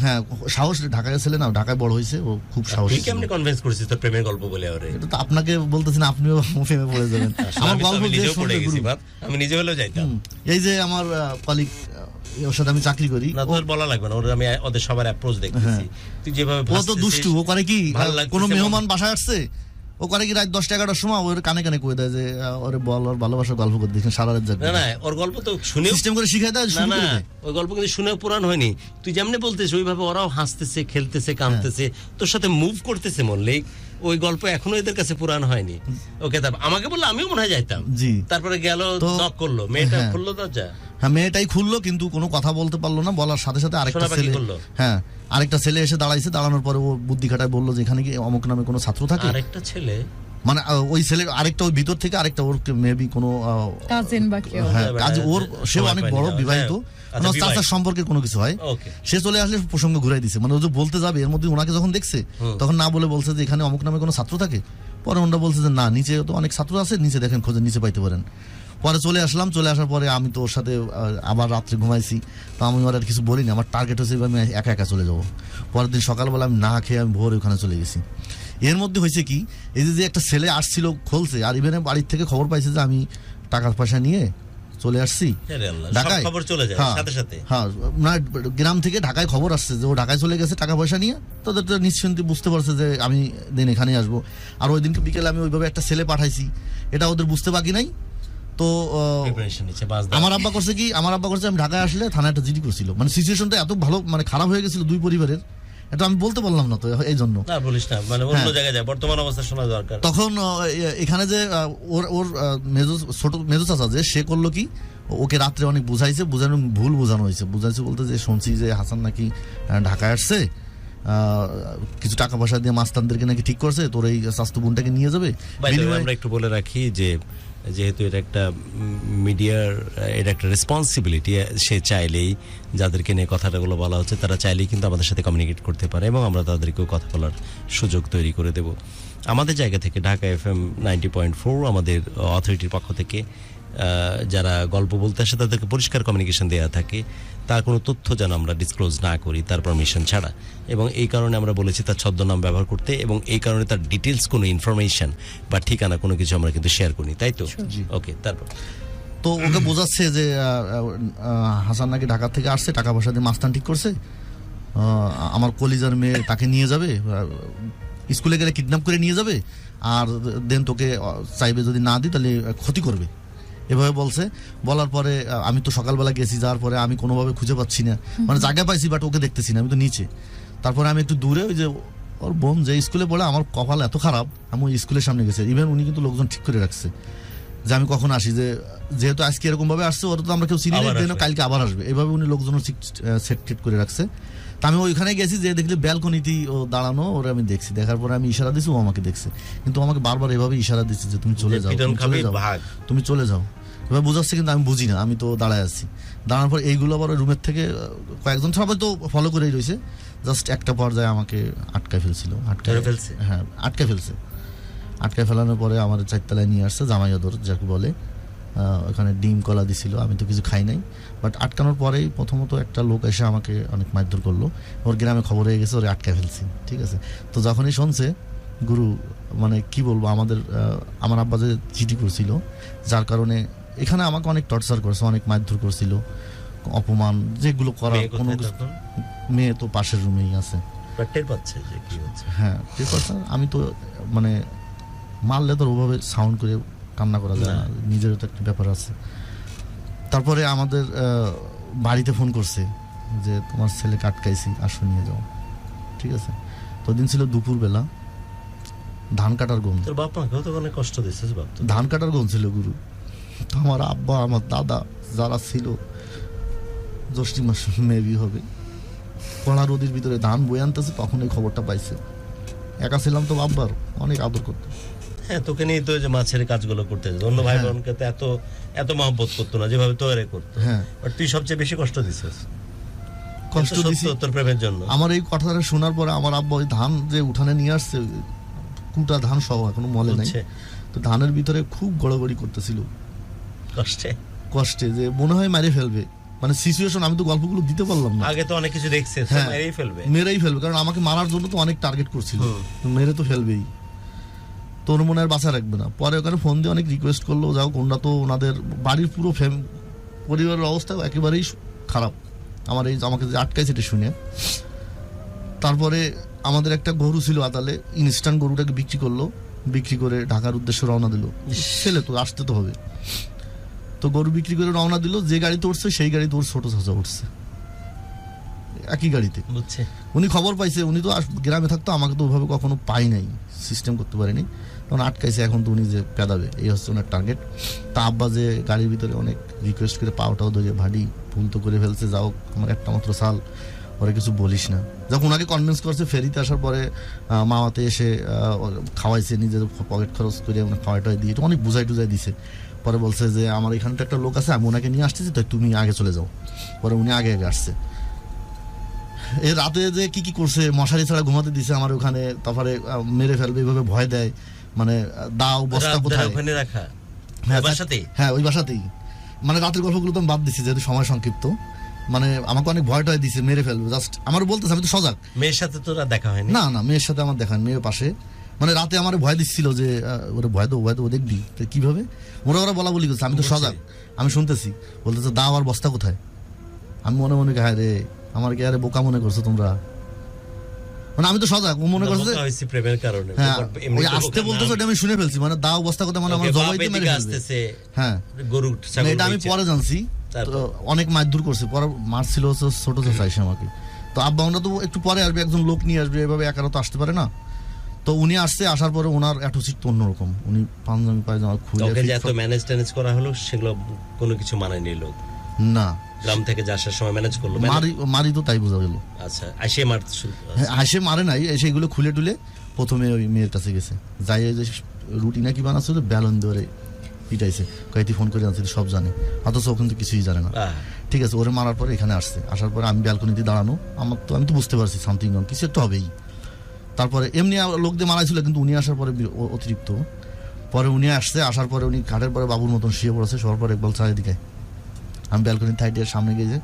হ্যাঁ সাহস, ঢাকায় ছেলে না, ঢাকায় বড় হয়েছে, ও খুব সাহস। তুই কেমনে কনভিন্স করেছিস তোর প্রেমের গল্প বলে? আরে এটা তো আপনাকে বলতেছি না, আপনিও প্রেমে পড়ে যাবেন। আমার গল্প যে শুনতে আমি নিজে হলেও যাইতাম। এই যে আমার কলিগ, ওর সাথে আমি চাকরি করি, না তোর বলা লাগবে না, ওর আমি ওদের সবার অ্যাপ্রোচ দেখতেছি। তুই যেভাবে ও তো দুষ্টু, ও করে কি কোনো মেহমান বাসায় আসছে, ও করে কি রাত 10-11টার সময় ওর কানে কানে কয়ে দেয় যে ওরে বল ওর ভালোবাসার গল্প করে দেখেন সারা রাত জাগবে। না ওর গল্প তো শুনে সিস্টেম করে শিখাই দেয়। না ওই গল্প কিন্তু শুনে পুরান হয়নি, তুই যেমনি বলতেছিস ওইভাবে ওরাও হাসতেছে, খেলতেছে, কাঁদতেছে, তোর সাথে মুভ করতেছে মল্লিক। ওই গল্প এখনো এদের কাছে পুরান হয়নি। ওকে তারপর আমাকে বললো, আমিও মনে হয় যাইতাম। জি তারপরে গেল, নক করলো, মেয়েটা খুললো দরজা। হ্যাঁ মেয়েটাই খুললো, কিন্তু কোনো কথা বলতে পারলো না। বলার সাথে সাথে আরেকটা ছেলে, হ্যাঁ আরেকটা ছেলে এসে দাঁড়াইছে। দাঁড়ানোর পরে ও বুদ্ধি খাটায় বললো যে এখানে কি অমুক নামে কোনো ছাত্র থাকে। আরেকটা ছেলে মানে ওই ছেলে আরেকটা, ওই ভিতর থেকে আরেকটা, ওর মেবি কোনো কাজিন বা কেউ, হ্যাঁ কাজ, ওর সেও অনেক বড় বিবাহিত, চাচার সম্পর্কের কোনো কিছু হয়। সে চলে আসলে প্রসঙ্গ ঘুরাই দিছে, মানে ও যে বলতে যাবে এর মধ্যে ওনাকে যখন দেখছে তখন না বলে বলছে যে এখানে অমুক নামে কোনো ছাত্র থাকে। পরে ওনারা বলছে যে না, নিচে তো অনেক ছাত্র আছে, নিচে দেখেন খোঁজে, নিচে পাইতে পারেন। পরে চলে আসলাম, চলে আসার পরে আমি তো ওর সাথে আবার রাত্রে ঘুমাইছি, তো আমি ওর আর কিছু বলিনি। আমার টার্গেট হচ্ছে আমি একা একা চলে যাবো। পরের দিন সকালবেলা আমি না খেয়ে আমি ভোরে ওখানে চলে গেছি। এর মধ্যে হয়েছে কি, এই যে একটা ছেলে আসছিল খুলছে, আর ইভেনে বাড়ির থেকে খবর পাইছে যে আমি টাকা পয়সা নিয়ে চলে আসছি ঢাকায়। হ্যাঁ না, গ্রাম থেকে ঢাকায় খবর আসছে যে ও ঢাকায় চলে গেছে টাকা পয়সা নিয়ে। তাদের তো নিশ্চিন্তে বুঝতে পারছে যে আমি দিন এখানেই আসবো। আর ওই দিনকে বিকেলে আমি ওইভাবে একটা ছেলে পাঠাইছি, এটা ওদের বুঝতে বাকি নাই। তো আমার আব্বা করছে কি, আমি ঢাকায় আসলে থানায় একটা জিডি করছিল। মানে সিচুয়েশনটা এত ভালো, মানে খারাপ হয়ে গেছিল দুই পরিবারের, এটা আমি বলতে পারলাম না তো এই জন্য। না বলিস না, মানে অন্য জায়গায় যায়, বর্তমান অবস্থা শোনা দরকার। তখন এখানে যে ওর ছোট মেজো চাচা যে সে করলো কি, ওকে রাত্রে অনেক বুঝাইছে, ভুল বোঝানো হয়েছে। বুঝাইছে বলতে যে শুনছি যে হাসান নাকি ঢাকায় আসছে, কিছু টাকা পয়সা দিয়ে মাস্তানদেরকে নাকি ঠিক করছে, তোর এই স্বাস্থ্য বোনটাকে নিয়ে যাবে। আমরা একটু বলে রাখি যে যেহেতু এটা একটা মিডিয়ার, এটা একটা রেসপন্সিবিলিটি, সে চাইলেই যাদেরকে নিয়ে কথাগুলো বলা হচ্ছে তারা চাইলেই কিন্তু আমাদের সাথে কমিউনিকেট করতে পারে এবং আমরা তাদেরকেও কথা বলার সুযোগ তৈরি করে দেব আমাদের জায়গা থেকে। ঢাকা FM 90.4 আমাদের অথরিটির পক্ষ থেকে যারা গল্প বলতে আসে তাদেরকে পরিষ্কার কমিউনিকেশন দেওয়া থাকে, তার কোনো তথ্য যেন আমরা ডিসক্লোজ না করি তার পারমিশন ছাড়া। এবং এই কারণে আমরা বলেছি তার ছদ্মনাম ব্যবহার করতে, এবং এই কারণে তার ডিটেলস কোনো ইনফরমেশন বা ঠিকানা কোনো কিছু আমরা কিন্তু শেয়ার করি, তাই তো? ওকে, তারপর তো ওকে বোঝাচ্ছে যে হাসান নাকি ঢাকা থেকে আসছে, টাকা পয়সা দিয়ে মাস্তান ঠিক করছে, আমার কলিজার মেয়ে তাকে নিয়ে যাবে, স্কুলে গেলে কিডন্যাপ করে নিয়ে যাবে, আর দেন তোকে চাইবে যদি না দিই তাহলে ক্ষতি করবে, এভাবে বলছে। বলার পরে আমি তো সকালবেলা গেছি, যাওয়ার পরে আমি কোনোভাবে খুঁজে পাচ্ছি না, মানে জায়গা পাইছি বাট ওকে দেখতেছি না, আমি তো নিচে। তারপরে আমি একটু দূরে, ওই যে ওর বোন যে স্কুলে পড়ে, আমার কপাল এত খারাপ, আমি ওই স্কুলের সামনে গেছি। ইভেন উনি কিন্তু লোকজন ঠিক করে রাখছে যে আমি কখন আসি, যে যেহেতু আজকে এরকম ভাবে আসছে, ওরা তো আমরা কেউ চিনি না, কালকে আবার আসবে, এভাবে উনি লোকজন সেট করে রাখছে। তা আমি ওইখানে গেছি, যে দেখলি ব্যালকনিতেই ও দাঁড়ানো, ওরা আমি দেখছি। দেখার পরে আমি ইশারা দিছি, ও আমাকে দেখছে, কিন্তু আমাকে বারবার এভাবে ইশারা দিচ্ছে যে তুমি চলে যাও, তুমি চলে যাও, এবার বোঝাচ্ছে, কিন্তু আমি বুঝি না, আমি তো দাঁড়ায় আছি। দাঁড়ানোর পর এইগুলো আবার রুমের থেকে কয়েকজন সবাই তো ফলো করেই রয়েছে, জাস্ট একটা পর্যায়ে আমাকে আটকায় ফেলছিল, হ্যাঁ আটকায় ফেলছে। আটকায় ফেলানোর পরে আমার 4 তলায় নিয়ে আসছে, জামাইয়াদর যাকে বলে, ওখানে ডিম কলা দিছিল, আমি তো কিছু খাই নাই। বাট আটকানোর পরেই প্রথমত একটা লোক এসে আমাকে অনেক মারধর করলো, ওর গ্রামে খবর হয়ে গেছে, ওরে আটকায় ফেলছি, ঠিক আছে। তো যখনই শুনছে গুরু, মানে কি বলবো, আমার আব্বা যে চিঠি করছিল, যার কারণে এখানে আমাকে অনেক টর্চার করছে, অনেক মারধর করছিল, অপমান যেগুলো করার কোনো, মেয়ে তো পাশের রুমেই আছে, হ্যাঁ টের পাচ্ছে। আমি তো মানে মারলে তো ওভাবে সাউন্ড করে কান্না করা যায় না, নিজেরও তো একটা ব্যাপার আছে। তারপরে আমাদের বাড়িতে ফোন করছে যে তোমার ছেলেকে আটকাইছি, আসো নিয়ে যাও, ঠিক আছে। তো দিন ছিল দুপুরবেলা, ধান কাটার গম, ধান কাটার গম ছিল গুরু। তো আমার আব্বা, আমার দাদা যারা ছিল, জ্যৈষ্ঠ মাস মেবি হবে, কড়া রোদির ভিতরে ধান বয়ে আনতেছে, তখন এই খবরটা পাইছে। একা ছিলাম তো, আব্বার অনেক আদর করতো। হ্যাঁ, তোকে নিয়ে তো যে মাছের কাজগুলো করতে, অন্য ভাই বোনকে তো এত মহব্বত করতো না যেভাবে তোরে করতো। হ্যাঁ, বাট তুই সবচেয়ে বেশি কষ্ট দিছিস। কষ্ট দিছি তোর প্রেমের জন্য। আমার এই কথাটা শোনার পরে আমার আব্বা ওই ধান যে উঠানে নিয়ে আসছে, কুটা ধান সহ, এখনো মলে নাই, তো ধানের ভিতরে খুব গড়াগড়ি করতেছিল কষ্টে, যে মনে হয় মেরে ফেলবে, মানে সিচুয়েশন। আমি তো গল্পগুলো দিতে পারলাম না, আগে তো অনেক কিছু দেখছে, মেরেই ফেলবে, কারণ আমাকে মারার জন্য তো অনেক টার্গেট করছিল, মেরে তো ফেলবেই, তোর মনে আর বাঁচা রাখবে না। পরে ওখানে ফোন দিয়ে অনেক রিকোয়েস্ট করলো, যাও, ওনারা তো ওনাদের বাড়ির পুরো পরিবারের অবস্থা একেবারেই খারাপ, আমাকে যে আটকাইছে এটা শুনে। তারপরে আমাদের একটা গরু ছিল আদালে, ইনস্ট্যান্ট গরুটাকে বিক্রি করলো, বিক্রি করে ঢাকার উদ্দেশ্যে রওনা দিল। ছেলে তো আসতে তো হবে, তো গরু বিক্রি করে রওনা দিল। যে গাড়িতে উঠছে সেই গাড়িতে ওর ছোট চাচা উঠছে, একই গাড়িতে। উনি খবর পাইছে, উনি তো গ্রামে থাকতো, আমাকে তো ওইভাবে কখনো পাই নাই, সিস্টেম করতে পারিনি, তখন আটকাইছে। এখন তো উনি যে পেদাবে, এই হচ্ছে ওনার টার্গেট। তা আব্বা যে গাড়ির ভিতরে অনেক রিকোয়েস্ট করে পাওটাও ধরে, ভাডি ভুল তো করে ফেলছে, যাও আমার একটা মাত্র সাল, ওরা কিছু বলিস না। যখন ওনাকে কনভিন্স করছে, ফেরিতে আসার পরে মামাতে এসে খাওয়াইছে, নিজের পকেট খরচ করে খাওয়াটাই দিয়ে অনেক বুঝাই টুজাই দিছে। পরে বলছে যে আমার এখানটা একটা লোক আছে, আমি ওনাকে নিয়ে আসতেছি, তাই তুমি আগে চলে যাও। পরে উনি আগে আসছে। এই রাতে যে কি করছে, মশারি ছাড়া ঘুমাতে দিছে আমার ওখানে, তারপরে মেরে ফেলবে এইভাবে ভয় দেয়, মানে দাও বস্তা কোথায়, হ্যাঁ ওই বাসাতেই। মানে রাতের গল্পগুলো তো আমি বাদ দিচ্ছি যেহেতু সময় সংক্ষিপ্ত, মানে আমাকে অনেক ভয় টয় দিছে, মেরে ফেলবে জাস্ট আমার বলতেছে। আমি তো সজাগ, মেয়ের সাথে তো দেখা হয়নি, না মেয়ের সাথে আমার দেখা হয়নি, মেয়ের পাশে। মানে রাতে আমার ভয় দিচ্ছিল যে ওরা ভয় তো ও দেখবি কিভাবে, ওরা বলা বলি করছে, আমি তো সজাগ, আমি শুনতেছি। বলতেছে দাও আর বস্তা কোথায়। আমি মনে মনে হায় রে, আমার কি আরে বোকা মনে করছো তোমরা, মানে আমি তো সজাগ, ও মনে করছে প্রেমের কারণে। হ্যাঁ, ওই আসতে বলতেছে, ওটা আমি শুনে ফেলছি, মানে দাও বস্তা কথা, মানে আমার জবাইতে মেরে ফেলছে। হ্যাঁ, গরু এটা আমি পরে জানছি, অনেক মারধর করছে। পরে মারছিল ছোট চাচা এসে আমাকে, তো আব্বা আমরা তো একটু পরে আসবে, একজন লোক নিয়ে আসবে, এভাবে একারা তো আসতে পারে না। তো উনি আসছে, আসার পরে ওনার অ্যাটিটিউড তো অন্যরকম। উনি পাঞ্জাবি পায়জামা খুলে ওকে যে এত ম্যানেজ ট্যানেজ করা হলো সেগুলো কোনো কিছু মানায় নিল না, গ্রাম থেকে যে আসার সময় ম্যানেজ করলো? মারি তো তাই বোঝা গেল। আচ্ছা, আসে মার হাসে মারে নাই, এসে এগুলো খুলে টুলে প্রথমে ওই মেয়ের কাছে গেছে, যাই যে রুটি নাকি বানাচ্ছিল ব্যালন ধরে পিটাইছে, কয়েকটি ফোন করে আনছে, সব জানে, অথচ ও কিন্তু কিছুই জানে না। ঠিক আছে, ওরে মারার পরে এখানে আসছে, আসার পরে আমি ব্যালকনিতে দাঁড়ানো, আমি তো বুঝতে পারছি সামথিং কিছু একটা হবেই। তারপরে এমনি লোক দিয়ে মারাইছিল, কিন্তু উনি আসার পরে অতিরিক্ত, পরে উনি আসছে, আসার পরে উনি খাটের পরে বাবুর মতন শুয়ে পড়েছে, সবার পরে একবার চারিদিকে আমি ব্যালকনির থাইটের সামনে গিয়ে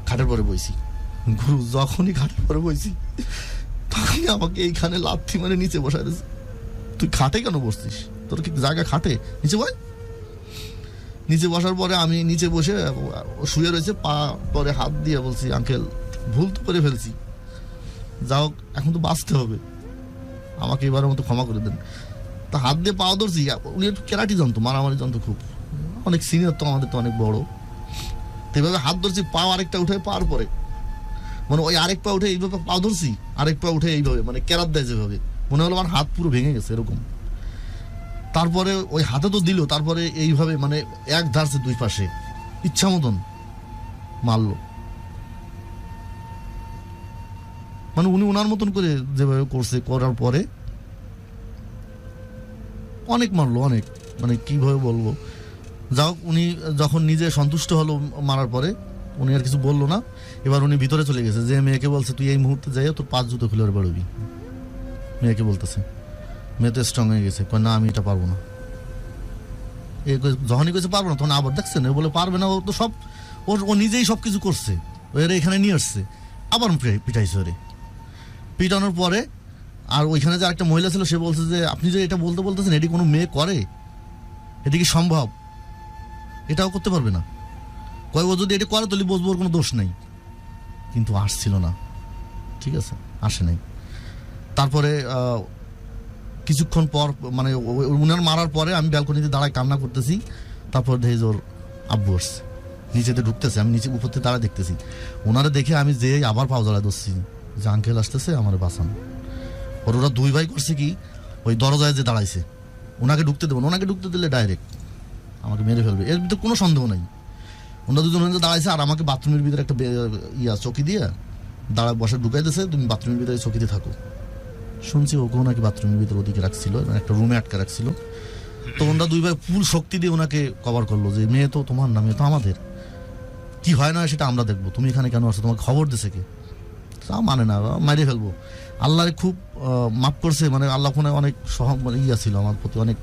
খাটের পরে বইছি। গুরু যখনই খাটের পরে বইছি তখনই আমাকে এইখানে লাথি মানে নিচে বসাই দিয়েছে। তুই খাটে কেন বসছিস, তোর কি জায়গা খাটে, নিচে বয়। নিচে বসার পরে আমি নিচে বসে শুয়ে রয়েছে, পা পরে হাত দিয়ে বলছি, আঙ্কেল ভুল তো করে ফেলছি, যাও এখন তো বাঁচতে হবে, আমাকে এবারের মতো ক্ষমা করে দেন। তা হাত দিয়ে পাও ধরছি, উনি একটু কেরাটি জানতো, মারামারি জানতো খুব, অনেক সিনিয়র তো, আমাদের তো অনেক বড়। তো এইভাবে হাত ধরছি, পাও আরেকটা উঠে পাওয়ার পরে মানে ওই আরেক পা উঠে এইভাবে পাও ধরছি, আরেক পা উঠে এইভাবে মানে কেরাত দেয় যেভাবে, মনে হলো আমার হাত পুরো ভেঙে গেছে এরকম। তারপরে ওই হাতে তো দিল, তারপরে এইভাবে মানে এক ধারছে দুই পাশে, ইচ্ছা মতন মারলো। মানে উনি ওনার মতন করে যেভাবে করছে, করার পরে অনেক মারলো, অনেক, মানে কিভাবে বলবো। যাও, উনি যখন নিজে সন্তুষ্ট হলো মারার পরে, উনি আর কিছু বললো না। এবার উনি ভিতরে চলে গেছে, যে মেয়েকে বলছে তুই এই মুহূর্তে যাই তোর 5 জুতো খুলে বেরোবি, মেয়েকে বলতেছে। মেয়ে তো স্ট্রং হয়ে গেছে, কয় না আমি এটা পারবো না। যখনই কইছে পারবো না, তখন আবার দেখছেন ও বলে পারবে না, ও তো সব ও নিজেই সব কিছু করছে, ওরা এখানে নিয়ে আসছে, আবার পিটাইছে ওরে। পিটানোর পরে আর ওইখানে যে একটা মহিলা ছিল, সে বলছে যে আপনি যে এটা বলতেছেন এটি কোনো মেয়ে করে, এটি কি সম্ভব, এটাও করতে পারবে না। কয় ও যদি এটা করে তাহলে বসবো, ওর কোনো দোষ নেই। কিন্তু আসছিল না, ঠিক আছে, আসে নাই। তারপরে কিছুক্ষণ পর মানে উনার মারার পরে আমি ব্যালকনিতে দাঁড়ায় কান্না করতেছি। তারপর দেখি ওর আব্বু আসছে, নিচেতে ঢুকতেছে, আমি নিচে উপরতে দাঁড়ায় দেখতেছি। ওনারা দেখে আমি যে আবার পাও জড়ায় ধরছি যে আঙ্কেল আসতেছে, আমার বাঁচান। ওরা 2 ভাই করছে কি, ওই দরজায় যে দাঁড়াইছে, ওনাকে ঢুকতে দেবো না, ওনাকে ঢুকতে দিলে ডাইরেক্ট আমাকে মেরে ফেলবে, এর ভিতরে কোনো সন্দেহ নাই। ওনারা দুজন দাঁড়াইছে, আর আমাকে বাথরুমের ভিতরে একটা চকি দিয়ে দাঁড়ায় বসে ঢুকাই দিয়েছে, তুমি বাথরুমের ভিতরে চকিতে থাকো। শুনছি ওকেও নাকি বাথরুমের ভিতরে ওদিকে রাখছিল, একটা রুমে আটকে রাখছিল। তো ওনারা 2 ভাই ফুল শক্তি দিয়ে ওনাকে কভার করলো, যে মেয়ে তো তোমার না, মেয়ে তো আমাদের, কি হয় না সেটা আমরা দেখবো, তুমি এখানে কেন আসছো, তোমাকে খবর দিছে কে? মানে না, মাইরে ফেলবো। আল্লাহরে খুব মাফ করছে, মানে আল্লাহ ফোনে অনেক মানে ছিল আমার প্রতি, অনেক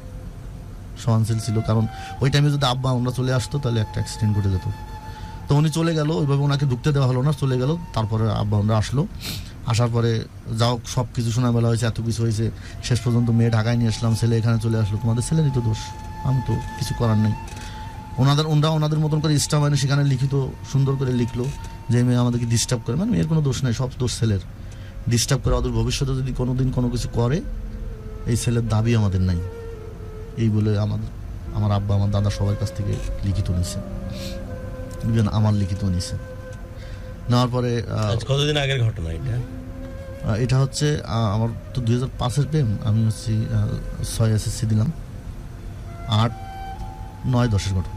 সহনশীল ছিল। কারণ ওই টাইমে যদি আব্বা আমরা চলে আসতো তাহলে একটা অ্যাক্সিডেন্ট ঘটে যেত। তো উনি চলে গেল, ওইভাবে ওনাকে ঢুকতে দেওয়া হলো না, চলে গেল। তারপরে আব্বা আমরা আসলো, আসার পরে যাও সব কিছু শোনা বেলা হয়েছে, এত কিছু হয়েছে, শেষ পর্যন্ত মেয়ে ঢাকায় নিয়ে আসলাম, ছেলে এখানে চলে আসলো, তোমাদের ছেলেরই তো দোষ, আমি তো কিছু করার নেই। ওনাদের মতন করে স্টাম্প এনে সেখানে লিখিত সুন্দর করে লিখলো যে মেয়ে আমাদেরকে ডিস্টার্ব করে, মানে মেয়ের কোনো দোষ নেই, সব দোষ ছেলের। ডিস্টার্ব করে ওদের ভবিষ্যতে যদি কোনোদিন কোনো কিছু করে, এই ছেলের দাবি আমাদের নাই, এই বলে আমার আব্বা আমার দাদা সবার কাছ থেকে লিখিত নিছে, ইভেন আমার লিখিত নিছে। নেওয়ার পরে কতদিন আগের ঘটনা এটা? এটা হচ্ছে আমার তো 2005-এর প্রেম, আমি হচ্ছে 6 SSC দিলাম, 8, 9, 10-এর ঘটনা।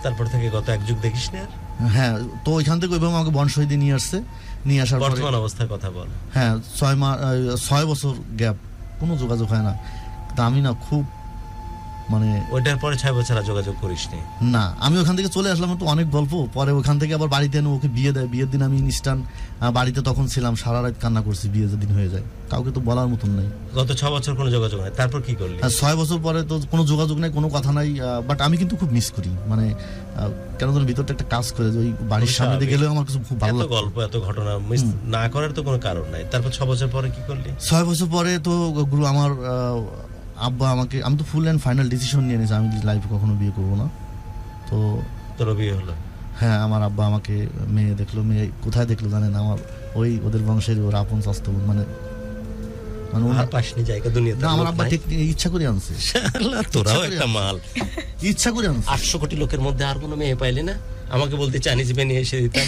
তারপর থেকে গত 1 যুগ দেখিস না? হ্যাঁ, তো ওইখান থেকে ওইভাবে আমাকে বনশহীদে নিয়ে আসছে, নিয়ে আসার পরে বর্তমান অবস্থার কথা বল। হ্যাঁ, 6 বছর গ্যাপ, কোনো যোগাযোগ হয় না। তা আমি না খুব মানে ওইটার পরে 6 বছর আর যোগাযোগ করিসনি? না, আমি ওখান থেকে চলে আসলাম, তো অনেক গল্প। পরে ওখান থেকে আবার বাড়িতে এনে ওকে বিয়ে দেয়, বিয়ের দিন আমি ইনস্টান্ট বাড়িতে তখন ছিলাম, সারা রাত কান্না করছি, বিয়ে যেদিন হয়ে যায়, কাউকে তো বলার মতন নাই। গত 6 বছর কোনো যোগাযোগ নাই, তারপর কি করলি? 6 বছর পরে তো কোনো যোগাযোগ নাই, কোনো কথা নাই, বাট আমি কিন্তু খুব মিস করি, মানে কেন যেন ভিতরটা একটা কাজ করে, ওই বাড়ির সামনে দিয়ে গেলেও আমার কিছু খুব ভালো লাগে। গল্প এত ঘটনা মিস না করার তো কোনো কারণ নাই। তারপর 6 বছর পরে কি করলি? 6 বছর পরে তো গুরু আমার আব্বা আমাকে, আমি তো ফুল অ্যান্ড ফাইনাল ডিসিশন নিয়ে নিয়েছি, আমি লাইফে কখনো বিয়ে করবো না। তো তোর বিয়ে হলো? হ্যাঁ, আমার আব্বা আমাকে মেয়ে দেখলো। মেয়ে কোথায় দেখলো জানেন? আমার ওই ওদের বংশের ওর আপন স্বাস্থ্য, মানে পাশনি জায়গা দুনিয়াতে। আমার আব্বা ঠিক ইচ্ছা করে আনছে। তোরাও একটা মাল, ইচ্ছা করে আনছে। 800 কোটি লোকের মধ্যে আর কোনো মেয়ে পাইলে না? আমাকে বলতে চাইনিজ মেয়ে নিয়ে এসে দিতাম।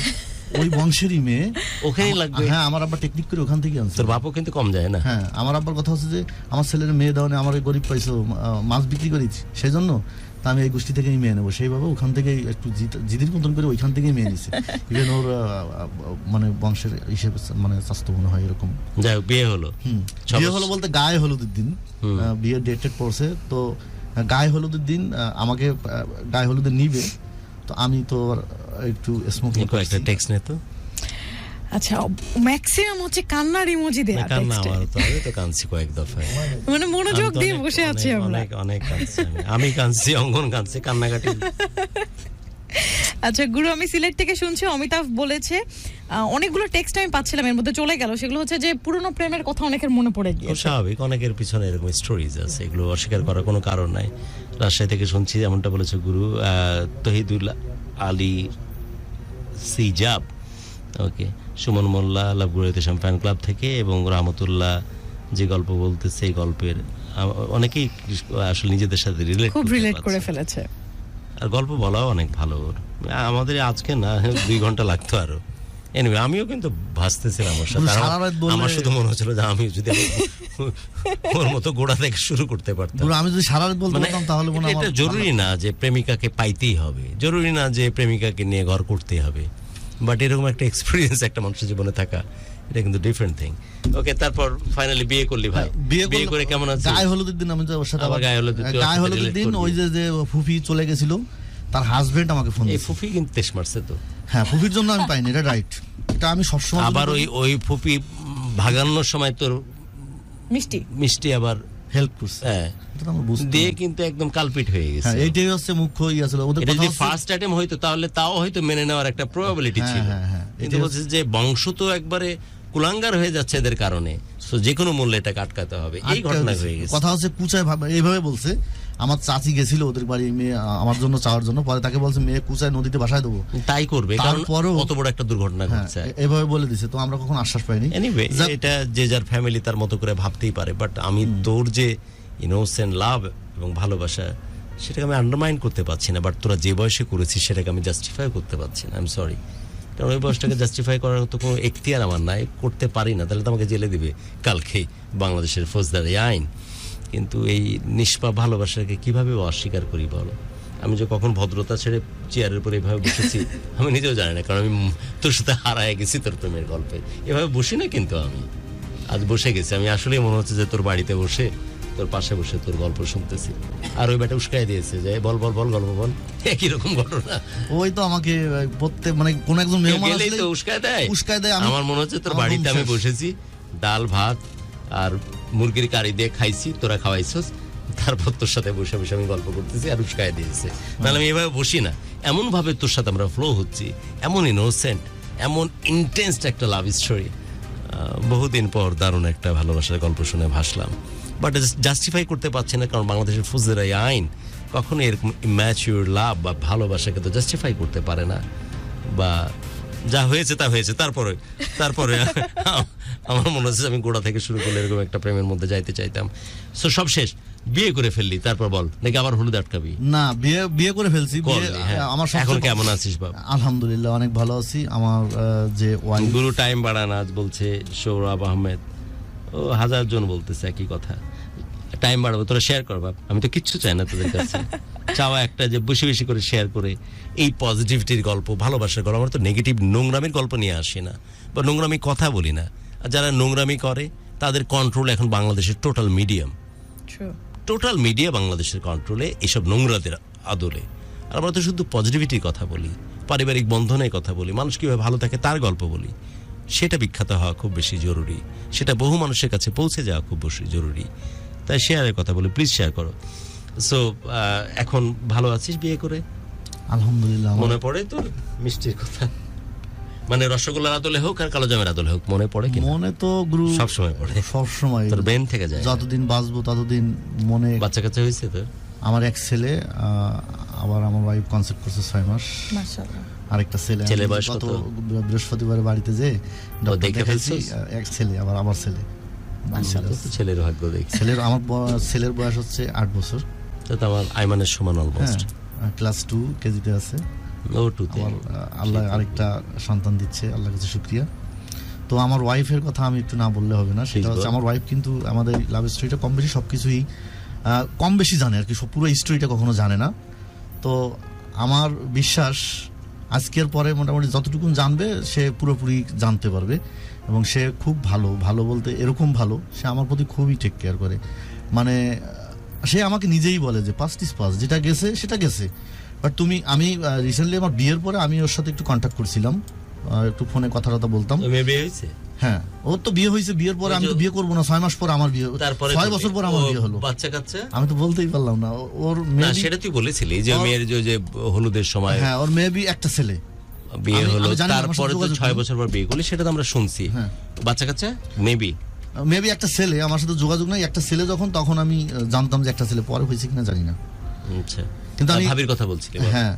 ওই বংশেরই মেয়ে। ওখানেই লাগবে। হ্যাঁ, আমার আব্বা টেকনিক করে ওখান থেকে আনছে। তোর বাপও কিন্তু কম যায় না। হ্যাঁ, আমার আব্বার কথা হচ্ছে যে আমার ছেলের মেয়ে দাও না, আমার ওই গরিব পাইছো, মাছ বিক্রি করেছি, সেই জন্য তা আমি এই গোষ্ঠী থেকেই মেয়ে নেবো। সেইভাবে ওখান থেকেই একটু জিদির মতন করে ওইখান থেকেই মেয়ে নিছে। ইভেন ওর মানে বংশের হিসেবে মানে স্বাস্থ্য মনে হয় এরকম। যাই হোক, বিয়ে হলো। বিয়ে হলো বলতে গায়ে হলুদের দিন বিয়ে ডেটেড পড়ছে। তো গায়ে হলুদের দিন আমাকে গায়ে হলুদে নিবে, তো আমি তো একটু স্মোকিং একটা টেক্সট নে তো। আচ্ছা, ম্যাক্সিমাম হচ্ছে কান্নার ইমোজি দেয়া কান্না টেক্সটে। আমার তো, আমি তো কাঁদছি কয়েক দফায়, মানে মনোযোগ দিয়ে বসে আছি আমরা। অনেক কাঁদছি আমি কাঁদছি, অঙ্গন কাঁদছি, কান্নাকাটি। আচ্ছা গুরু, আমি সিলেট থেকে শুনছি অমিতাভ বলেছে অনেকগুলো টেক্সট আমি পাচ্ছিলাম, এর মধ্যে চলে গেল, সেগুলো হচ্ছে যে পুরনো প্রেমের কথা অনেকের মনে পড়ে গিয়েছে। স্বাভাবিক, অনেকের পিছনে এরকম স্টোরিজ আছে, এগুলো অস্বীকার করার কোনো কারণ নাই। রাজশাহী থেকে শুনছি এমনটা বলেছে গুরু। তহিদুল আলী সিজাব, ওকে, সুমন মোল্লা লাভগুড়া ইতিসাম ফ্যান ক্লাব থেকে, এবং রহমতুল্লাহ যে গল্প বলতেছে এই গল্পের অনেকেই আসলে নিজেদের সাথে খুব রিলেট করে ফেলেছে। আর গল্প বলাও অনেক ভালো। আমাদের আজকে না 2 ঘন্টা লাগতো আরো। এনিওয়ে, আমিও কিন্তু ভাসতেছিলাম ওর সাথে। আমার শুধু মনে হচ্ছিল যে আমি যদি ওর মতো গোড়া থেকে শুরু করতে পারতাম। আমি যদি সারা রাত বলতে পারতাম তাহলে মনে হয় এটা জরুরি না যে প্রেমিকাকে পাইতেই হবে, জরুরি না যে প্রেমিকাকে নিয়ে ঘর করতেই হবে, বাট এরকম একটা এক্সপেরিয়েন্স একটা মানুষের জীবনে থাকা, এটা কিন্তু ডিফারেন্ট থিং। ওকে, তারপর ফাইনালি বিয়ে করলি ভাই। বিয়ে করে কেমন আছিস? গায়ে হলুদের দিন আমি ওর সাথে আবার গায়ে হলুদের দিন ওই যে ফুফি চলে গেছিল, তার হাজবেন্ড আমাকে ফোন দিয়েছে। ফুফি কিন্তু তেশ মারছে তো। হ্যাঁ, ফুফির জন্য আমি পাইনি, এটা রাইট। এটা আমি সবসময় আবার ওই ফুফি ভাগানোর সময় তোর মিষ্টি আবার হেল্প করছে। হ্যাঁ, দিয়ে কিন্তু একদম কালপিট হয়ে গেছে। হ্যাঁ, এইটাই হচ্ছে মুখ্য ইয়া ছিল ওদের কথা। যদি ফার্স্ট অ্যাটেম্প হইতো তাহলে তাও হয়তো মেনে নেওয়ার একটা প্রবাবিলিটি ছিল। কিন্তু বলছে যে বংশ তো একবারে কুলাঙ্গার হয়ে যাচ্ছে এদের কারণে, সো যে কোনো মূল্যে এটা আটকাতে হবে। এই ঘটনা হয়ে গেছে। কথা হচ্ছে কুচায় এইভাবে বলছে, আমার চাচি গেছিল ওদের বাড়ি মেয়ে আমার জন্য চাওয়ার জন্য, পরে তাকে বলছে মেয়ে কুচায় নদীতে ভাসায় দেবো, তাই করবে, কারণ কত বড় একটা দুর্ঘটনা ঘটছে। এইভাবে বলে দিছে, তো আমরা কখন আশ্বাস পাইনি। এনিওয়ে, এটা যে যার ফ্যামিলি তার মতো করে ভাবতেই পারে, বাট আমি তোর যে ইনোসেন্ট লাভ এবং ভালোবাসা সেটাকে আমি আন্ডারমাইন করতে পারছি না, বাট তোরা যে বয়সে করেছিস সেটাকে আমি জাস্টিফাই করতে পারছি না। আই এম সরি, কারণ ওই বয়সটাকে জাস্টিফাই করার তো কোনো এখতিয়ার আমার নাই, করতে পারি না। তাহলে তো আমাকে জেলে দিবে কালকেই বাংলাদেশের ফৌজদারি আইন। কিন্তু এই নিষ্পাপ ভালোবাসাকে কিভাবে অস্বীকার করি বলো? আমি যে কখন ভদ্রতা ছেড়ে চেয়ারের উপর এভাবে বসেছি আমি নিজেও জানি না, কারণ আমি তোর সাথে হারায় গেছি তোর প্রেমের গল্পে। এভাবে বসি না, কিন্তু আমি আজ বসে গেছি। আমি আসলেই মনে হচ্ছে যে তোর বাড়িতে বসে তোর পাশে বসে তোর গল্প শুনতেছি। আর ওই ব্যাটা উস্কাই দিয়েছে যে বল বল বল গল্প বল, একই রকম ঘটনা। ওই তো আমাকে প্রত্যেক মানে কোন একজন মেহমান আসলে তো উস্কাই দেয়। আমার মনে হচ্ছে তোর বাড়িতে আমি বসেছি, ডাল ভাত আর মুরগির কারি দিয়ে খাইছি, তোরা খাওয়াইছস, তারপর তোর সাথে বসে বসে আমি গল্প করতেছি আর উস্কাই দিয়েছে। নাহলে আমি এভাবে বসি না। এমন ভাবে তোর সাথে আমরা ফ্লো হচ্ছি, এমন ইনোসেন্ট, এমন ইন্টেন্স একটা লাভ স্টোরি। বহুদিন পর দারুণ একটা ভালোবাসার গল্প শুনে ভাসলাম, বাট জাস্টিফাই করতে পারছি না, কারণ বাংলাদেশের ফৌজদারি আইন কখনো এরকম ইম্যাচিউর লাভ বা ভালোবাসাকে তো জাস্টিফাই করতে পারে না। বা যা হয়েছে তা হয়েছে। তারপরে আমার মনে হচ্ছে আমি গোড়া থেকে শুরু করলে এরকম একটা প্রেমের মধ্যে যাইতে চাইতাম। সো সব শেষ, বিয়ে করে ফেললি, তারপর বল নাকি আবার হলুদ আটকাবি? না, বিয়ে করে ফেলছি। আমার এখন কেমন আছিস বাবা? আলহামদুলিল্লাহ অনেক ভালো আছি। আমার যে গুরু টাইম বাড়ান আজ বলছে সৌরভ আহমেদ, ও 1000 জন বলতেছে একই কথা, টাইম বাড়াবো, তোরা শেয়ার কর বাপ। আমি তো কিচ্ছু চাই না তোদের কাছে, চাওয়া একটা যে বেশি বেশি করে শেয়ার করে এই পজিটিভিটির গল্প, ভালোবাসার গল্প। আমরা তো নেগেটিভ নোংরামির গল্প নিয়ে আসি না, বা নোংরামি কথা বলি না। আর যারা নোংরামি করে তাদের কন্ট্রোল এখন বাংলাদেশের টোটাল মিডিয়া বাংলাদেশের কন্ট্রোলে, এইসব নোংরাদের আদলে। আর আমরা তো শুধু পজিটিভিটির কথা বলি, পারিবারিক বন্ধনের কথা বলি, মানুষ কীভাবে ভালো থাকে তার গল্প বলি। সেটা বিখ্যাত হওয়া খুব বেশি জরুরি, সেটা বহু মানুষের কাছে পৌঁছে যাওয়া খুব বেশি জরুরি। তাই শেয়ারের কথা বলি, প্লিজ শেয়ার করো। সো এখন ভালো আছিস বিয়ে করে? আলহামদুলিল্লাহ। মনে পড়ে তোর মিষ্টির কথা? মানে রসগোল্লার আদলে হোক আর কালো জামের আদলে হোক, মনে পড়ে কি? মনে তো গুরু সবসময় পড়ে, সবসময় তোর ব্রেন থেকে যায়। যতদিন বাঁচবো ততদিন মনে। বাচ্চা কাচ্চা হয়েছে তোর? আমার এক ছেলে, আবার আমার ওয়াইফ কনসেপ্ট করছে 6 মাস। মাশাআল্লাহ। আরেকটা ছেলে গত বৃহস্পতিবার বাড়িতে যে দেখে ফেলছি, এক ছেলে, আবার আমার ছেলে। ছেলের ভাগ্য দেখি। আমার ছেলের বয়স হচ্ছে 8 বছর। তো আমার আইমানের সমান অলমোস্ট। ক্লাস 2 কেজিতে আছে। O2-তে। আমার আল্লাহ আরেকটা সন্তান দিচ্ছে, আল্লাহর কাছে শুকরিয়া। তো আমার ওয়াইফের কথা আমি একটু না বললে হবে না, সেটা হচ্ছে আমার ওয়াইফ কিন্তু আমাদের লাভ স্টোরিটা কম বেশি সবকিছুই কম বেশি জানে আর কি, পুরো স্টোরিটা কখনো জানে না। তো আমার বিশ্বাস আজকের পরে মোটামুটি যতটুকু জানবে সে পুরোপুরি জানতে পারবে, এবং সে খুব ভালো, ভালো বলতে এরকম ভালো, সে আমার প্রতি খুবই টেক কেয়ার করে। মানে সে আমাকে নিজেই বলে যে পাস্ট ইজ পাস্ট, যেটা গেছে সেটা গেছে। বাট আমি রিসেন্টলি আমার বিয়ের পরে আমি ওর সাথে একটু কন্ট্যাক্ট করছিলাম, একটু ফোনে কথা বলতাম। বিয়ে হয়েছে? হ্যাঁ, ওর তো বিয়ে হয়েছে, বিয়ের পরে আমি তো বিয়ে করবো না, 6 মাস পর আমার বিয়ে, 6 বছর পর আমার বিয়ে হলো। বাচ্চা কাচ্চা আমি তো বলতেই পারলাম না। ওর না, সেটা তুই বলেছিলি যে মেয়ের যে হলুদের সময়, হ্যাঁ ওর মেবি একটা ছেলে বিয়ে হলো, তারপরে তো 6 বছর পর বিয়ে করলি, সেটা তো আমরা শুনছি। হ্যাঁ, বাচ্চা কাচ্চা মেবি একটা ছেলে, আমার সাথে যোগাযোগ নাই, একটা ছেলে তখন আমি জানতাম যে একটা ছেলে, পরে হয়েছে কিনা জানি না। আচ্ছা, কিন্তু আমি ভাবির কথা বলছিলি। হ্যাঁ,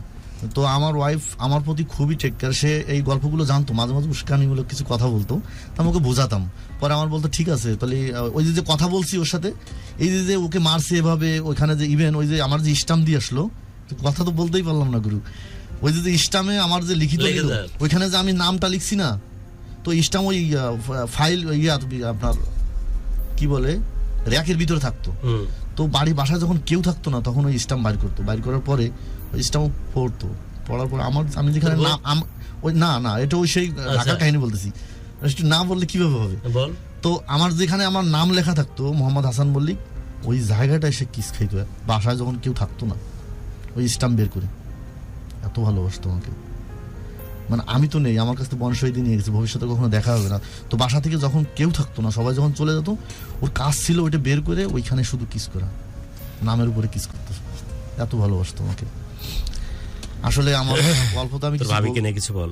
তো আমার ওয়াইফ আমার প্রতি খুবই টেক কেয়ার। সে এই গল্পগুলো জানতো, মাঝে মাঝে উস্কানিমূলক কিছু কথা বলতো, তা আমাকে বোঝাতাম। পরে আমার বলতো ঠিক আছে, তাহলে ওই যে কথা বলছি ওর সাথে, এই যে ওকে মারছে এভাবে, ওইখানে যে ইভেন ওই যে আমার যে স্টাম্প দিয়ে আসলো, কথা তো বলতেই পারলাম না গুরু, ওই যে স্টাম্পে আমার যে লিখিত ওইখানে যে আমি নামটা লিখছি না, তো স্টাম্প ওই ফাইল আপনার কি বলে র্যাকের ভিতরে থাকতো। তো বাসায় যখন কেউ থাকতো না তখন ওই স্টাম্প বাইর করতো, বাইর করার পরে ওই স্টাম্প পড়ার পর আমি যেখানে ওই না এটা ওই সেই ঢাকার কাহিনী বলতেছি, না বললে কিভাবে হবে। তো আমার যেখানে আমার নাম লেখা থাকতো মোহাম্মদ হাসান মল্লিক, ওই জায়গাটায় সে কিস খাইতো বাসায় যখন কেউ থাকতো না, ওই স্টাম্প বের করে। এত ভালোবাসতো আমাকে, মানে আমি তো নেই, আমার কাছ থেকে বনশহীদি নিয়ে গেছে, ভবিষ্যতে কখনো দেখা হবে না। তো বাসা থেকে যখন কেউ থাকতো না, সবাই যখন চলে যেত, ওর কাজ ছিল ওইটা বের করে ওইখানে শুধু কিস করা, নামের উপরে কিস করতো। এত ভালোবাসতো আমাকে। আসলে আমার গল্প তো আমি ভাবিকে নিয়ে কিছু বল।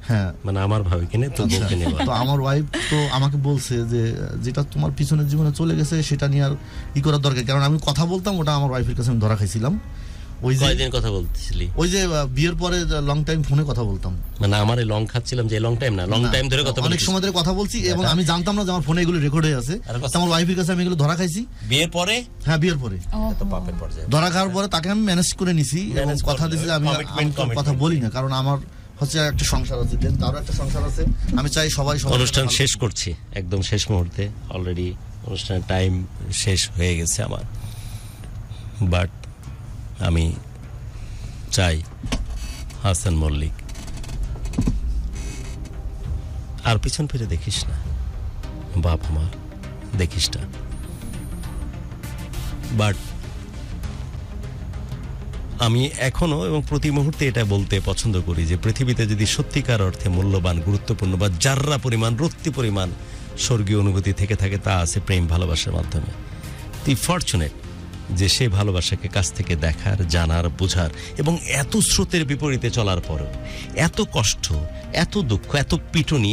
হ্যাঁ, মানে আমার ভাবিকে নিয়ে তো বলতে নেই। তো আমার ওয়াইফ তো আমাকে বলছে যে যেটা তোমার পিছনের জীবনে চলে গেছে সেটা নিয়ে আর করার দরকার, কারণ আমি কথা বলতাম, ওটা আমার ওয়াইফের কাছে আমি ধরা খাইছিলাম। ওই যে কয়দিন কথা বলতেছিলি? ওই যে বিয়ের পরে লং টাইম ফোনে কথা বলতাম, মানে আমার এই লং খাচ্ছিলাম যে লং টাইম না, লং টাইম ধরে কথা বলছি, অনেক সময় ধরে কথা বলছি, এবং আমি জানতাম না যে আমার ফোনে এগুলো রেকর্ড হয়ে আছে। আমার ওয়াইফের কাছে আমি এগুলো ধরা খাইছি বিয়ের পরে। হ্যাঁ, বিয়ের পরে তো পাপের পর্যায়ে ধরা খাওয়ার পরে তাকে আমি ম্যানেজ করে নিছি, এবং কথা দিয়েছি যে আমি কথা বলি না, কারণ আমার হচ্ছে একটা সংসার আছে, তারও একটা সংসার আছে, আমি চাই সবাই। অনুষ্ঠান শেষ করছি একদম শেষ মুহূর্তে, অলরেডি অনুষ্ঠানের টাইম শেষ হয়ে গেছে আমার, বাট আমি চাই হাসান মল্লিক আর পিছন ফিরে দেখিস না, বাপ আমার দেখিস না। বাট আমি এখনো এবং প্রতি মুহূর্তে এটা বলতে পছন্দ করি যে পৃথিবীতে যদি সত্যিকার অর্থে মূল্যবান, গুরুত্বপূর্ণ বা যার্রা পরিমাণ, রত্তি পরিমাণ স্বর্গীয় অনুভূতি থেকে থাকে, তা আছে প্রেম ভালোবাসার মাধ্যমে। তুই ফরচুনেট যে সেই ভালোবাসাকে কাছ থেকে দেখার, জানার, বোঝার, এবং এত স্রোতের বিপরীতে চলার পরও এত কষ্ট, এত দুঃখ, এত পিটুনি,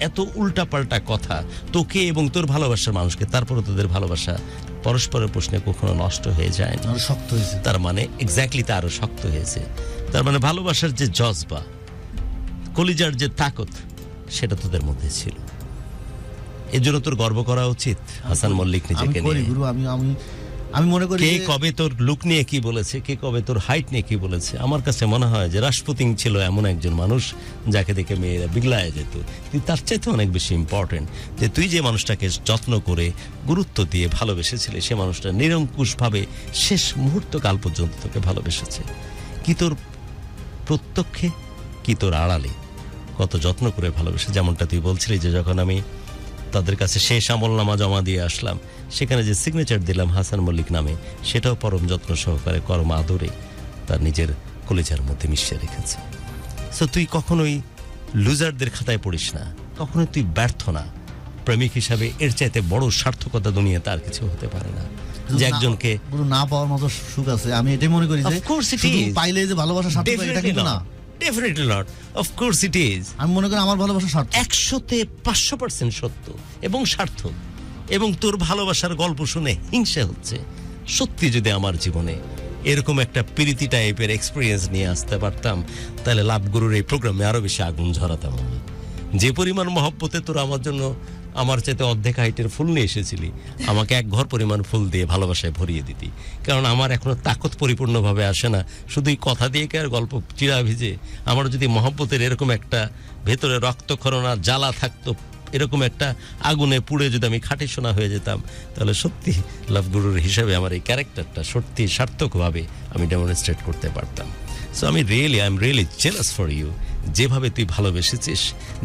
এত উল্টাপাল্টা কথা তোকে এবং তোর ভালোবাসার মানুষকে, তারপরে তোদের ভালোবাসা পরস্পরের প্রশ্নে কখনো নষ্ট হয়ে যায় না, শক্ত হয়েছে। তার মানে এক্স্যাক্টলি তা আরো শক্ত হয়েছে। তার মানে ভালোবাসার যে জজবা, কলিজার যে তাকত, সেটা তোদের মধ্যে ছিল। এর জন্য তোর গর্ব করা উচিত হাসান মল্লিক নিজেকে নিয়ে। আমি মনে করি কে কবে তোর লুক নিয়ে কি বলেছে, কে কবে তোর হাইট নিয়ে কি বলেছে, আমার কাছে মনে হয় যে রাসপুতিন ছিল এমন একজন মানুষ যাকে দেখে মেয়েরা বিগলায় যেত। তুই তার চাইতে অনেক বেশি ইম্পর্টেন্ট, যে তুই যে মানুষটাকে যত্ন করে, গুরুত্ব দিয়ে ভালোবেসেছিলি, সে মানুষটা নিরঙ্কুশভাবে শেষ মুহূর্ত কাল পর্যন্ত তোকে ভালোবেসেছে। কি তোর প্রত্যক্ষে, কি তোর আড়ালে কত যত্ন করে ভালোবেসে। যেমনটা তুই বলছিলি যে যখন আমি তাদের কাছে শেষ আমলনামা জমা দিয়ে আসলাম, সেখানে যে সিগনেচার দিলাম হাসান মল্লিক নামে, সেটাও পরম যত্ন সহকারে, করম আদরে তার নিজের কলেজার মধ্যে মিশিয়ে রেখেছে। সো তুই কখনোই লুজারদের খাতায় পড়িস না, কখনোই তুই ব্যর্থ না। প্রেমিক হিসাবে এর চাইতে বড় সার্থকতা দুনিয়াতে আর কিছু হতে পারে না, যে একজনকে না পাওয়ার মতো সুখ আছে। আমি এটাই মনে করি যে শুধু পাইলে যে ভালোবাসা সার্থক, এটা কিন্তু না। Definitely not. Of course it is. আমি মনে করি আমার ভালোবাসা সার্থক, 100% সত্য এবং সার্থক। এবং তোর ভালোবাসার গল্প শুনে হিংসা হচ্ছে। সত্যি যদি আমার জীবনে এরকম একটা প্রীতি টাইপের এক্সপিরিয়েন্স নিয়ে আসতে পারতাম, তাহলে লাভগুরুর এই প্রোগ্রামে আরো বেশি আগুন ঝরাতাম আমি। যে পরিমাণ মহব্বতে তোর আমার জন্য আমার চাইতে অর্ধেক হাইটের ফুল নিয়ে এসেছিলি, আমাকে এক ঘর পরিমাণ ফুল দিয়ে ভালোবাসায় ভরিয়ে দিতি। কারণ আমার এখনো তাকত পরিপূর্ণভাবে আসে না, শুধুই কথা দিয়ে কি আর গল্প চিরা ভিজে। আমার যদি মহব্বতের এরকম একটা ভেতরে রক্তক্ষরণ আর জ্বালা থাকতো, এরকম একটা আগুনে পুড়ে যদি আমি খাঁটি সোনা হয়ে যেতাম, তাহলে সত্যি লাভ গুরুর হিসেবে আমার এই ক্যারেক্টারটা সত্যি সার্থকভাবে আমি ডেমনস্ট্রেট করতে পারতাম। So I am really jealous for you, যেভাবে তুই ভালোবেসেছিস,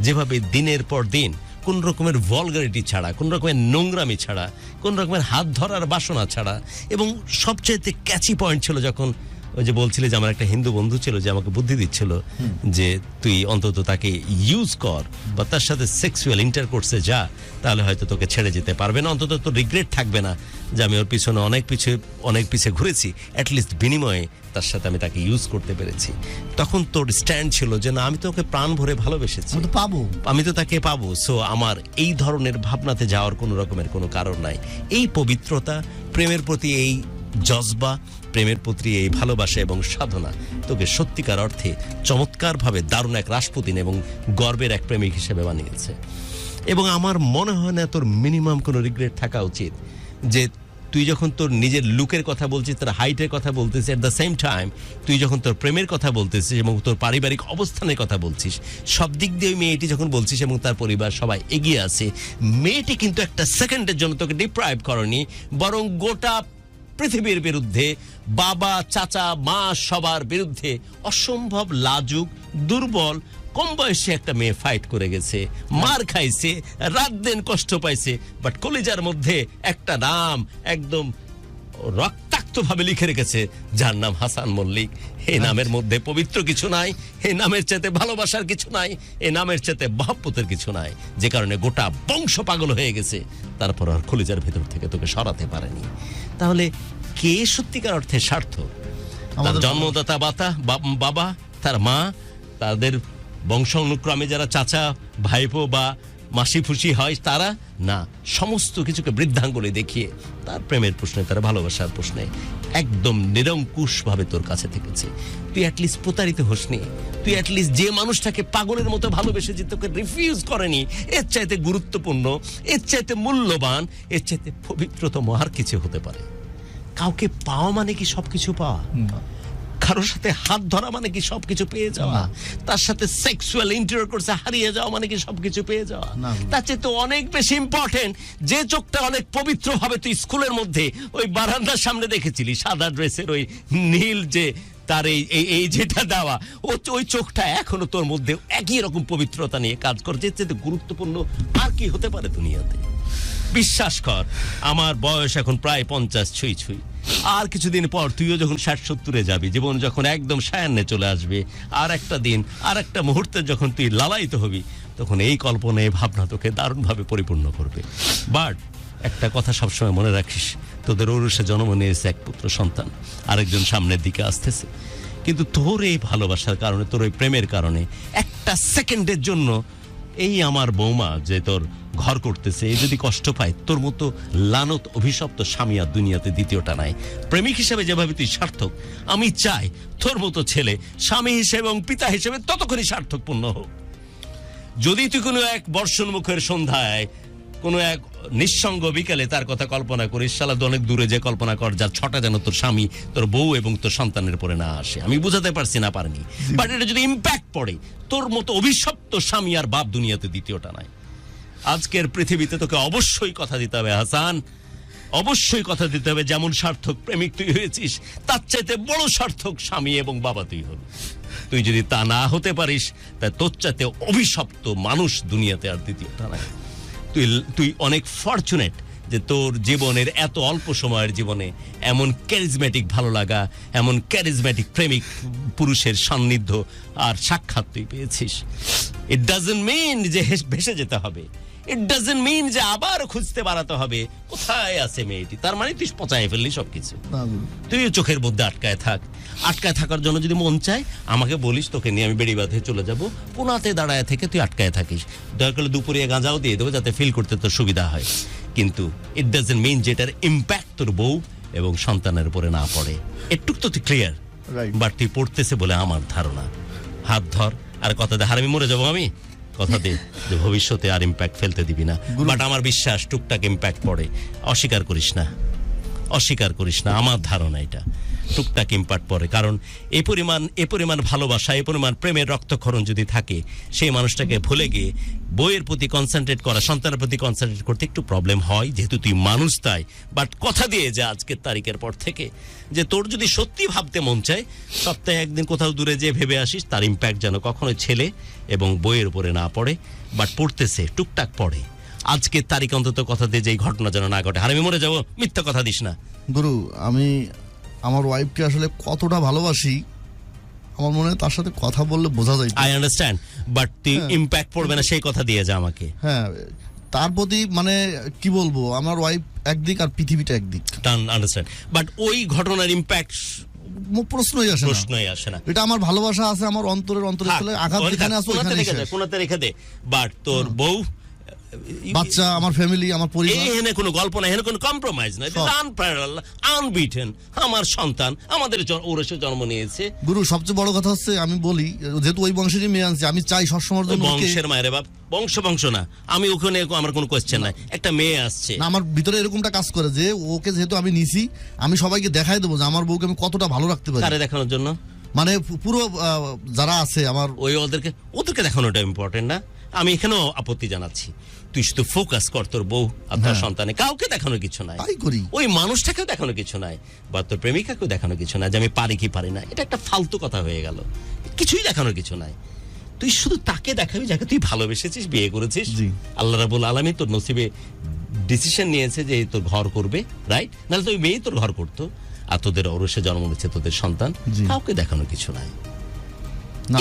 যেভাবে দিনের পর দিন কোন রকমের ভলগারিটি ছাড়া, কোন রকমের নোংরামি ছাড়া, কোন রকমের হাত ধরার বাসনা ছাড়া। এবং সবচাইতে ক্যাচি পয়েন্ট ছিল যখন ওই যে বলছিলে যে আমার একটা হিন্দু বন্ধু ছিল যে আমাকে বুদ্ধি দিচ্ছিল যে তুই অন্তত তাকে ইউজ কর বা তার সাথে সেক্সুয়াল ইন্টারকোর্সে যা, তাহলে হয়তো তোকে ছেড়ে যেতে পারবে না, অন্তত তোর রিগ্রেট থাকবে না যে আমি ওর পিছনে অনেক পিছে ঘুরেছি, অ্যাটলিস্ট বিনিময়ে তার সাথে আমি তাকে ইউজ করতে পেরেছি। তখন তোর স্ট্যান্ড ছিল যে না, আমি তো ওকে প্রাণ ভরে ভালোবেসেছি, আমি তো তাকে পাবো। সো আমার এই ধরনের ভাবনাতে যাওয়ার কোনো রকমের কোনো কারণ নাই। এই পবিত্রতা, প্রেমের প্রতি এই জজবা, প্রেমের প্রতি এই ভালোবাসা এবং সাধনা তোকে সত্যিকার অর্থে চমৎকারভাবে দারুণ এক রাসপুতিন এবং গর্বের এক প্রেমিক হিসেবে বানিয়েছে। এবং আমার মনে হয় না তোর মিনিমাম কোনো রিগ্রেট থাকা উচিত যে তুই যখন তোর নিজের লুকের কথা বলছিস, তোর হাইটের কথা বলতেছিস, এট দ্য সেম টাইম তুই যখন তোর প্রেমের কথা বলতেছিস এবং তোর পারিবারিক অবস্থানের কথা বলছিস, সব দিক দিয়ে ওই মেয়েটি যখন বলছিস এবং তার পরিবার সবাই এগিয়ে আছে, মেয়েটি কিন্তু একটা সেকেন্ডের জন্য তোকে ডিপ্রাইভ করেনি, বরং গোটা পৃথিবীর বিরুদ্ধে, বাবা, চাচা, মা, সবার বিরুদ্ধে অসম্ভব লাজুক, দুর্বল, কম বয়সী একটা মেয়ে ফাইট করে গেছে, মার খাইছে, রাত দিন কষ্ট পাইছে, বাট কলিজার মধ্যে একটা নাম একদম রক্তাক্ত ভাবে লিখে রেখেছে, যার নাম হাসান মল্লিক। এই নামের মধ্যে পবিত্র কিছু নাই, এই নামের চাইতে ভালোবাসার কিছু নাই, এই নামের চাইতে মহব্বতের কিছু নাই, যে কারণে গোটা বংশ পাগল হয়ে গেছে, তারপর আর কলিজার ভেতর থেকে তোকে সরাতে পারেনি। তাহলে কে সত্যিকার অর্থে স্বার্থ? তার জন্মদাতা বাবা, তার মা, তাদের বংশ অনুক্রমে যারা চাচা, ভাইপো বা মাসি ফুসি হয় তারা? না, সমস্ত কিছুকে বৃদ্ধাঙ্গুলি দেখিয়ে তার প্রেমের প্রশ্নে, তার ভালোবাসার প্রশ্নে একদম নিরঙ্কুশ ভাবে তোর কাছে থেকেছে। তুই অ্যাটলিস্ট প্রতারিত হোসনি, তুই অ্যাটলিস্ট যে মানুষটাকে পাগলের মতো ভালোবেসে যে তোকে রিফিউজ করেনি, এর চাইতে গুরুত্বপূর্ণ, এর চাইতে মূল্যবান, এর চাইতে পবিত্রতম আর কিছু হতে পারে? কাউকে পাওয়া মানে কি সবকিছু পাওয়া? কারোর সাথে হাত ধরা মানে কি সবকিছু পেয়ে যাওয়া? তার সাথে সেক্সুয়াল ইন্টারকোর্সে হারিয়ে যাওয়া মানে কি সবকিছু পেয়ে যাওয়া? তার চেয়ে তো অনেক বেশি ইম্পর্টেন্ট যে চোখটা অনেক পবিত্র ভাবে তুই স্কুলের মধ্যে ওই বারান্দার সামনে দেখেছিলি, সাদা ড্রেসের ওই নীল যে তার এই যেটা দেওয়া, ওই চোখটা এখনো তোর মধ্যে একই রকম পবিত্রতা নিয়ে কাজ করছে। এর চেয়ে গুরুত্বপূর্ণ আর কি হতে পারে দুনিয়াতে? বিশ্বাস কর, আমার বয়স এখন প্রায় 50 ছুঁই। আর কিছুদিন পর তুইও যখন 60-70 যাবি, জীবন যখন একদম সায়ান্নে চলে আসবে, আর একটা দিন, আর একটা মুহূর্তে যখন তুই লালায়িত হবি, তখন এই কল্পনা, এই ভাবনা তোকে দারুণভাবে পরিপূর্ণ করবে। বাট একটা কথা সবসময় মনে রাখিস, তোদের ঔরসে জন্ম নিয়েছে এক পুত্র সন্তান, আরেকজন সামনের দিকে আসতেছে। কিন্তু তোর এই ভালোবাসার কারণে, তোর ওই প্রেমের কারণে একটা সেকেন্ডের জন্য এই আমার বৌমা যে তোর ঘর করতেছে, এই যদি কষ্ট পায়, তোর মতো লানত অভিশপ্ত স্বামী আর দুনিয়াতে দ্বিতীয়টা নাই। প্রেমিক হিসেবে যেভাবে তুই সার্থক, আমি চাই তোর মতো ছেলে স্বামী হিসেবে এবং পিতা হিসেবে ততক্ষণই সার্থকপূর্ণ হোক। যদি তুই কোনো এক বর্ষণমুখের সন্ধ্যায়, কোনো এক নিঃসঙ্গ বিকেলে তার কথা কল্পনা করিস, শালা অনেক দূরে যে কল্পনা কর, যার ছটা যেন তোর স্বামী, তোর বউ এবং তোর সন্তানের পরে না আসে। আমি বুঝাতে পারছি না, পারিনি, বাট এটা যদি ইম্প্যাক্ট পড়ে, তোর মতো অভিশপ্ত স্বামী আর বাপ দুনিয়াতে দ্বিতীয়টা নাই। আজকের পৃথিবীতে তোকে অবশ্যই কথা দিতে হবে হাসান, অবশ্যই কথা দিতে হবে। যেমন সার্থক প্রেমিক তুই হয়েছিস, তার চাইতে বড় সার্থক স্বামী এবং বাবা তুই হবি। তুই যদি তা না হতে পারিস, তা তোর চাইতে অভিশপ্ত মানুষ দুনিয়াতে আর দ্বিতীয়টা নাই। তুই অনেক ফরচুনেট যে তোর জীবনের এত অল্প সময়ের জীবনে এমন ক্যারিজম্যাটিক ভালো লাগা, এমন ক্যারিজম্যাটিক প্রেমিক পুরুষের সান্নিধ্য আর সাক্ষাৎ তুই পেয়েছিস। ইট ডাজন্ট মিন যে ভেসে যেতে হবে, ইট ডাজন্ট মিন যে আবার খুঁজতে বাড়াতে হবে কোথায় আছে মেয়েটি, তার মানে তুই পচায় ফেললি সবকিছু। তুই চোখের মধ্যে আটকায় থাকার জন্য যদি মন চায় আমাকে বলিস, তোকে নিয়ে আমি বেড়ি বাঁধে চলে যাবো, কোনাতে দাঁড়ায় থেকে তুই আটকায় থাকিস, দয়া করে দুপুরে গাঁজাও দিয়ে দেবো যাতে ফিল করতে তোর সুবিধা হয়। কিন্তু ইট ডাজন্ট মিন যেটার ইম্প্যাক্ট তোর বউ এবং সন্তানের উপরে না পড়ে। একটু তো তুই ক্লিয়ার, বাট তুই পড়তেছে বলে আমার ধারণা। হাত ধর আর কথা দে, হার আমি মরে যাবো আমি, কথা দে যে ভবিষ্যতে আর ইম্প্যাক্ট ফেলতে দিবি না। বাট আমার বিশ্বাস টুকটাক ইম্প্যাক্ট পড়ে, অস্বীকার করিস না, অস্বীকার করিস না, আমার ধারণা এটা টুকটাক ইম্প্যাক্ট পড়ে। কারণ এ পরিমাণ ভালোবাসা, এ পরিমাণ প্রেমের রক্তক্ষরণ যদি থাকে, সেই মানুষটাকে ভুলে গিয়ে বইয়ের প্রতি কনসেন্ট্রেট করা, সন্তানের প্রতি কনসেন্ট্রেট করতে একটু প্রবলেম হয়, যেহেতু তুই মানুষ তাই। বাট কথা দিয়ে যে আজকের তারিখের পর থেকে যে তোর যদি সত্যি ভাবতে মন চায়, সপ্তাহে একদিন কোথাও দূরে যেয়ে ভেবে আসিস, তার ইম্প্যাক্ট যেন কখনোই ছেলে এবং বইয়ের উপরে না পড়ে। বাট পড়তেছে, টুকটাক পড়ে। আজকের তারিখ অন্তত কথা দিয়ে যে এই ঘটনা যেন না ঘটে। আর আমি মরে যাবো, মিথ্যা কথা দিস না। গুরু, আমি আমার ওয়াইফকে আসলে কতটা ভালোবাসি, আমার মনে হয় তার সাথে কথা বললে বোঝা যায়। আই আন্ডারস্ট্যান্ড, বাট তুই ইম্প্যাক্ট পড়বে না সেই কথা দিয়ে যা আমাকে। হ্যাঁ, তার প্রতি মানে কি বলবো, আমার ওয়াইফ একদিক আর পৃথিবীটা একদিক। আন্ডারস্ট্যান্ড, বাট ওই ঘটনার ইম্প্যাক্ট প্রশ্নই আসে না। এটা আমার ভালোবাসা আছে, আমার অন্তরে চলে আঘাত যেখানে আছে ওখানে কোনাতে রেখে দে। বাট তোর বউ, বাচ্চা, আমার ফ্যামিলি, আমার পরিবার, এখানে কোনো গল্প না, এখানে কোনো কম্প্রোমাইজ না। আনপ্যারালাল, আনবিটেন আমার সন্তান, আমাদের ওরসে জন্ম নিয়েছে। গুরু, সবচেয়ে বড় কথা হচ্ছে, আমি বলি যেহেতু ওই বংশেরই মেয়ে আনছি, আমি চাই সবসময় বংশের মায়ের বাপ, বংশ না, আমি ওখানে আমার কোনো কোয়েশ্চেন নাই। একটা মেয়ে আসছে, আমার ভিতরে এরকমটা কাজ করে যে ওকে যেহেতু আমি নিছি, আমি সবাইকে দেখাই দেবো যে আমার বউকে আমি কতটা ভালো রাখতে পারি। কারে দেখানোর জন্য? মানে পুরো যারা আছে আমার, ওদেরকে দেখানোটা ইম্পর্টেন্ট না। আমি এখানেও আপত্তি জানাচ্ছি, তুই শুধু ফোকাস কর তোর বউ আর তোর সন্তানে, কাউকে দেখানোর কিছু নাই। তাই করি। ওই মানুষটাকেও দেখানোর কিছু নাই, বা তোর প্রেমিকাকেও দেখানোর কিছু নাই যে আমি পারি কি পারি না। এটা একটা ফালতু কথা হয়ে গেল। কিছুই দেখানোর কিছু নাই। তুই শুধু তাকে দেখাবি যাকে তুই ভালোবেসেছিস, বিয়ে করেছিস। আল্লাহ রাব্বুল আলামিন তোর নসিবে ডিসিশন নিয়েছে যে তোর ঘর করবে, রাইট? নাহলে তো ওই মেয়েই তোর ঘর করতো। আর তোদের ওরসে জন্ম নিচ্ছে তোদের সন্তান, কাউকে দেখানোর কিছু নাই।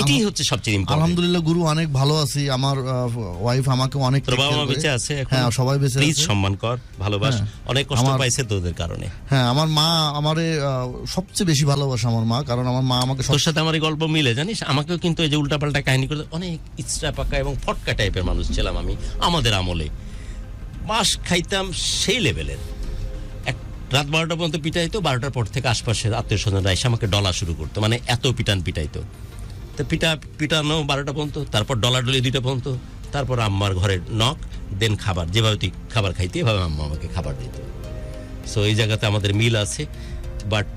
এটাই হচ্ছে সবচেয়ে ইম্পর্টেন্ট। আলহামদুলিল্লাহ গুরু, অনেক ভালো আছি। আমার ওয়াইফ আমাকে অনেক, তোর বাবা মা বেঁচে আছে এখন? হ্যাঁ, সবাই বেঁচে আছে। প্লিজ সম্মান কর, ভালোবাস। অনেক কষ্ট পাইছে তোদের কারণে। হ্যাঁ, আমার মা আমারে সবচেয়ে বেশি ভালোবাসে আমার মা, কারণ আমার মা আমাকে, তোর সাথে আমার এই গল্প মিলে, জানিস? আমাকেও কিন্তু এই যে উল্টাপাল্টা কাহিনী করে অনেক ইচ্ছা পাকা এবং ফটকা টাইপের মানুষ ছিলাম আমি। আমাদের আমলে মাস খাইতাম সেই লেভেলের। রাত 12টা পর্যন্ত পিটাইতো, 12টার পর থেকে আশপাশের আত্মীয় স্বজনরা এসে আমাকে ডলা শুরু করতো, মানে এত পিটাইতো। তো পিটানো 12টা পর্যন্ত, তারপর ডলাডলি 2টা পর্যন্ত, তারপর আম্মার ঘরে নক, দেন খাবার। যেভাবে তুই খাবার খাইতে, এভাবে আম্মা আমাকে খাবার দিত। সো এই জায়গাতে আমাদের মিল আছে। বাট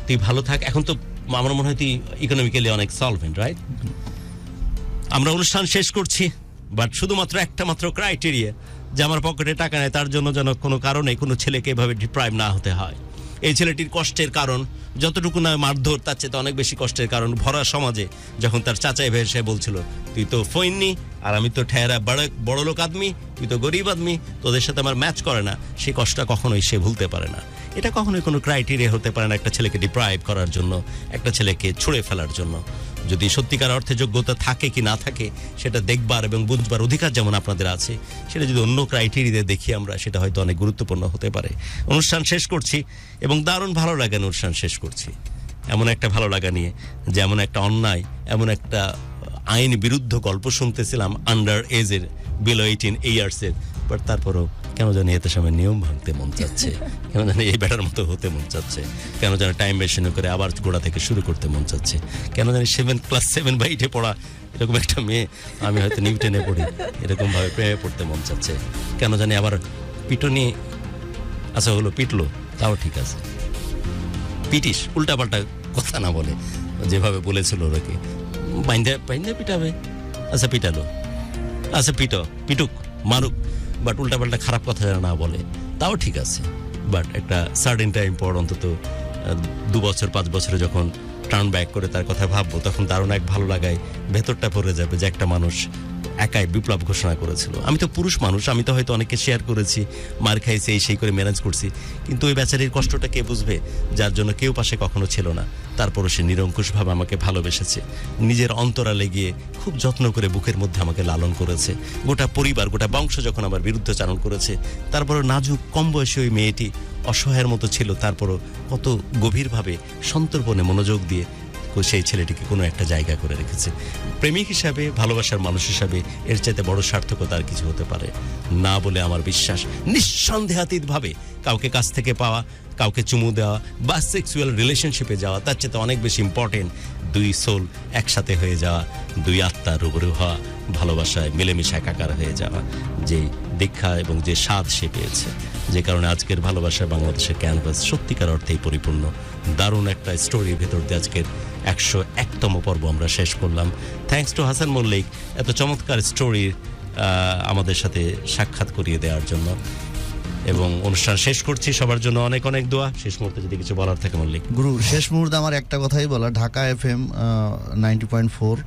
তুই ভালো থাক। এখন তো আমার মনে হয় তুই ইকোনমিক্যালি অনেক সলভেন্ট, রাইট? আমরা অনুষ্ঠান শেষ করছি, বাট শুধুমাত্র একটা মাত্র ক্রাইটেরিয়া যে আমার পকেটে টাকা নেই, তার জন্য যেন কোনো কারণে কোনো ছেলেকে এভাবে ডিপ্রাইভ না হতে হয়। এই ছেলেটির কষ্টের কারণ যতটুকু না মারধর, তার চেয়ে অনেক বেশি কষ্টের কারণ ভরা সমাজে যখন তার চাচাই ভাই সে বলছিল, তুই তো ফইননি আর আমি তো ঠেরা বড় লোক আদমি, তুই তো গরিব আদমি, তোদের সাথে আমার ম্যাচ করে না। সেই কষ্টটা কখনোই সে ভুলতে পারে না। এটা কখনোই কোনো ক্রাইটেরিয়া হতে পারে না একটা ছেলেকে ডিপ্রাইভ করার জন্য, একটা ছেলেকে ছুঁড়ে ফেলার জন্য। যদি সত্যিকার অর্থে যোগ্যতা থাকে কি না থাকে সেটা দেখবার এবং বুঝবার অধিকার যেমন আপনাদের আছে, সেটা যদি অন্য ক্রাইটেরিয়াতে দেখি আমরা, সেটা হয়তো অনেক গুরুত্বপূর্ণ হতে পারে। অনুষ্ঠান শেষ করছি এবং দারুণ ভালো লাগা নিয়ে অনুষ্ঠান শেষ করছি। এমন একটা ভালো লাগা নিয়ে যে এমন একটা অন্যায়, এমন একটা আইন বিরুদ্ধ গল্প শুনতেছিলাম, আন্ডার এজের, বিলো 18 ইয়ার্সের। বাট তারপরও কেন জানি এতে সময় নিয়ম ভাঙতে মন চাচ্ছে, কেন জানি এই ব্যাটার মতো হতে মন চাচ্ছে, কেন জানি টাইম মেশিন করে আবার গোড়া থেকে শুরু করতে মন চাচ্ছে, কেন জানি ক্লাস 7 বা 8 পড়া এরকম একটা মেয়ে, আমি হয়তো নিউটনে পড়ি, এরকম ভাবে প্রেমে পড়তে মন চাচ্ছে, কেন জানি আবার পিটনি। আচ্ছা হলো, পিটলো তাও ঠিক আছে, পিটিস, উল্টাপাল্টা কথা না বলে, যেভাবে বলেছিল ওরাকে বাইন্দা পিটাবে। আচ্ছা পিটালো, আচ্ছা পিটুক, মারুক, বাট উল্টাপাল্টা খারাপ কথা যেন না বলে, তাও ঠিক আছে। বাট একটা সার্টেন টাইম পর, অন্তত 2 বছর 5 বছরে যখন টার্ন ব্যাক করে তার কথা ভাববো, তখন দারুণ এক ভালো লাগায় ভেতরটা পড়ে যাবে যে একটা মানুষ একাই বিপ্লব ঘোষণা করেছিল। আমি তো পুরুষ মানুষ, আমি তো হয়তো অনেকে শেয়ার করেছি, মার খাইছে, সেই করে ম্যানেজ করছি, কিন্তু ওই বেচারির কষ্টটা কে বুঝবে, যার জন্য কেউ পাশে কখনো ছিল না। তারপরও সে নিরঙ্কুশভাবে আমাকে ভালোবেসেছে, নিজের অন্তরালে গিয়ে খুব যত্ন করে বুকের মধ্যে আমাকে লালন করেছে। গোটা পরিবার, গোটা বংশ যখন আমার বিরুদ্ধাচারণ করেছে, তারপরও নাজুক কম বয়সী ওই মেয়েটি অসহায়ের মতো ছিল, তারপরও কত গভীরভাবে সন্তর্পণে মনোযোগ দিয়ে সেই ছেলেটিকে কোনো একটা জায়গা করে রেখেছে। প্রেমিক হিসাবে, ভালোবাসার মানুষ হিসাবে এর চাইতে বড় সার্থকতা আর কিছু হতে পারে না বলে আমার বিশ্বাস। নিঃসন্দেহাতীতভাবে কাউকে কাছ থেকে পাওয়া, কাউকে চুমু দেওয়া বা সেক্সুয়াল রিলেশনশিপে যাওয়া, তার চেয়ে অনেক বেশি ইম্পর্টেন্ট দুই সোল একসাথে হয়ে যাওয়া, দুই আত্মার রূবরু হওয়া, ভালোবাসায় মিলেমিশে একাকার হয়ে যাওয়া, যে দীক্ষা এবং যে স্বাদ সে পেয়েছে, যে কারণে আজকের ভালোবাসা বাংলাদেশের ক্যানভাস সত্যিকার অর্থেই পরিপূর্ণ। দারুণ একটা স্টোরির ভেতর দিয়ে আজকের 101তম পর্ব আমরা শেষ করলাম। থ্যাঙ্কস টু হাসান মল্লিক এত চমৎকার স্টোরির আমাদের সাথে সাক্ষাৎ করিয়ে দেওয়ার জন্য। এবং অনুষ্ঠান শেষ করছি, সবার জন্য অনেক অনেক দোয়া। শেষ মুহূর্তে যদি কিছু বলার থাকে মল্লিক। গুরু, শেষ মুহূর্তে আমার একটা কথাই বলা, ঢাকা FM 90.4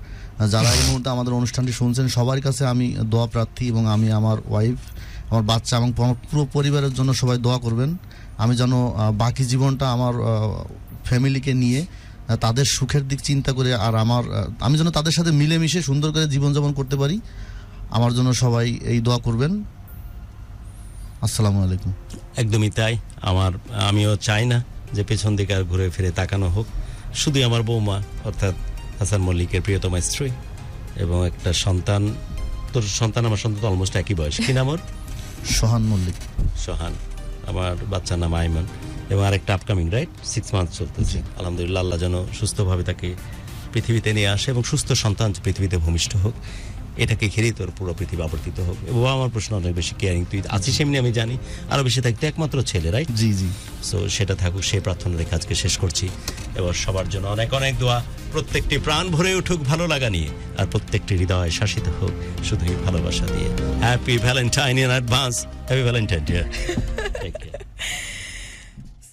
যারা এই মুহূর্তে আমাদের অনুষ্ঠানটি শুনছেন সবার কাছে আমি দোয়া প্রার্থী, এবং আমি আমার ওয়াইফ, আমার বাচ্চা এবং আমার পুরো পরিবারের জন্য সবাই দোয়া করবেন। আমি যেন বাকি জীবনটা আমার ফ্যামিলিকে নিয়ে তাদের সুখের দিক চিন্তা করে, আর আমি যেন তাদের সাথে মিলেমিশে সুন্দর করে জীবনযাপন করতে পারি। আমার জন্য সবাই এই দোয়া করবেন। আসসালামু আলাইকুম। একদমই তাই। আমিও চাই না যে পেছন দিকে আর ঘুরে ফিরে তাকানো হোক। শুধু আমার বৌমা অর্থাৎ হাসান মল্লিকের প্রিয়তম স্ত্রী এবং একটা সন্তান। তোর সন্তান আমার সন্তান তো অলমোস্ট একই বয়স। কি নাম ওর? সোহান মল্লিক। সোহান। আমার বাচ্চার নাম আইমান। এবং আরেকটা আপকামিং, রাইট, 6 মান্থ চলতেছে। আলহামদুলিল্লাহ, আল্লাহ যেন সুস্থভাবে তাকে পৃথিবীতে নিয়ে আসে এবং সুস্থ সন্তান পৃথিবীতে ভূমিষ্ঠ হোক। এটাকে ঘিরেই তোর পুরো পৃথিবী আবর্তিত হোক। এবং আমার প্রশ্ন অনেক বেশি কেয়ারিং, তুই আছিস এমনি আমি জানি, আরো বেশি থাকতে একমাত্র ছেলে, রাইট? জি জি। সো সেটা থাকুক, সেই প্রার্থনা রেখে আজকে শেষ করছি। এবার সবার জন্য অনেক অনেক দোয়া। প্রত্যেকটি প্রাণ ভরে উঠুক ভালো লাগা নিয়ে, আর প্রত্যেকটি হৃদয় শাসিত হোক শুধুই ভালোবাসা দিয়ে। Happy Valentine in advance. Happy Valentine day. Take care.